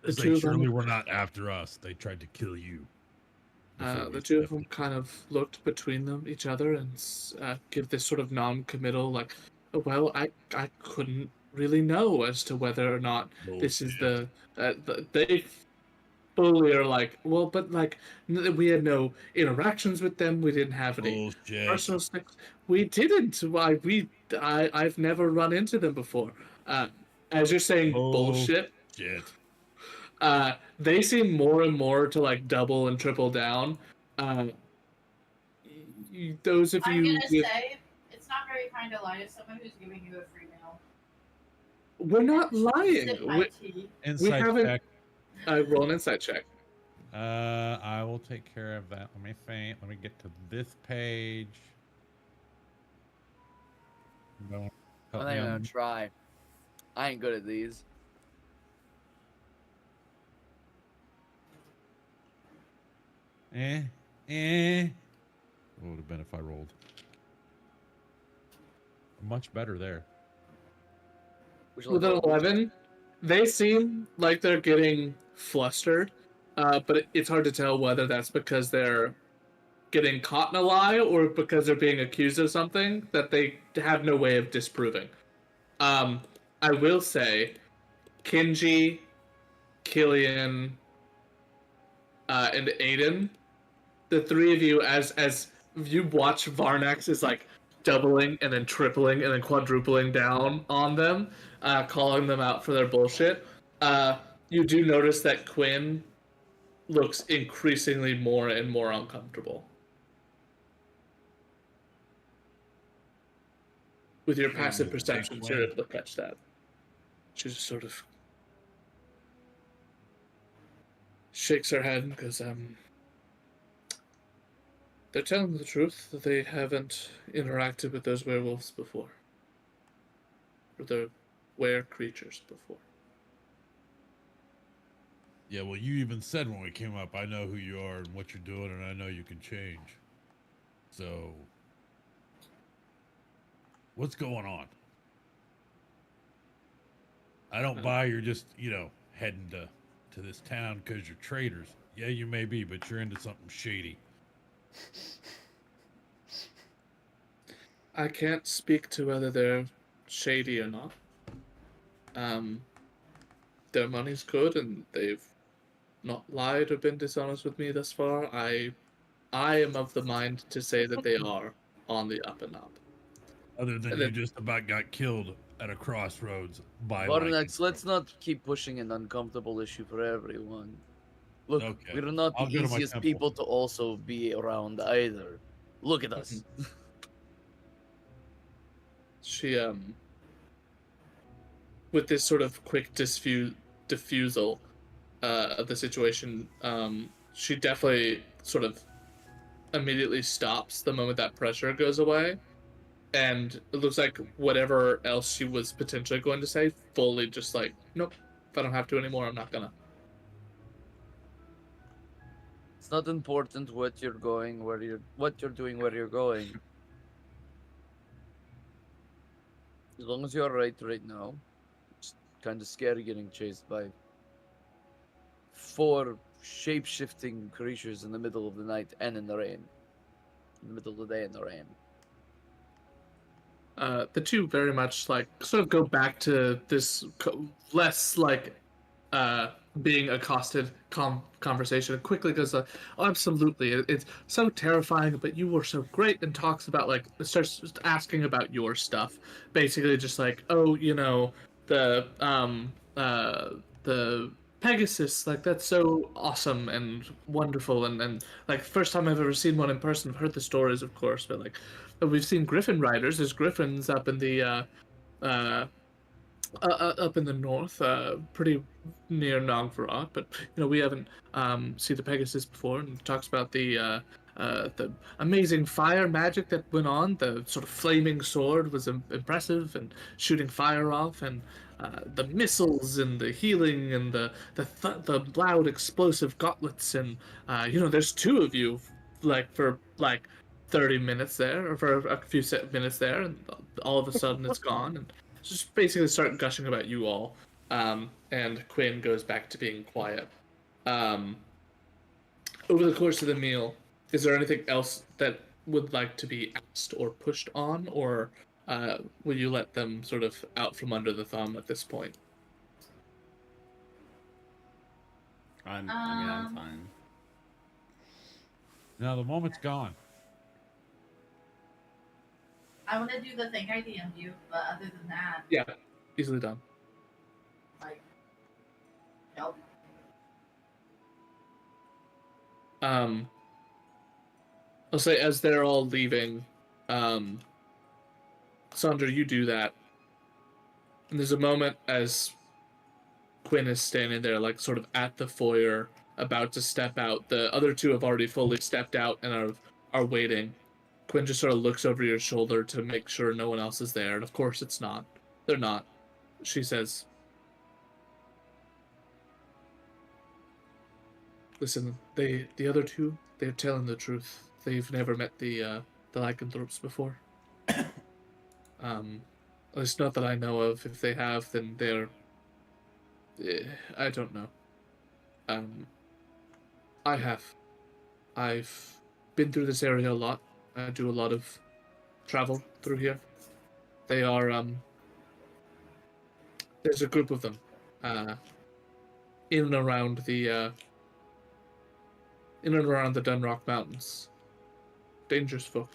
[SPEAKER 1] The
[SPEAKER 8] They
[SPEAKER 1] two of
[SPEAKER 8] surely
[SPEAKER 1] them,
[SPEAKER 8] were not after us. They tried to kill you. before we
[SPEAKER 1] the two of
[SPEAKER 8] stepped
[SPEAKER 1] them
[SPEAKER 8] in.
[SPEAKER 1] kind of looked between them, each other, and give this sort of non-committal, like, "Oh, well, I couldn't really know as to whether or not this is
[SPEAKER 8] Bullshit.
[SPEAKER 1] they fully are like, well, but like we had no interactions with them. We didn't have any
[SPEAKER 8] Bullshit.
[SPEAKER 1] personal sex. We didn't. I've never run into them before. As you're saying bullshit,
[SPEAKER 8] Shit.
[SPEAKER 1] they seem more and more to like double and triple down. Those of
[SPEAKER 4] I'm
[SPEAKER 1] you
[SPEAKER 4] gonna
[SPEAKER 1] with,
[SPEAKER 4] say it's not very kind to lie to someone who's giving you a free meal.
[SPEAKER 1] we're not lying.
[SPEAKER 4] Sip my tea.
[SPEAKER 3] Insight
[SPEAKER 1] haven't-
[SPEAKER 3] check.
[SPEAKER 1] Roll an insight check.
[SPEAKER 3] I will take care of that. Let me think. Let me get to this page. No, help
[SPEAKER 5] I'm not
[SPEAKER 3] me
[SPEAKER 5] even
[SPEAKER 3] on-
[SPEAKER 5] gonna try. I ain't good at these.
[SPEAKER 3] What would have been if I rolled? Much better there.
[SPEAKER 5] Which
[SPEAKER 1] With an
[SPEAKER 5] level?
[SPEAKER 1] 11, they seem like they're getting flustered, but it's hard to tell whether that's because they're getting caught in a lie or because they're being accused of something that they have no way of disproving. I will say, Kinji, Killian, and Aiden, the three of you, as you watch Varnax is like doubling and then tripling and then quadrupling down on them, calling them out for their bullshit. You do notice that Quinn looks increasingly more and more uncomfortable. With your passive perceptions, you're able to catch that. She just sort of shakes her head and goes, they're telling the truth that they haven't interacted with those werewolves before. Or the were creatures before.
[SPEAKER 8] Yeah, well, you even said when we came up, I know who you are and what you're doing, and I know you can change. So, what's going on? I don't buy you're just, heading to this town because you're traitors. Yeah, you may be, but you're into something shady.
[SPEAKER 1] I can't speak to whether they're shady or not. Their money's good and they've not lied or been dishonest with me thus far. I am of the mind to say that they are on the up and up.
[SPEAKER 8] Other than
[SPEAKER 1] And
[SPEAKER 8] you
[SPEAKER 1] then-
[SPEAKER 8] just about got killed at a crossroads by
[SPEAKER 5] Varnax,
[SPEAKER 8] lycanthropes.
[SPEAKER 5] let's not keep pushing an uncomfortable issue for everyone. Look,
[SPEAKER 8] Okay,
[SPEAKER 5] we're not
[SPEAKER 8] I'll
[SPEAKER 5] the
[SPEAKER 8] go to my
[SPEAKER 5] easiest
[SPEAKER 8] temple.
[SPEAKER 5] people to also be around either. Look at us.
[SPEAKER 1] She with this sort of quick diffusal of the situation, she definitely sort of immediately stops the moment that pressure goes away, and it looks like whatever else she was potentially going to say, fully just like, nope, if I don't have to anymore, I'm not gonna.
[SPEAKER 5] It's not important what you're doing, where you're going. As long as you're right now. It's kind of scary getting chased by 4 shape-shifting creatures in the middle of the night and in the rain. In the middle of the day in the rain.
[SPEAKER 1] The two very much like sort of go back to this less like being accosted conversation. It quickly goes like, oh, absolutely, it's so terrifying, but you were so great, and talks about like starts just asking about your stuff, basically just like, oh, the Pegasus, like that's so awesome and wonderful, and like first time I've ever seen one in person. I've heard the stories, of course, but like we've seen griffin riders. There's griffins up in the Up in the north, pretty near Nogvarot, but we haven't seen the Pegasus before, and it talks about the amazing fire magic that went on. The sort of flaming sword was impressive, and shooting fire off, and the missiles and the healing and the loud explosive gauntlets, and there's two of you, like for like 30 minutes there, or for a few minutes there, and all of a sudden it's gone, and just basically start gushing about you all. And Quinn goes back to being quiet. Um, Over the course of the meal, is there anything else that would like to be asked or pushed on, or will you let them sort of out from under the thumb at this point?
[SPEAKER 6] I mean, I'm fine.
[SPEAKER 3] Now the moment's gone.
[SPEAKER 4] I want to do the thing I DM'd you, but other than that,
[SPEAKER 1] Yeah, easily done.
[SPEAKER 4] like, nope.
[SPEAKER 1] I'll say as they're all leaving, Sandra, you do that. And there's a moment as Quinn is standing there, like sort of at the foyer, about to step out. The other two have already fully stepped out and are waiting. Quinn just sort of looks over your shoulder to make sure no one else is there, and of course it's not. They're not. She says, "Listen, the other two, they're telling the truth. They've never met the lycanthropes before. At least not that I know of. If they have, then they're... I don't know. I have. I've been through this area a lot. I do a lot of travel through here. They are, there's a group of them, in and around the Dunrock Mountains. Dangerous folk.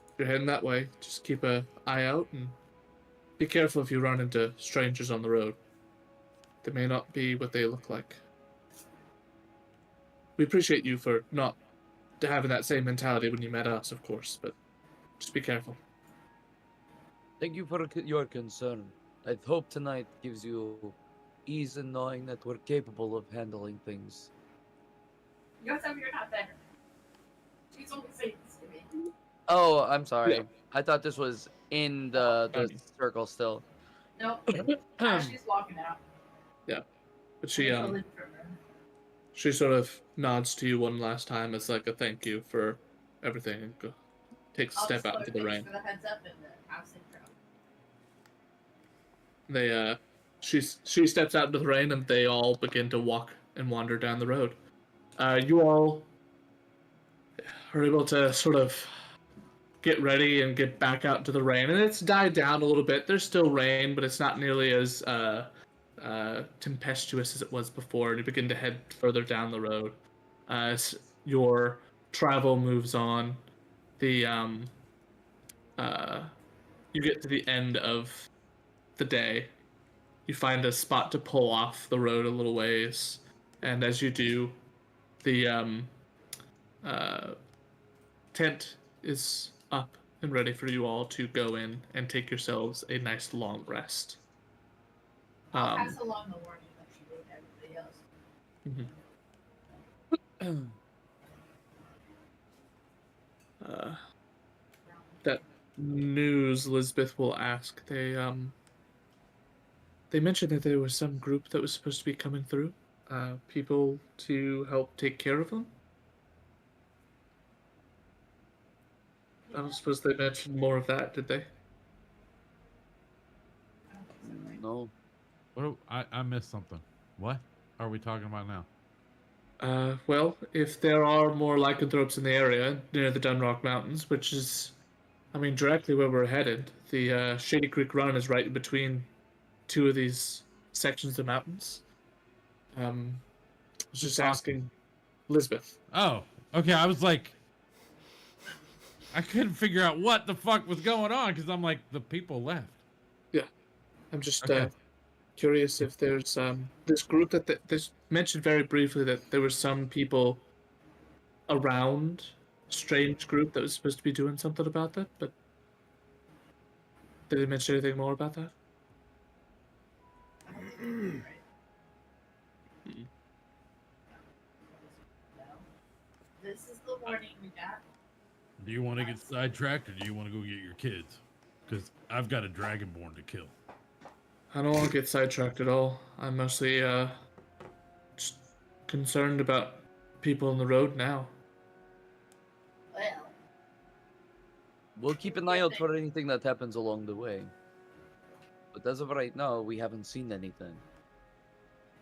[SPEAKER 1] If you're heading that way, just keep an eye out and be careful if you run into strangers on the road. They may not be what they look like. We appreciate you for not having that same mentality when you met us, of course, but just be careful."
[SPEAKER 9] Thank you for your concern. I hope tonight gives you ease in knowing that we're capable of handling things.
[SPEAKER 4] You guys tell me you're not better. She's only saying this to me.
[SPEAKER 5] Oh, I'm sorry.
[SPEAKER 1] Yeah.
[SPEAKER 5] I thought this was in the circle still.
[SPEAKER 4] Nope. She's walking out.
[SPEAKER 1] But she
[SPEAKER 4] Totally different room.
[SPEAKER 1] she sort of nods to you one last time as like a thank you for everything, and takes a
[SPEAKER 4] I'll
[SPEAKER 1] step
[SPEAKER 4] just
[SPEAKER 1] out
[SPEAKER 4] tell her
[SPEAKER 1] into the rain.
[SPEAKER 4] thanks for the heads up and the house intro.
[SPEAKER 1] They she steps out into the rain, and they all begin to walk and wander down the road. You all are able to sort of get ready and get back out into the rain, and it's died down a little bit. There's still rain, but it's not nearly as tempestuous as it was before, and you begin to head further down the road. As your travel moves on, the you get to the end of the day. You find a spot to pull off the road a little ways, and as you do, the tent is up and ready for you all to go in and take yourselves a nice long rest.
[SPEAKER 4] I'll pass along the warning like she would everybody else.
[SPEAKER 1] That news, Elizabeth will ask. They mentioned that there was some group that was supposed to be coming through, people to help take care of them. I don't suppose they mentioned more of that, did they?
[SPEAKER 9] No.
[SPEAKER 3] I missed something. What are we talking about now?
[SPEAKER 1] Well, if there are more lycanthropes in the area near the Dunrock Mountains, which is, I mean, directly where we're headed, the Shady Creek Run is right in between two of these sections of mountains. I was just asking Elizabeth.
[SPEAKER 3] Oh, okay. I was like, I couldn't figure out what the fuck was going on because I'm like, the people left.
[SPEAKER 1] Yeah, I'm just
[SPEAKER 3] Okay.
[SPEAKER 1] curious if there's this group that this mentioned very briefly that there were some people around a strange group that was supposed to be doing something about that, but did they mention anything more about that?
[SPEAKER 4] This is the warning we got.
[SPEAKER 8] Do you want to get sidetracked or do you want to go get your kids? Because I've got a dragonborn to kill.
[SPEAKER 1] I don't want to get sidetracked at all. I'm mostly just concerned about people on the road now.
[SPEAKER 4] Well,
[SPEAKER 9] We'll keep an eye out for anything that happens along the way. But as of right now, we haven't seen anything.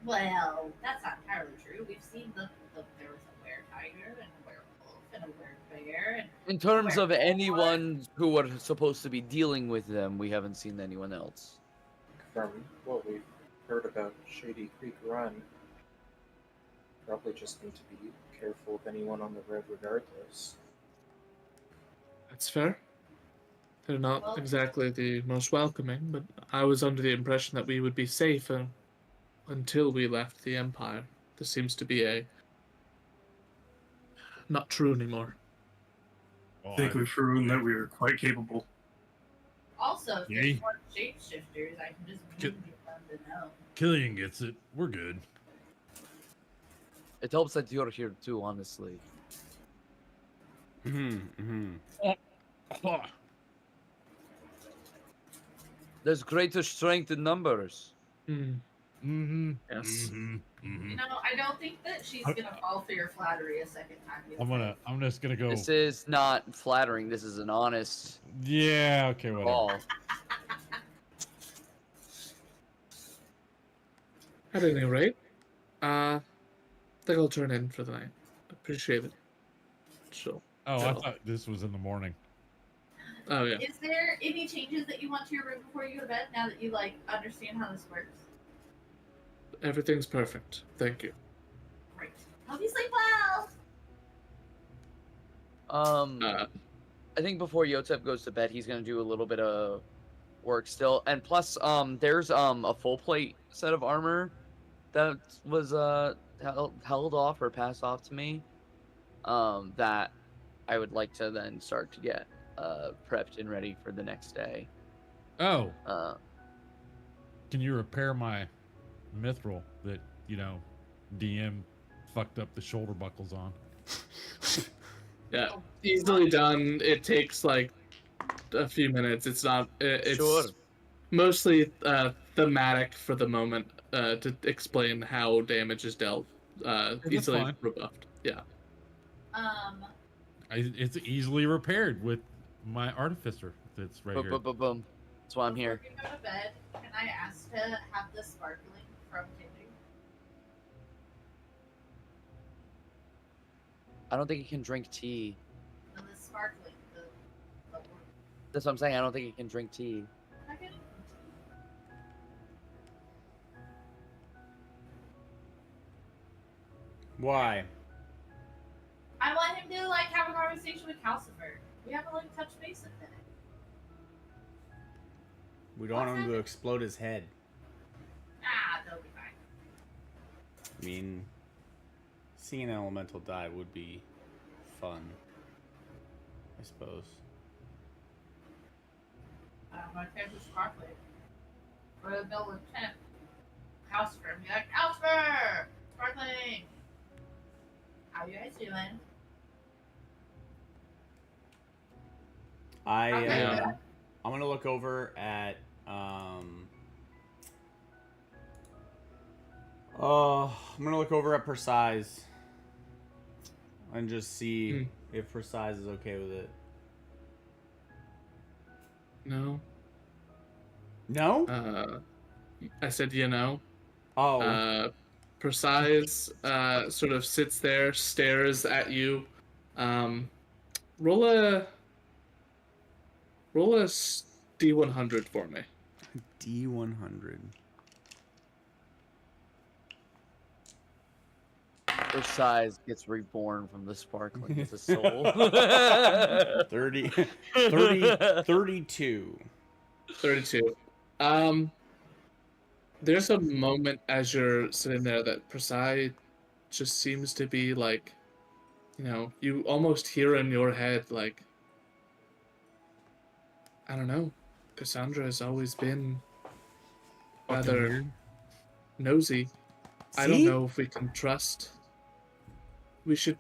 [SPEAKER 4] well, that's not entirely true. We've seen there was a were-tiger and a werewolf and a were-bear and
[SPEAKER 9] In terms of
[SPEAKER 4] werewolf.
[SPEAKER 9] anyone who are supposed to be dealing with them, we haven't seen anyone else.
[SPEAKER 7] From what we've heard about Shady Creek Run, probably just need to be careful of anyone on the road regardless.
[SPEAKER 1] That's fair. They're not
[SPEAKER 4] Well-
[SPEAKER 1] exactly the most welcoming, but I was under the impression that we would be safe until we left the Empire. This seems to be not true anymore.
[SPEAKER 8] Well,
[SPEAKER 2] I think we've proven that we are quite capable.
[SPEAKER 4] Also, if
[SPEAKER 8] Yay.
[SPEAKER 4] there's more shapeshifters, I can just
[SPEAKER 8] Get-
[SPEAKER 4] move them to know.
[SPEAKER 8] Killian gets it. We're good.
[SPEAKER 9] It helps that you're here too, honestly. There's greater strength in numbers.
[SPEAKER 8] Mm-hmm.
[SPEAKER 1] Yes.
[SPEAKER 8] Mm-hmm.
[SPEAKER 4] No, I don't think that she's gonna fall for your flattery a second time.
[SPEAKER 8] I'm just gonna go.
[SPEAKER 9] This is not flattering. This is an honest
[SPEAKER 8] Yeah. Okay. Whatever.
[SPEAKER 9] call.
[SPEAKER 1] At any rate, I think I'll turn in for the night. Appreciate it. So,
[SPEAKER 8] Oh, I
[SPEAKER 1] So-
[SPEAKER 8] thought this was in the morning.
[SPEAKER 1] oh yeah.
[SPEAKER 4] Is there any changes that you want to your room before you go to bed? Now that you understand how this works.
[SPEAKER 1] Everything's perfect. Thank you.
[SPEAKER 4] Great. Hope you sleep well.
[SPEAKER 9] I think before Yotep goes to bed, he's gonna do a little bit of work still, and plus, there's a full plate set of armor that was held off or passed off to me, that I would like to then start to get prepped and ready for the next day.
[SPEAKER 8] Oh,
[SPEAKER 1] Uh,
[SPEAKER 8] can you repair my mithril that DM fucked up the shoulder buckles on?
[SPEAKER 1] yeah, easily done. It takes like a few minutes. It's not. It's
[SPEAKER 9] Sure.
[SPEAKER 1] mostly thematic for the moment to explain how damage is dealt.
[SPEAKER 8] that's
[SPEAKER 1] Easily
[SPEAKER 8] fine.
[SPEAKER 1] rebuffed. Yeah.
[SPEAKER 8] It's easily repaired with my artificer that's right here.
[SPEAKER 9] Boom. That's why I'm here.
[SPEAKER 4] Before you go to bed, can I ask to have the sparkling from Kenji?
[SPEAKER 9] I don't think he can drink tea.
[SPEAKER 4] No, the sparkling. The
[SPEAKER 9] That's what I'm saying. I don't think he can drink tea.
[SPEAKER 4] okay.
[SPEAKER 6] Why?
[SPEAKER 4] I want him to have a conversation with Calcifer. We haven't touched base with him.
[SPEAKER 6] We don't want him to explode his head.
[SPEAKER 4] Ah, they'll be fine.
[SPEAKER 6] I mean, seeing an elemental die would be fun, I suppose.
[SPEAKER 4] I don't know if there's a sparkling. Or the bill lieutenant. Calcifer. Be like, Calcifer! Sparkling! How you guys doing? Okay.
[SPEAKER 6] I'm gonna look over at I'm gonna look over at Precise and just see if Precise is okay with it.
[SPEAKER 1] No.
[SPEAKER 6] No?
[SPEAKER 1] I said
[SPEAKER 6] Oh.
[SPEAKER 1] Precise sort of sits there, stares at you. Roll a D100 for me.
[SPEAKER 6] D100.
[SPEAKER 9] Versailles gets reborn from the sparkling with a soul.
[SPEAKER 6] 32.
[SPEAKER 1] 32. There's a moment as you're sitting there that Precise just seems to be you almost hear in your head, I don't know, Cassandra has always been
[SPEAKER 8] Fucking
[SPEAKER 1] rather
[SPEAKER 8] weird.
[SPEAKER 1] nosy. I don't know if we can trust. We should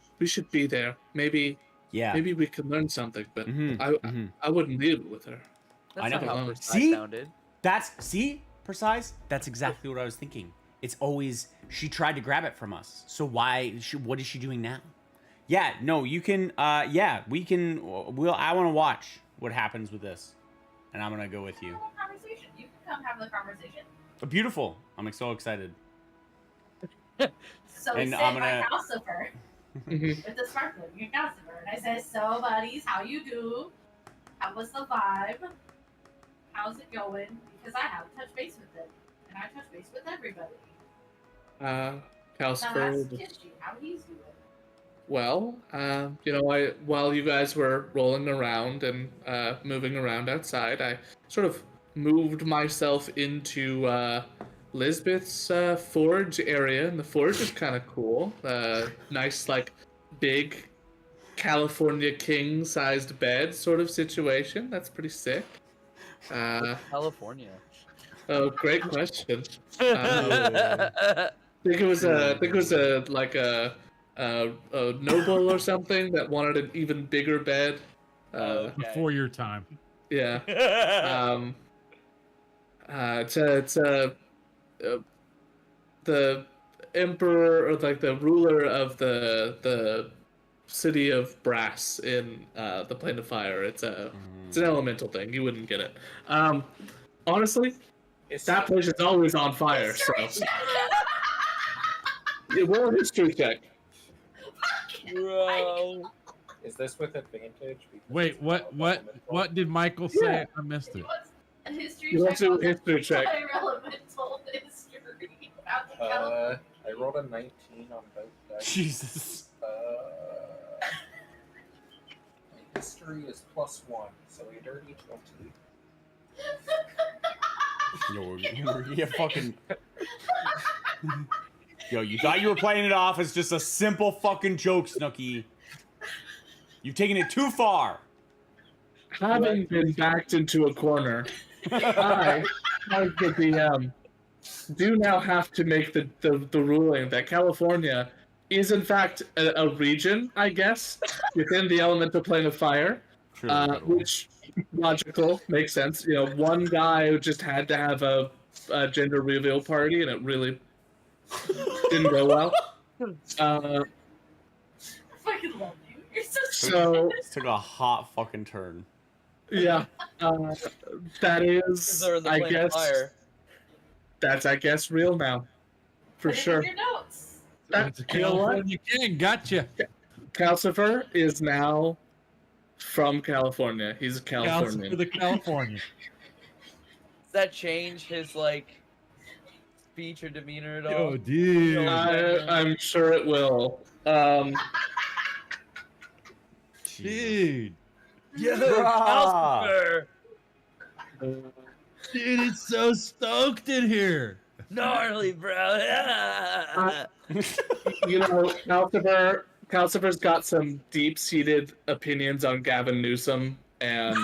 [SPEAKER 1] be there. Maybe
[SPEAKER 10] Yeah.
[SPEAKER 1] maybe we can learn something, but
[SPEAKER 10] Mhm,
[SPEAKER 1] I
[SPEAKER 10] mhm.
[SPEAKER 1] I wouldn't leave it with her.
[SPEAKER 9] That's
[SPEAKER 10] I
[SPEAKER 9] not
[SPEAKER 10] know.
[SPEAKER 9] how
[SPEAKER 1] Alone.
[SPEAKER 9] Precise
[SPEAKER 10] See?
[SPEAKER 9] sounded.
[SPEAKER 10] Precise? That's exactly what I was thinking. It's always she tried to grab it from us. So what is she doing now? Yeah, no, you can we can I want to watch what happens with this. And I'm going to go with you.
[SPEAKER 4] Have a conversation. You can come have the conversation.
[SPEAKER 10] Beautiful. I'm so excited.
[SPEAKER 4] So we
[SPEAKER 10] And
[SPEAKER 4] sit
[SPEAKER 10] I'm
[SPEAKER 4] by
[SPEAKER 10] gonna-
[SPEAKER 4] Calcifer
[SPEAKER 1] Mhm.
[SPEAKER 4] with the sparkling in Calcifer, and I said, "So, buddies, how you do? How was the vibe? How's it going? Because I haven't touched base with them, and I touch base with everybody. Now
[SPEAKER 1] Calcifer.
[SPEAKER 4] ask Kenji how he's doing.
[SPEAKER 1] Well, while you guys were rolling around and moving around outside, I sort of moved myself into Lisbeth's forge area, and the forge is kind of cool. Nice, like, big California king-sized bed sort of situation. That's pretty sick.
[SPEAKER 9] California.
[SPEAKER 1] Oh, great question. I think it was a noble or something that wanted an even bigger bed.
[SPEAKER 9] Okay.
[SPEAKER 3] Before your time.
[SPEAKER 1] Yeah. The emperor, or like the ruler of the city of Brass in the Plane of Fire. It's an elemental thing. You wouldn't get it. Honestly, that place is always on fire. So yeah, roll a history check.
[SPEAKER 9] Bro.
[SPEAKER 7] Is this with advantage? Because
[SPEAKER 3] Wait,
[SPEAKER 7] it's
[SPEAKER 3] what
[SPEAKER 7] not
[SPEAKER 3] what
[SPEAKER 7] elemental?
[SPEAKER 3] what did Michael say?
[SPEAKER 1] Yeah.
[SPEAKER 3] I missed
[SPEAKER 4] He
[SPEAKER 3] it.
[SPEAKER 4] wants a history
[SPEAKER 1] You want
[SPEAKER 4] check.
[SPEAKER 1] to
[SPEAKER 4] on
[SPEAKER 1] history check?
[SPEAKER 4] the elemental history about the California.
[SPEAKER 7] I rolled a 19 on both dice.
[SPEAKER 10] Jesus.
[SPEAKER 7] My history is +1, so a dirty 20.
[SPEAKER 10] Yo, you fucking. Yo, you thought you were playing it off as just a simple fucking joke, Snooky. You've taken it too far.
[SPEAKER 1] Having been backed into a corner, I, as the DM, do now have to make the ruling that California is in fact a region, I guess, within the elemental plane of fire, which logical, makes sense. You know, one guy who just had to have a gender reveal party, and it really didn't go well.
[SPEAKER 4] I fucking love you. You're
[SPEAKER 1] So
[SPEAKER 10] This took a hot fucking turn.
[SPEAKER 1] yeah, that is,
[SPEAKER 9] They're in the
[SPEAKER 1] I
[SPEAKER 9] plane of
[SPEAKER 1] guess,
[SPEAKER 9] fire.
[SPEAKER 1] that's I guess real now, for
[SPEAKER 4] Put it in
[SPEAKER 1] sure.
[SPEAKER 4] your notes.
[SPEAKER 3] It's a
[SPEAKER 1] You know what?
[SPEAKER 3] California king. Gotcha.
[SPEAKER 1] Calcifer is now from California. He's a
[SPEAKER 3] Calcifer
[SPEAKER 1] Californian.
[SPEAKER 3] the California.
[SPEAKER 9] Does that change his like speech or demeanor at all?
[SPEAKER 3] Oh, dude.
[SPEAKER 1] I'm sure it will.
[SPEAKER 3] Dude.
[SPEAKER 9] Yo,
[SPEAKER 10] Ah.
[SPEAKER 9] Calcifer!
[SPEAKER 3] Dude, it's so stoked in here.
[SPEAKER 9] Gnarly, bro.
[SPEAKER 1] You know, Calcifer's got some deep-seated opinions on Gavin Newsom, and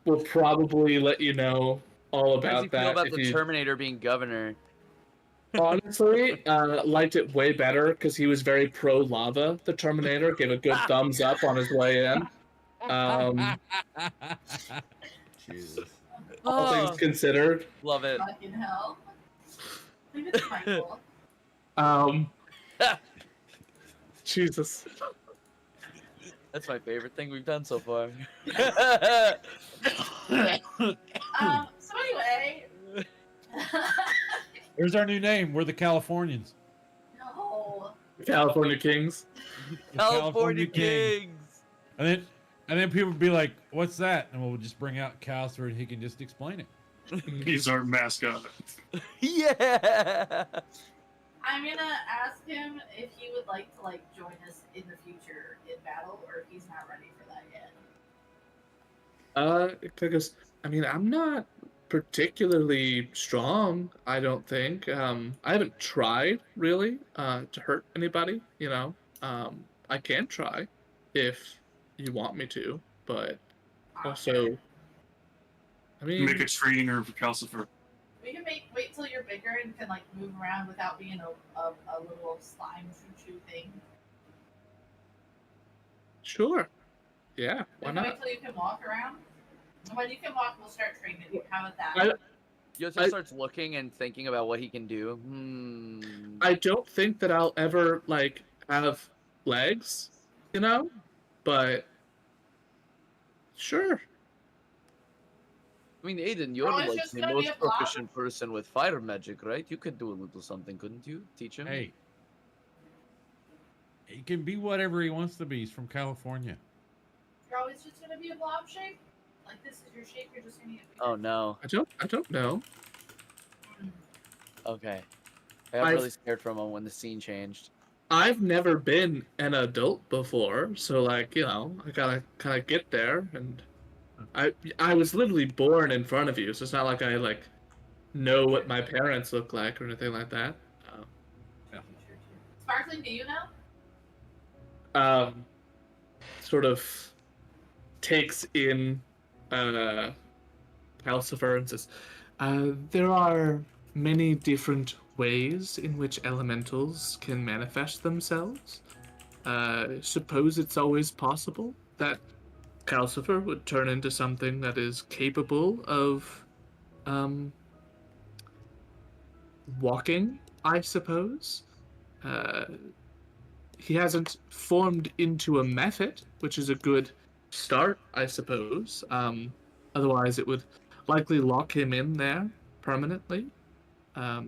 [SPEAKER 1] we'll probably let you know all
[SPEAKER 9] How does he
[SPEAKER 1] about
[SPEAKER 9] feel
[SPEAKER 1] that.
[SPEAKER 9] about
[SPEAKER 1] if
[SPEAKER 9] the
[SPEAKER 1] you-
[SPEAKER 9] Terminator being governor?
[SPEAKER 1] Honestly, liked it way better because he was very pro lava. The Terminator gave a good thumbs up on his way in.
[SPEAKER 10] Jesus.
[SPEAKER 1] All
[SPEAKER 9] Oh,
[SPEAKER 1] things considered.
[SPEAKER 9] love it.
[SPEAKER 4] Fucking hell. Leave it to Michael.
[SPEAKER 1] Jesus.
[SPEAKER 9] That's my favorite thing we've done so far.
[SPEAKER 4] So anyway.
[SPEAKER 3] Here's our new name. We're the Californians.
[SPEAKER 4] No.
[SPEAKER 1] California Kings.
[SPEAKER 3] The
[SPEAKER 9] California
[SPEAKER 3] King.
[SPEAKER 9] Kings.
[SPEAKER 3] And then people would be like, "What's that?" And we'll just bring out Calcifer, and he can just explain it.
[SPEAKER 2] He's our mascot.
[SPEAKER 9] Yeah.
[SPEAKER 4] I'm gonna ask him if he would like to join us in the future in battle, or if he's not ready for that yet.
[SPEAKER 1] Because I mean, I'm not particularly strong. I don't think. I haven't tried really to hurt anybody. You know, I can try if you want me to, but also, I mean,
[SPEAKER 2] Make a trainer for Calcifer.
[SPEAKER 4] We can wait till you're bigger and can like move around without being a little slime choo thing.
[SPEAKER 1] Sure. Yeah,
[SPEAKER 4] We
[SPEAKER 1] why
[SPEAKER 4] can
[SPEAKER 1] not?
[SPEAKER 4] wait till you can walk around. And when you can walk, we'll start training you. How about that?
[SPEAKER 9] Yosef starts looking and thinking about what he can do.
[SPEAKER 1] I don't think that I'll ever like have legs, you know, but sure.
[SPEAKER 9] I mean, Aiden, you're
[SPEAKER 4] Oh, it's
[SPEAKER 9] like
[SPEAKER 4] just
[SPEAKER 9] the
[SPEAKER 4] gonna be
[SPEAKER 9] most
[SPEAKER 4] a blob?
[SPEAKER 9] proficient person with fire magic, right? You could do a little something, couldn't you? Teach him.
[SPEAKER 3] Hey, he can be whatever he wants to be. He's from California.
[SPEAKER 4] You're always just gonna be a blob shape? Like this is your shape, you're just gonna get bigger?
[SPEAKER 9] Oh no.
[SPEAKER 1] I don't know.
[SPEAKER 9] Okay. I got really scared for a moment when the scene changed.
[SPEAKER 1] I've never been an adult before, so like, you know, I gotta kind of get there, and I was literally born in front of you, so it's not like I like know what my parents look like or anything like that.
[SPEAKER 4] Sparkling, do you know?
[SPEAKER 1] Sort of takes in Calcifer and says, there are many different ways in which elementals can manifest themselves. Suppose it's always possible that Calcifer would turn into something that is capable of walking, I suppose. He hasn't formed into a method, which is a good start, I suppose. Otherwise, it would likely lock him in there permanently. But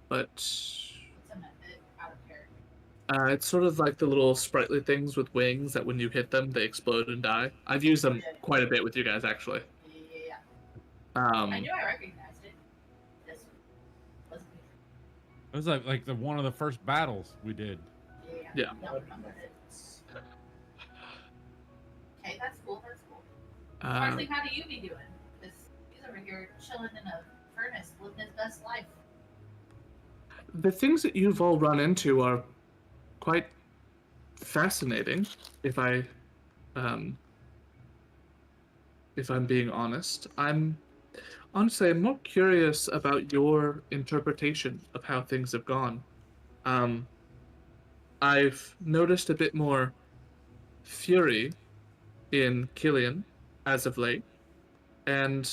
[SPEAKER 4] What's a method out of character?
[SPEAKER 1] it's sort of like the little sprightly things with wings that when you hit them, they explode and die. I've used them quite a bit with you guys, actually.
[SPEAKER 4] Yeah. I knew I recognized it. This wasn't me.
[SPEAKER 3] It was like the one of the first battles we did.
[SPEAKER 1] Yeah.
[SPEAKER 4] No, remembered it. Okay, that's cool. That's cool.
[SPEAKER 1] Uh,
[SPEAKER 4] Sparkling, how do you be doing? Because he's over here chilling in a furnace, living his best life.
[SPEAKER 1] the things that you've all run into are quite fascinating, if I'm being honest. I'm more curious about your interpretation of how things have gone. I've noticed a bit more fury in Killian as of late, and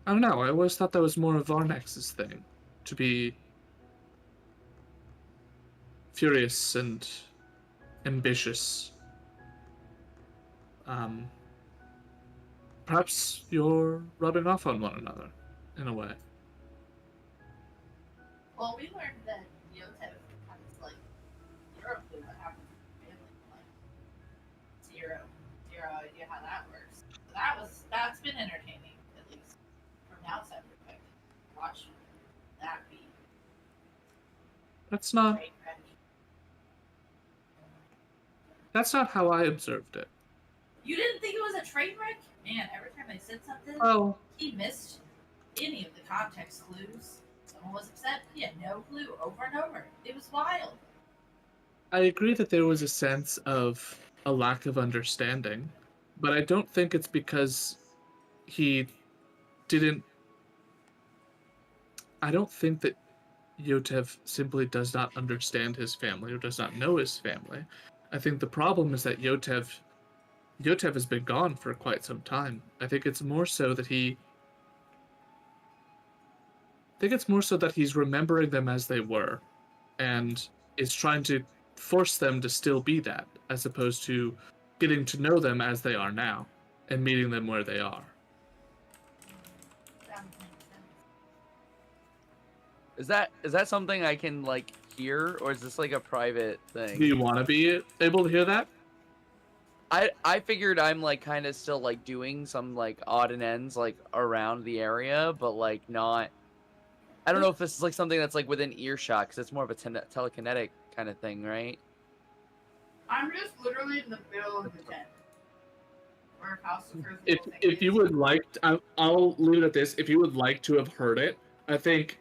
[SPEAKER 1] I don't know, I always thought that was more of Varnex's thing, to be furious and ambitious. Perhaps you're rubbing off on one another, in a way.
[SPEAKER 4] Well, we learned that Yotep has like zero clue what happened to the family. Like zero idea how that works. So that's been entertaining, at least from the outside perspective. Watch that be.
[SPEAKER 1] That's not
[SPEAKER 4] Train wreck.
[SPEAKER 1] that's not how I observed it.
[SPEAKER 4] You didn't think it was a train wreck? Man, every time they said something,
[SPEAKER 1] Oh,
[SPEAKER 4] he missed any of the context clues. Someone was upset. He had no clue over and over. It was wild.
[SPEAKER 1] I agree that there was a sense of a lack of understanding, but I don't think it's because he didn't. I don't think that Yotev simply does not understand his family or does not know his family. I think the problem is that Yotev has been gone for quite some time. I think it's more so that he's remembering them as they were and is trying to force them to still be that, as opposed to getting to know them as they are now and meeting them where they are.
[SPEAKER 4] That makes sense.
[SPEAKER 9] Is that something I can like hear, or is this like a private thing?
[SPEAKER 1] Do you want to be able to hear that?
[SPEAKER 9] I figured I'm like kind of still like doing some like odd and ends like around the area, but like not. I don't know if this is like something that's like within earshot, because it's more of a telekinetic kind of thing, right?
[SPEAKER 4] I'm just literally in the middle of the tent. Where Calcifer's
[SPEAKER 1] If you would like, I'll leave it at this. If you would like to have heard it, I think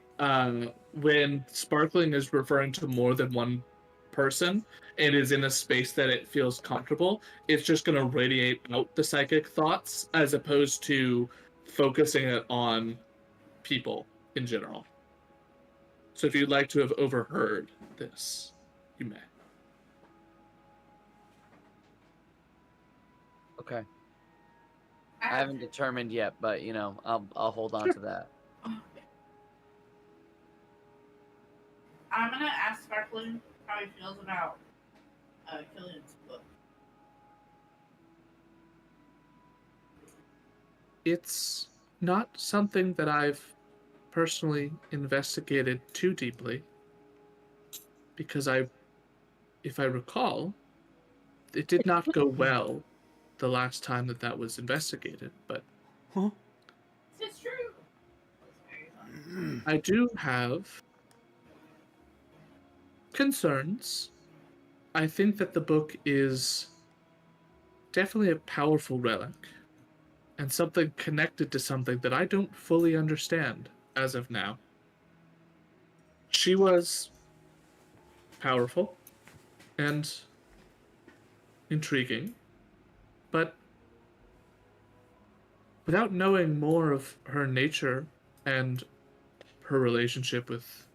[SPEAKER 1] when Sparkling is referring to more than one person and is in a space that it feels comfortable, it's just going to radiate out the psychic thoughts as opposed to focusing it on people in general. So if you'd like to have overheard this, you may.
[SPEAKER 9] Okay. I haven't determined yet, but you know, I'll hold on to that.
[SPEAKER 4] I'm gonna ask Sparkling how he feels about Killian's book.
[SPEAKER 1] It's not something that I've personally investigated too deeply, because if I recall, it did not go well the last time that was investigated, but
[SPEAKER 4] It's true.
[SPEAKER 1] I do have concerns. I think that the book is definitely a powerful relic and something connected to something that I don't fully understand as of now. She was powerful and intriguing, but without knowing more of her nature and her relationship with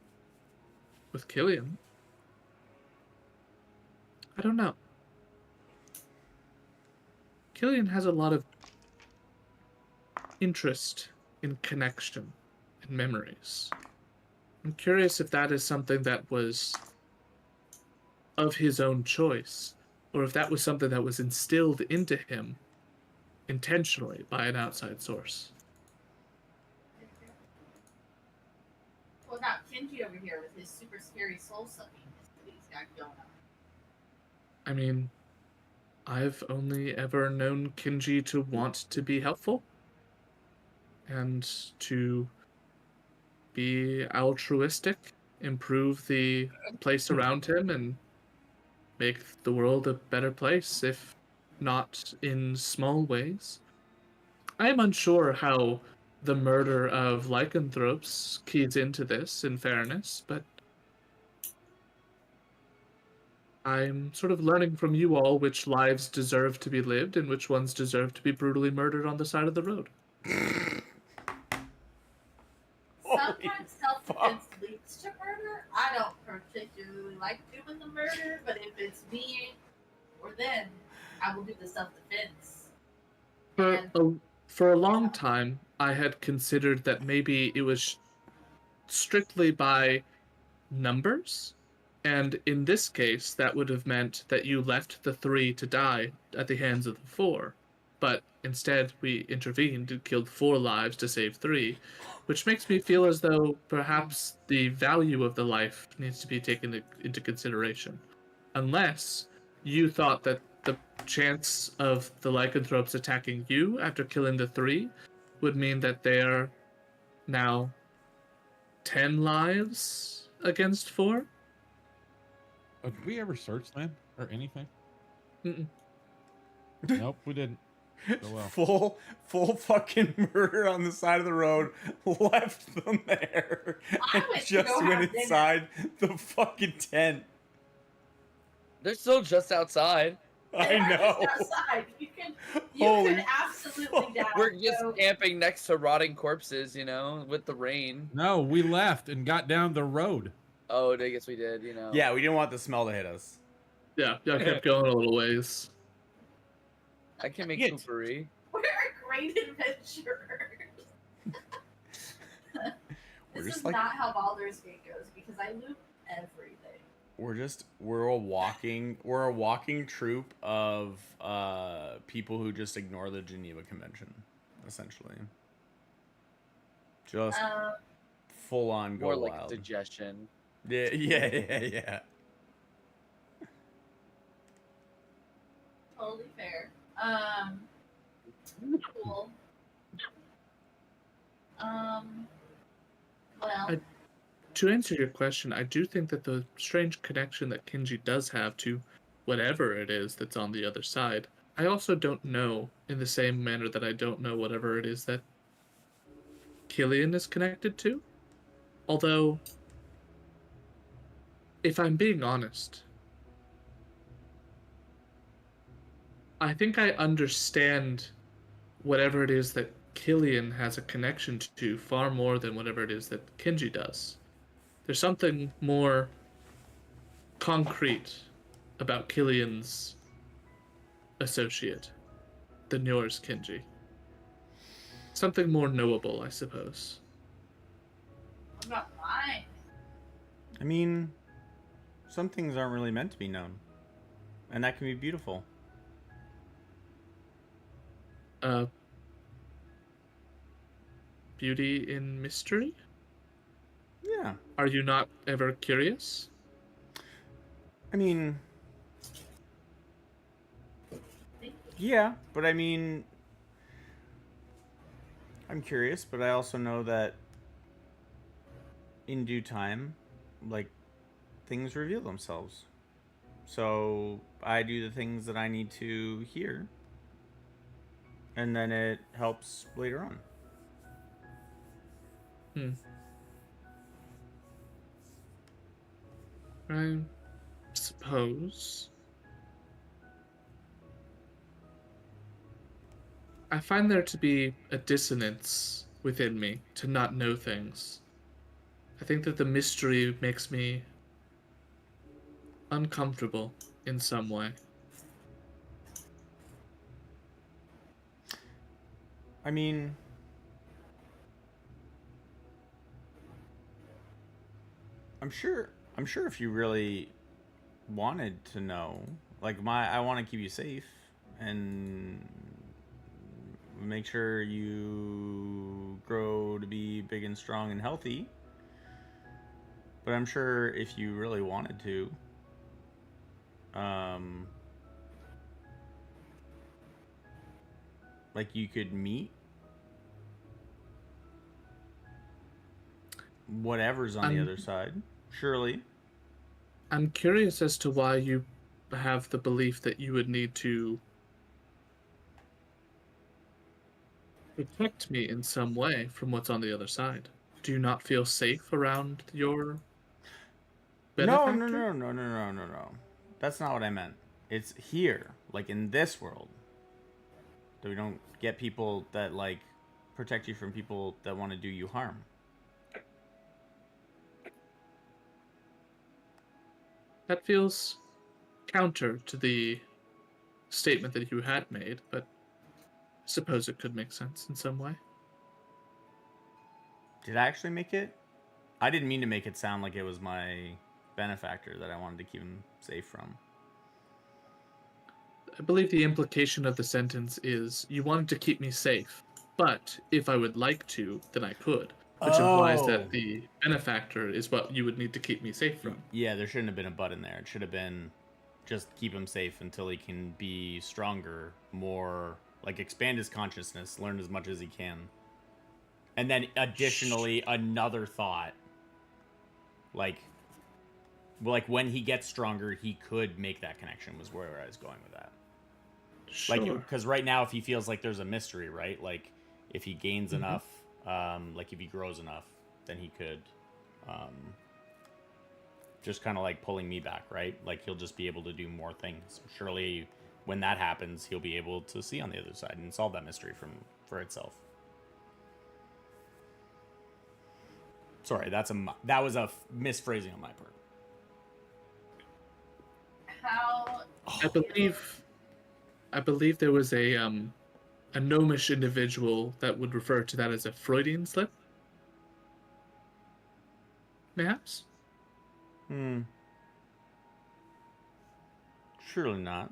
[SPEAKER 1] Killian, I don't know. Killian has a lot of interest in connection and memories. I'm curious if that is something that was of his own choice, or if that was something that was instilled into him intentionally by an outside source.
[SPEAKER 4] What about Kenji over here with his super scary soul sucking that he's got going on?
[SPEAKER 1] I mean, I've only ever known Kenji to want to be helpful and to be altruistic, improve the place around him, and make the world a better place, if not in small ways. I am unsure how the murder of lycanthropes keys into this, in fairness, but I'm sort of learning from you all which lives deserve to be lived and which ones deserve to be brutally murdered on the side of the road.
[SPEAKER 4] Sometimes self-defense leads to murder. I don't particularly like doing the murder, but if it's me or them, I will do the self-defense.
[SPEAKER 1] For a long time, I had considered that maybe it was strictly by numbers, and in this case, that would have meant that you left the 3 to die at the hands of the 4, but instead we intervened and killed 4 lives to save 3, which makes me feel as though perhaps the value of the life needs to be taken into consideration. Unless you thought that the chance of the lycanthropes attacking you after killing the 3 would mean that they're now 10 lives against 4?
[SPEAKER 3] Did we ever search them or anything?
[SPEAKER 1] Mm-mm.
[SPEAKER 3] Nope, we didn't. Oh, well.
[SPEAKER 10] Full fucking murder on the side of the road. Left them there and just went inside the fucking tent.
[SPEAKER 9] They're still just outside.
[SPEAKER 10] I know.
[SPEAKER 4] Just outside. You can absolutely die.
[SPEAKER 9] We're just camping next to rotting corpses, you know, with the rain.
[SPEAKER 3] No, we left and got down the road.
[SPEAKER 9] Oh, I guess we did, you know.
[SPEAKER 10] Yeah, we didn't want the smell to hit us.
[SPEAKER 1] Yeah, I kept going a little ways.
[SPEAKER 9] I can make poopery.
[SPEAKER 4] We're a great adventurers. This is not how Baldur's Gate goes, because I loot everything.
[SPEAKER 10] We're a walking troupe of people who just ignore the Geneva Convention, essentially. Just full on go
[SPEAKER 9] More like
[SPEAKER 10] wild.
[SPEAKER 9] digestion.
[SPEAKER 10] Yeah.
[SPEAKER 4] Totally fair. Cool. Well.
[SPEAKER 1] To answer your question, I do think that the strange connection that Kenji does have to whatever it is that's on the other side, I also don't know in the same manner that I don't know whatever it is that Killian is connected to. Although, if I'm being honest, I think I understand whatever it is that Killian has a connection to far more than whatever it is that Kenji does. There's something more concrete about Killian's associate than yours, Kenji. Something more knowable, I suppose.
[SPEAKER 4] What about mine?
[SPEAKER 10] I mean, some things aren't really meant to be known, and that can be beautiful.
[SPEAKER 1] Beauty in mystery?
[SPEAKER 10] Yeah.
[SPEAKER 1] Are you not ever curious?
[SPEAKER 10] I mean, yeah, but I mean, I'm curious, but I also know that in due time, like, things reveal themselves. So I do the things that I need to hear, and then it helps later on.
[SPEAKER 1] I suppose. I find there to be a dissonance within me to not know things. I think that the mystery makes me uncomfortable in some way.
[SPEAKER 10] I mean, I'm sure if you really wanted to know, like, I want to keep you safe and make sure you grow to be big and strong and healthy. But I'm sure if you really wanted to, like, you could meet whatever's on the other side. Surely.
[SPEAKER 1] I'm curious as to why you have the belief that you would need to protect me in some way from what's on the other side. Do you not feel safe around your benefactor?
[SPEAKER 10] No. That's not what I meant. It's here, like in this world, that we don't get people that, like, protect you from people that want to do you harm.
[SPEAKER 1] That feels counter to the statement that you had made, but I suppose it could make sense in some way.
[SPEAKER 10] Did I actually make it? I didn't mean to make it sound like it was my benefactor that I wanted to keep him safe from.
[SPEAKER 1] I believe the implication of the sentence is you wanted to keep me safe, but if I would like to, then I could. Which implies that the benefactor is what you would need to keep me safe from.
[SPEAKER 10] Yeah, there shouldn't have been a but in there. It should have been just keep him safe until he can be stronger, more, like, expand his consciousness, learn as much as he can. And then additionally, another thought, like when he gets stronger, he could make that connection, was where I was going with that.
[SPEAKER 1] Sure.
[SPEAKER 10] Like, because right now, if he feels like there's a mystery, right? Like, if he gains enough, like, if he grows enough, then he could just kind of like pulling me back, right? Like, he'll just be able to do more things. Surely when that happens, he'll be able to see on the other side and solve that mystery for itself. Sorry, that was a misphrasing on my part.
[SPEAKER 4] How?
[SPEAKER 1] I believe there was a gnomish individual that would refer to that as a Freudian slip. Perhaps?
[SPEAKER 10] Surely not.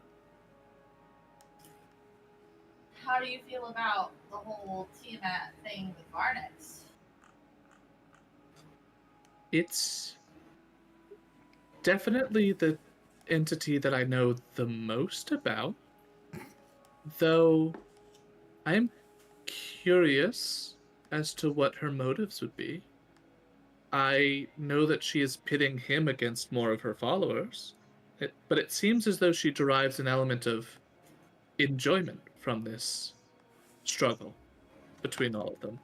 [SPEAKER 4] How do you feel about the whole Tiamat thing with Varnex?
[SPEAKER 1] It's definitely the entity that I know the most about, though I am curious as to what her motives would be. I know that she is pitting him against more of her followers, but it seems as though she derives an element of enjoyment from this struggle between all of them,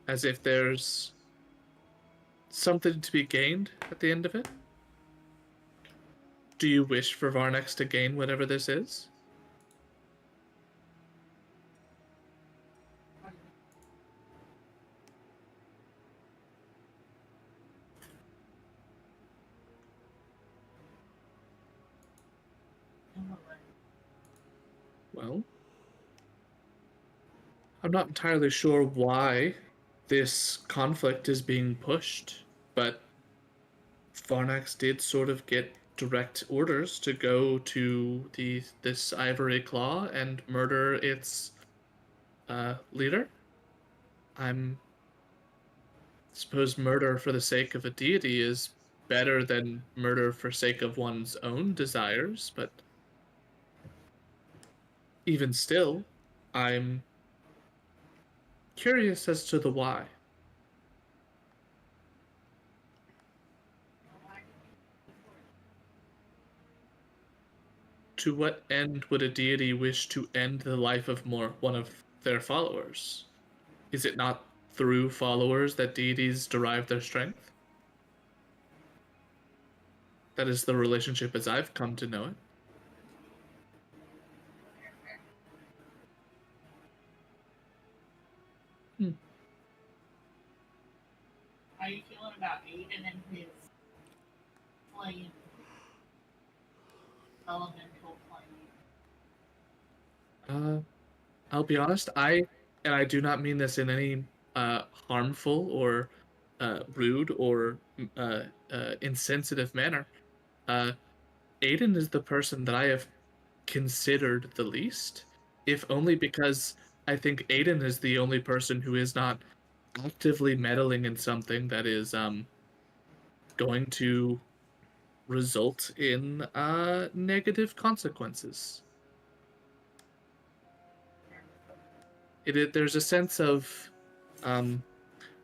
[SPEAKER 1] as if there's something to be gained at the end of it. Do you wish for Varnex to gain whatever this is? Well, I'm not entirely sure why this conflict is being pushed, but Farnax did sort of get direct orders to go to this Ivory Claw and murder its leader. I'm suppose murder for the sake of a deity is better than murder for sake of one's own desires, but even still, I'm curious as to the why. To what end would a deity wish to end the life of one of their followers? Is it not through followers that deities derive their strength? That is the relationship as I've come to know it.
[SPEAKER 4] How are you feeling about Aiden and his flame elemental plane?
[SPEAKER 1] I'll be honest, and I do not mean this in any harmful or rude or insensitive manner. Aiden is the person that I have considered the least, if only because I think Aiden is the only person who is not actively meddling in something that is going to result in negative consequences. There's a sense of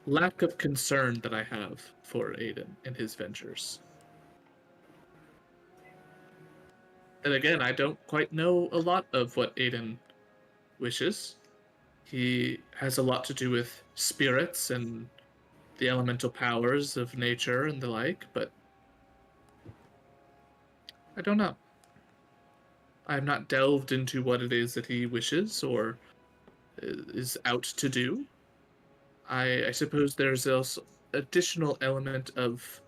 [SPEAKER 1] lack of concern that I have for Aiden and his ventures. And again, I don't quite know a lot of what Aiden wishes. He has a lot to do with spirits and the elemental powers of nature and the like, but I don't know. I have not delved into what it is that he wishes or is out to do. I suppose there's also additional element of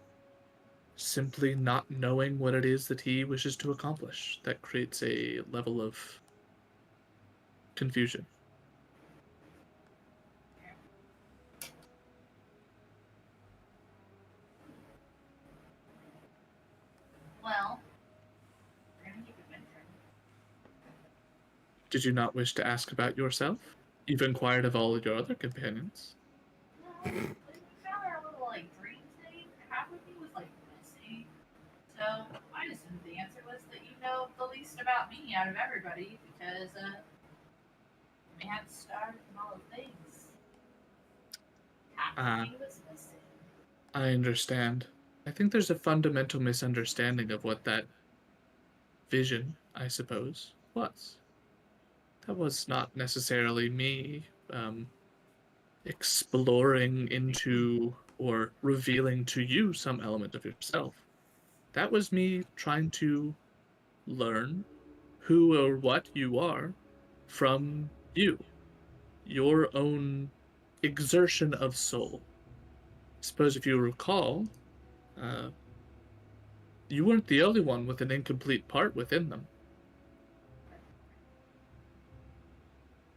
[SPEAKER 1] simply not knowing what it is that he wishes to accomplish that creates a level of confusion.
[SPEAKER 4] Well, we're gonna keep adventuring.
[SPEAKER 1] Did you not wish to ask about yourself? You've inquired of all your other companions.
[SPEAKER 4] No, we found our little dream thing. Half of me was missing. So I assumed the answer was that you know the least about me out of everybody because we had to start and all the things. Half of me was missing.
[SPEAKER 1] I understand. I think there's a fundamental misunderstanding of what that vision, I suppose, was. That was not necessarily me exploring into or revealing to you some element of yourself. That was me trying to learn who or what you are from you, your own exertion of soul. Suppose if you recall, you weren't the only one with an incomplete part within them.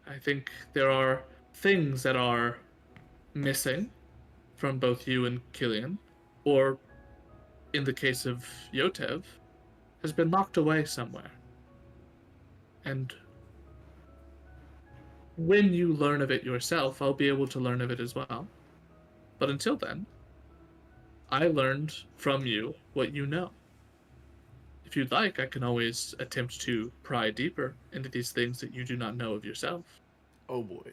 [SPEAKER 1] I think there are things that are missing from both you and Killian, or in the case of Yotev, has been locked away somewhere. And when you learn of it yourself, I'll be able to learn of it as well. But until then, I learned from you what you know. If you'd like, I can always attempt to pry deeper into these things that you do not know of yourself.
[SPEAKER 10] Oh boy.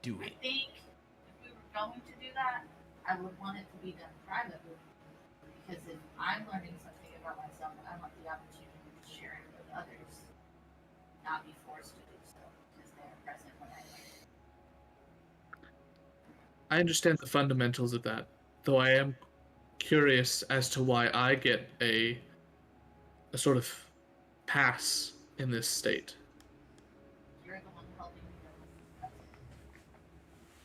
[SPEAKER 10] Do
[SPEAKER 4] I
[SPEAKER 10] it.
[SPEAKER 4] think if we were going to do that, I would want it to be done privately. Because if I'm learning something about myself, I want the opportunity to share it with others, not be forced to do so because they are present when I learn.
[SPEAKER 1] I understand the fundamentals of that, though I am curious as to why I get a sort of pass in this state.
[SPEAKER 4] You're the one helping me know.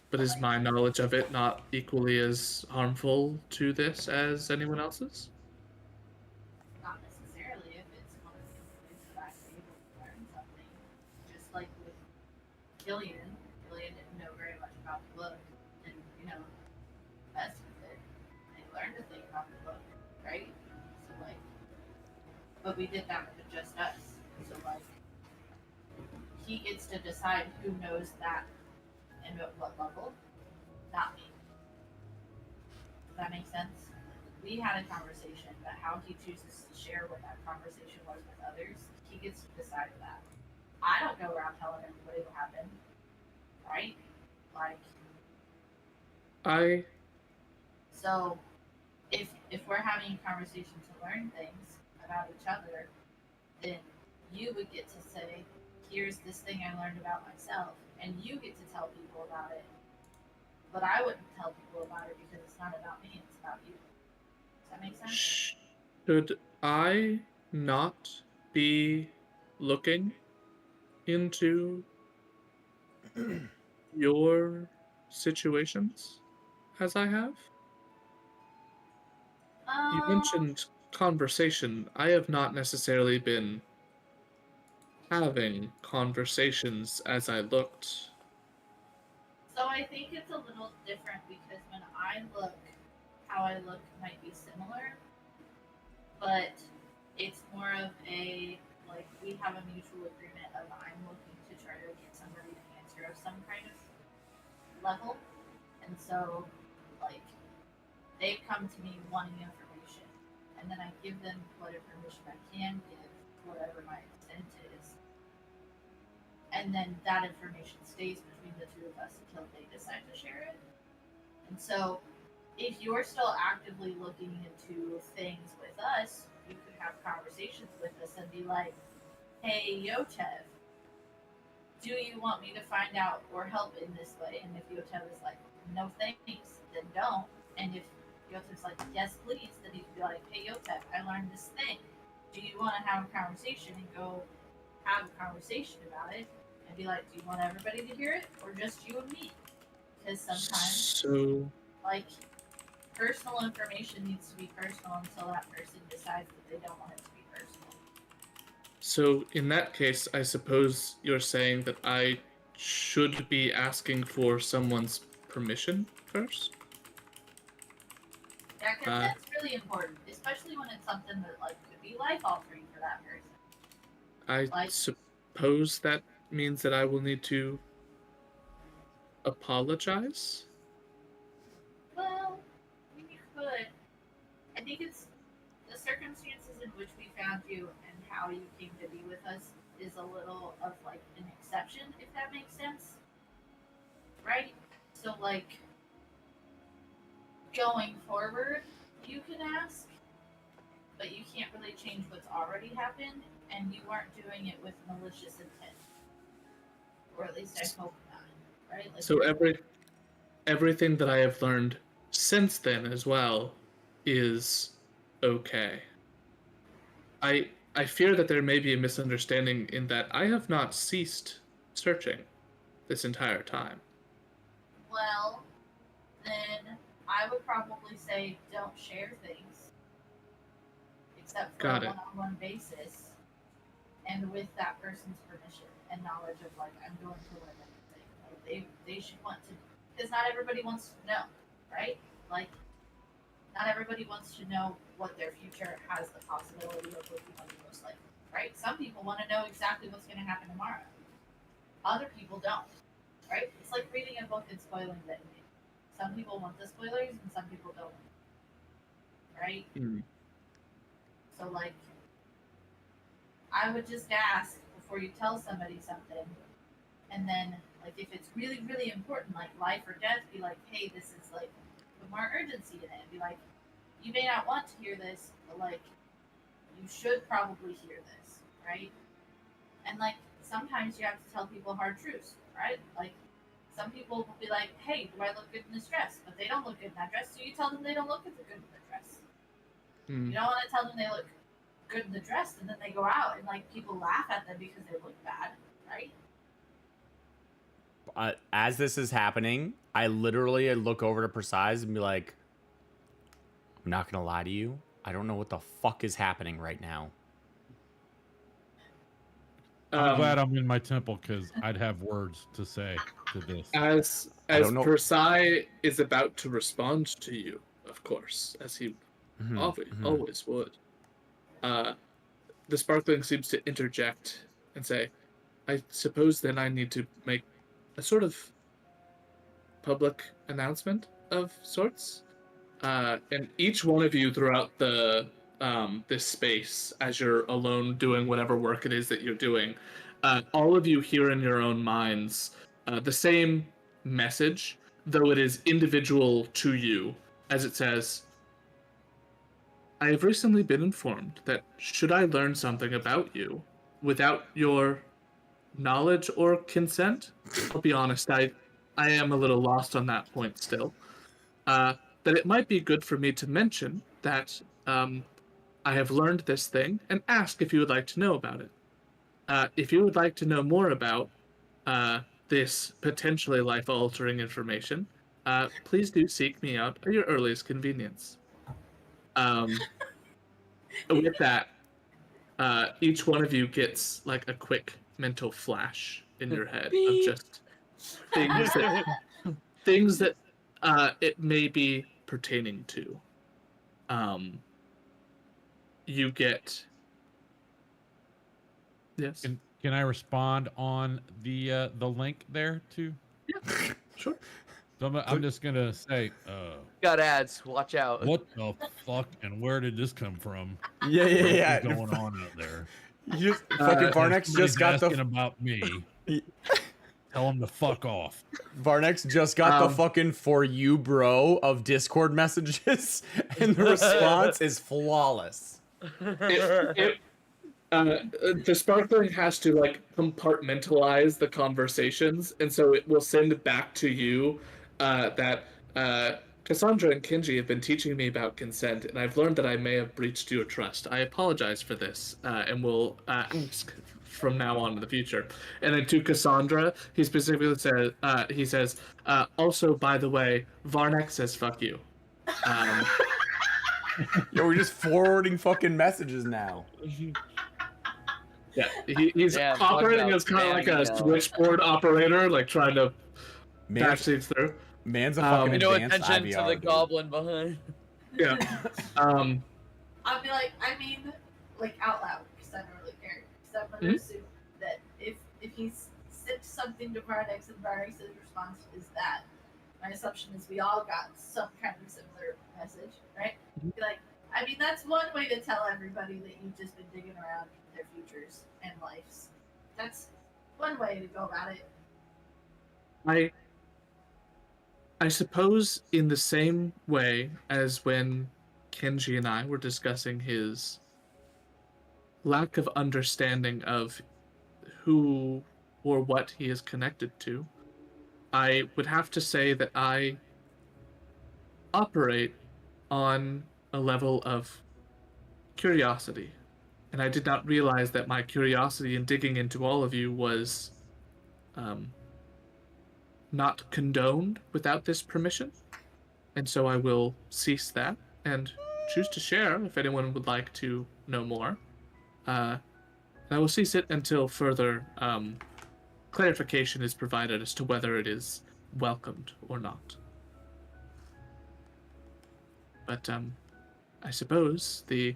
[SPEAKER 1] But is my knowledge of it not equally as harmful to this as anyone else's?
[SPEAKER 4] Not necessarily. Killian. Killian didn't know very much about the book, and mess with it. They learned a thing about the book, right? So like, but we did that with just us. So like, he gets to decide who knows that and at what level, not me. Does that make sense? We had a conversation, but how he chooses to share what that conversation was with others, he gets to decide that. I don't go around telling everybody what happened, right? Like, so if we're having a conversation to learn things about each other, then you would get to say, here's this thing I learned about myself, and you get to tell people about it. But I wouldn't tell people about it because it's not about me, it's about you. Does that make sense?
[SPEAKER 1] Should I not be looking into your situations as I have? You mentioned conversation. I have not necessarily been having conversations as I looked.
[SPEAKER 4] So I think it's a little different because when I look, how I look might be similar, but it's more of a, like, we have a mutual agreement of I'm looking to try to get somebody an answer of some kind of level. And so, like, they've come to me wanting information, and then I give them what information I can give, whatever my extent is. And then that information stays between the two of us until they decide to share it. And so, if you're still actively looking into things with us, you could have conversations with us and be like, hey, Yotev, do you want me to find out or help in this way? And if Yotev is like, no thanks, then don't. And if Yotev's like, yes, please, then you can be like, hey, Yotev, I learned this thing. Do you want to have a conversation and go have a conversation about it? And be like, do you want everybody to hear it or just you and me? Because sometimes, like, personal information needs to be personal until that person decides that they don't want it to be personal.
[SPEAKER 1] So, in that case, I suppose you're saying that I should be asking for someone's permission first?
[SPEAKER 4] Yeah, because that's really important, especially when it's something that, like, could be life-altering for that person.
[SPEAKER 1] I suppose that means that I will need to apologize?
[SPEAKER 4] Well, you could. I think it's the circumstances in which we found you and how you came to be with us is a little of, like, an exception, if that makes sense. Right? So, like, going forward, you can ask, but you can't really change what's already happened, and you weren't doing it with malicious intent. Or at least I hope not. Right? Like,
[SPEAKER 1] So everything that I have learned since then as well is okay. I fear that there may be a misunderstanding in that I have not ceased searching this entire time.
[SPEAKER 4] well, then I would probably say don't share things except for
[SPEAKER 1] Got
[SPEAKER 4] a
[SPEAKER 1] it.
[SPEAKER 4] one-on-one basis and with that person's permission and knowledge of, like, I'm going to learn anything. Like, they should want to, because not everybody wants to know, right? Like, not everybody wants to know what their future has the possibility of looking like most likely, right? Some people want to know exactly what's going to happen tomorrow. Other people don't, right? It's like reading a book and spoiling the ending. Some people want the spoilers and some people don't, right? So, like, I would just ask before you tell somebody something, and then, like, if it's really, really important, like life or death, be like, hey, this is, like, put more urgency in it. Be like, you may not want to hear this, but, like, you should probably hear this, right? And, like, sometimes you have to tell people hard truths, right? Like, some people will be like, hey, do I look good in this dress? But they don't look good in that dress, so you tell them they don't look good in the dress. You don't want to tell them they look good in the dress, and then they go out and, like, people laugh at them because they look bad, right?
[SPEAKER 10] As this is happening, I literally look over to Precise and be like, I'm not gonna lie to you, I don't know what the fuck is happening right now.
[SPEAKER 3] I'm glad I'm in my temple because I'd have words to say to this.
[SPEAKER 1] As
[SPEAKER 10] don't know.
[SPEAKER 1] Persai is about to respond to you, of course, as he always would, the Sparkling seems to interject and say, I suppose then I need to make a sort of public announcement of sorts. And each one of you throughout the this space, as you're alone doing whatever work it is that you're doing, all of you hear in your own minds the same message, though it is individual to you, as it says, I have recently been informed that should I learn something about you without your knowledge or consent, I'll be honest, I am a little lost on that point still, that it might be good for me to mention that I have learned this thing and ask if you would like to know about it. If you would like to know more about this potentially life-altering information, please do seek me out at your earliest convenience. With that, each one of you gets like a quick mental flash in your head of just things that it may be pertaining to. You get. Yes.
[SPEAKER 3] Can I respond on the link there too?
[SPEAKER 1] Yeah, sure.
[SPEAKER 3] So I'm just gonna say,
[SPEAKER 9] Got ads. Watch out.
[SPEAKER 8] What the fuck and where did this come from?
[SPEAKER 10] Yeah.
[SPEAKER 8] What's going on out there?
[SPEAKER 10] You just, fucking Varnex just got
[SPEAKER 8] asking
[SPEAKER 10] the
[SPEAKER 8] about me. Tell him to fuck off.
[SPEAKER 10] Varnex just got the fucking for you bro of Discord messages, and the response is flawless.
[SPEAKER 1] The Sparkling has to like compartmentalize the conversations, and so it will send back to you that Cassandra and Kenji have been teaching me about consent, and I've learned that I may have breached your trust. I apologize for this, and will ask from now on in the future. And then to Cassandra, he specifically says, also, by the way, Varnex says fuck you.
[SPEAKER 10] Yo, we're just forwarding fucking messages now.
[SPEAKER 1] Yeah, he's operating as kind of like a switchboard operator, like trying to patch things through.
[SPEAKER 10] Man's a fucking
[SPEAKER 9] No
[SPEAKER 10] advanced
[SPEAKER 9] attention
[SPEAKER 10] IVR,
[SPEAKER 9] to the
[SPEAKER 10] dude.
[SPEAKER 9] goblin behind.
[SPEAKER 1] Yeah.
[SPEAKER 4] I'll be like, I mean, like out loud, because I don't really care. Because I'm gonna assume that if he's sent something to Varnex and Varnex's response is that, my assumption is we all got some kind of similar message, right? Be like, I mean, that's one way to tell everybody that you've just been digging around in their futures and lives. That's one way to go about it.
[SPEAKER 1] I suppose in the same way as when Kenji and I were discussing his lack of understanding of who or what he is connected to, I would have to say that I operate on a level of curiosity. And I did not realize that my curiosity in digging into all of you was not condoned without this permission. And so I will cease that and choose to share if anyone would like to know more. And I will cease it until further clarification is provided as to whether it is welcomed or not. But I suppose the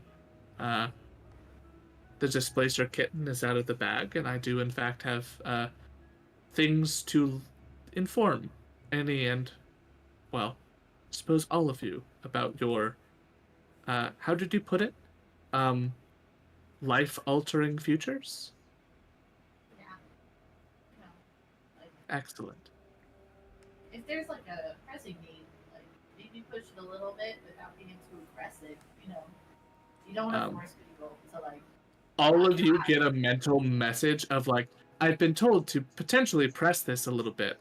[SPEAKER 1] Displacer kitten is out of the bag, and I do in fact have things to inform any and, well, I suppose all of you about your, how did you put it? Life-altering futures?
[SPEAKER 4] Yeah. No. Like,
[SPEAKER 1] Excellent.
[SPEAKER 4] if there's like a pressing need, like maybe push it a little bit without being too aggressive, you know. You don't want to force people to like.
[SPEAKER 1] All of you get a mental message of like, I've been told to potentially press this a little bit,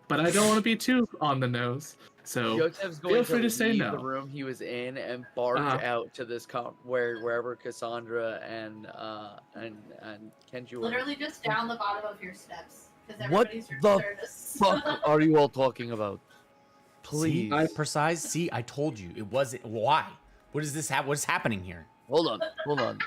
[SPEAKER 1] but I don't want to be too on the nose. So
[SPEAKER 9] Yotev's going
[SPEAKER 1] feel free to say
[SPEAKER 9] leave
[SPEAKER 1] no.
[SPEAKER 9] the room he was in and barge out to this wherever Cassandra and Kenji were.
[SPEAKER 4] Literally just down the bottom of your steps, because
[SPEAKER 9] What
[SPEAKER 4] everybody's your
[SPEAKER 9] the
[SPEAKER 4] service.
[SPEAKER 9] fuck are you all talking about? Please.
[SPEAKER 10] See, precise. See, I told you it wasn't. Why? What is this? What's happening here?
[SPEAKER 9] Hold on.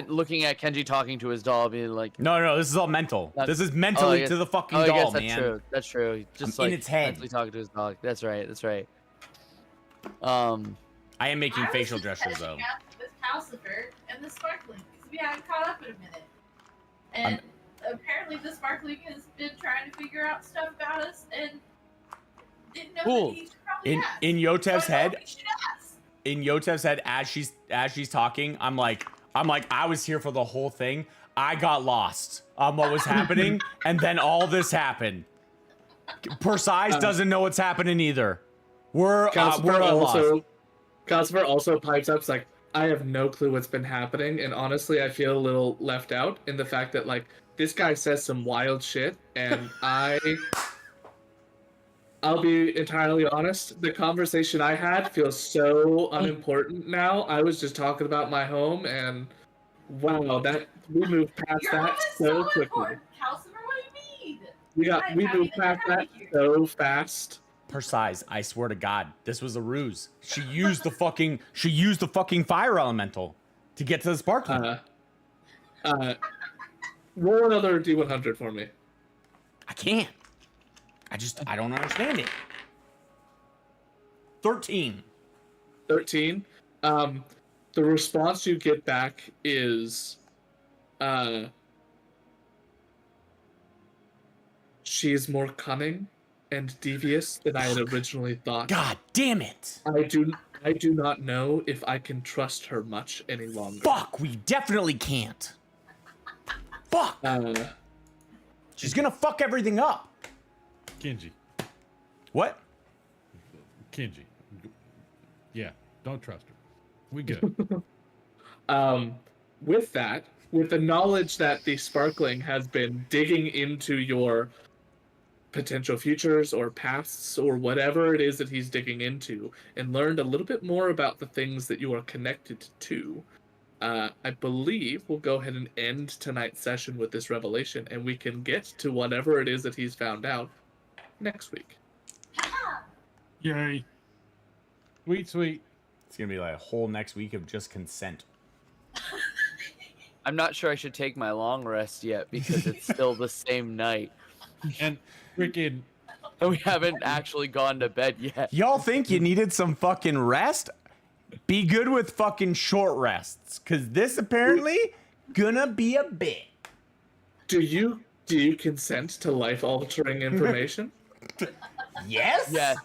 [SPEAKER 9] looking at Kenji talking to his doll, being like,
[SPEAKER 10] No, this is all mental.
[SPEAKER 9] Not-
[SPEAKER 10] This is mentally
[SPEAKER 9] I
[SPEAKER 10] to
[SPEAKER 9] guess-
[SPEAKER 10] the fucking
[SPEAKER 9] I
[SPEAKER 10] doll,
[SPEAKER 9] guess that's
[SPEAKER 10] man.
[SPEAKER 9] true. That's true. Just
[SPEAKER 10] I'm
[SPEAKER 9] like
[SPEAKER 10] in its head.
[SPEAKER 9] mentally talking to his dog. That's right. That's right.
[SPEAKER 10] I am making
[SPEAKER 4] I was
[SPEAKER 10] facial
[SPEAKER 4] just
[SPEAKER 10] gestures though.
[SPEAKER 4] catching up with Calcifer and the Sparkling because we hadn't caught up in a minute. And apparently the Sparkling has been trying to figure out stuff about us and didn't know
[SPEAKER 9] Cool.
[SPEAKER 4] that he should probably ask.
[SPEAKER 10] In Yotev's
[SPEAKER 4] So I know
[SPEAKER 10] head,
[SPEAKER 4] we should ask.
[SPEAKER 10] in Yotev's head, as she's talking, I'm like, I was here for the whole thing. I got lost on what was happening, and then all this happened. Persize doesn't know what's happening either. We're lost.
[SPEAKER 1] Calcifer also pipes up. It's like, I have no clue what's been happening, and honestly, I feel a little left out in the fact that like this guy says some wild shit, and I'll be entirely honest. The conversation I had feels so unimportant now. I was just talking about my home, and wow, that we moved past
[SPEAKER 4] Your
[SPEAKER 1] that
[SPEAKER 4] home is
[SPEAKER 1] so
[SPEAKER 4] so
[SPEAKER 1] quickly.
[SPEAKER 4] important, Calcifer. What do you mean?
[SPEAKER 1] We
[SPEAKER 4] I
[SPEAKER 1] moved
[SPEAKER 4] mean,
[SPEAKER 1] past
[SPEAKER 4] they're
[SPEAKER 1] that
[SPEAKER 4] happy here.
[SPEAKER 1] so fast.
[SPEAKER 10] Persize, I swear to God, this was a ruse. She used the fucking fire elemental to get to the sparkling.
[SPEAKER 1] Roll another D100 for me.
[SPEAKER 10] I can't. I don't understand it. 13.
[SPEAKER 1] 13. The response you get back is, she's more cunning and devious than I had originally thought.
[SPEAKER 10] God damn it.
[SPEAKER 1] I do not know if I can trust her much any longer.
[SPEAKER 10] Fuck, we definitely can't. Fuck. She's gonna fuck everything up.
[SPEAKER 3] Kenji.
[SPEAKER 10] What?
[SPEAKER 3] Kenji. Yeah, don't trust her. We good.
[SPEAKER 1] With that, with the knowledge that the Sparkling has been digging into your potential futures or pasts or whatever it is that he's digging into, and learned a little bit more about the things that you are connected to, I believe we'll go ahead and end tonight's session with this revelation, and we can get to whatever it is that he's found out next week.
[SPEAKER 2] Yay.
[SPEAKER 3] Sweet.
[SPEAKER 10] It's gonna be like a whole next week of just consent.
[SPEAKER 9] I'm not sure I should take my long rest yet because it's still the same night.
[SPEAKER 3] And freaking
[SPEAKER 9] And we haven't actually gone to bed yet.
[SPEAKER 10] Y'all think you needed some fucking rest? Be good with fucking short rests, cause this apparently gonna be a bit.
[SPEAKER 1] Do you consent to life-altering information?
[SPEAKER 10] Yes?
[SPEAKER 9] Yes.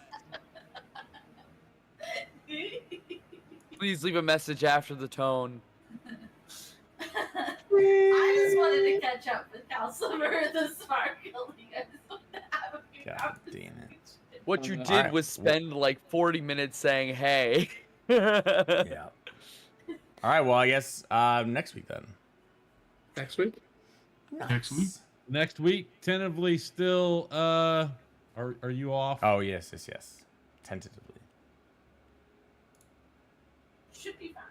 [SPEAKER 9] Please leave a message after the tone.
[SPEAKER 4] I just wanted to catch up with Calcifer the Sparkling. I just wanted to have a few
[SPEAKER 10] God damn it.
[SPEAKER 4] conversations.
[SPEAKER 9] What you did
[SPEAKER 10] Alright,
[SPEAKER 9] was spend like 40 minutes saying, hey.
[SPEAKER 10] Yeah. All right. Well, I guess next week then.
[SPEAKER 1] Next week?
[SPEAKER 2] Next week?
[SPEAKER 3] next week, tentatively still are you off?
[SPEAKER 10] Oh yes. Tentatively.
[SPEAKER 4] Should be fine.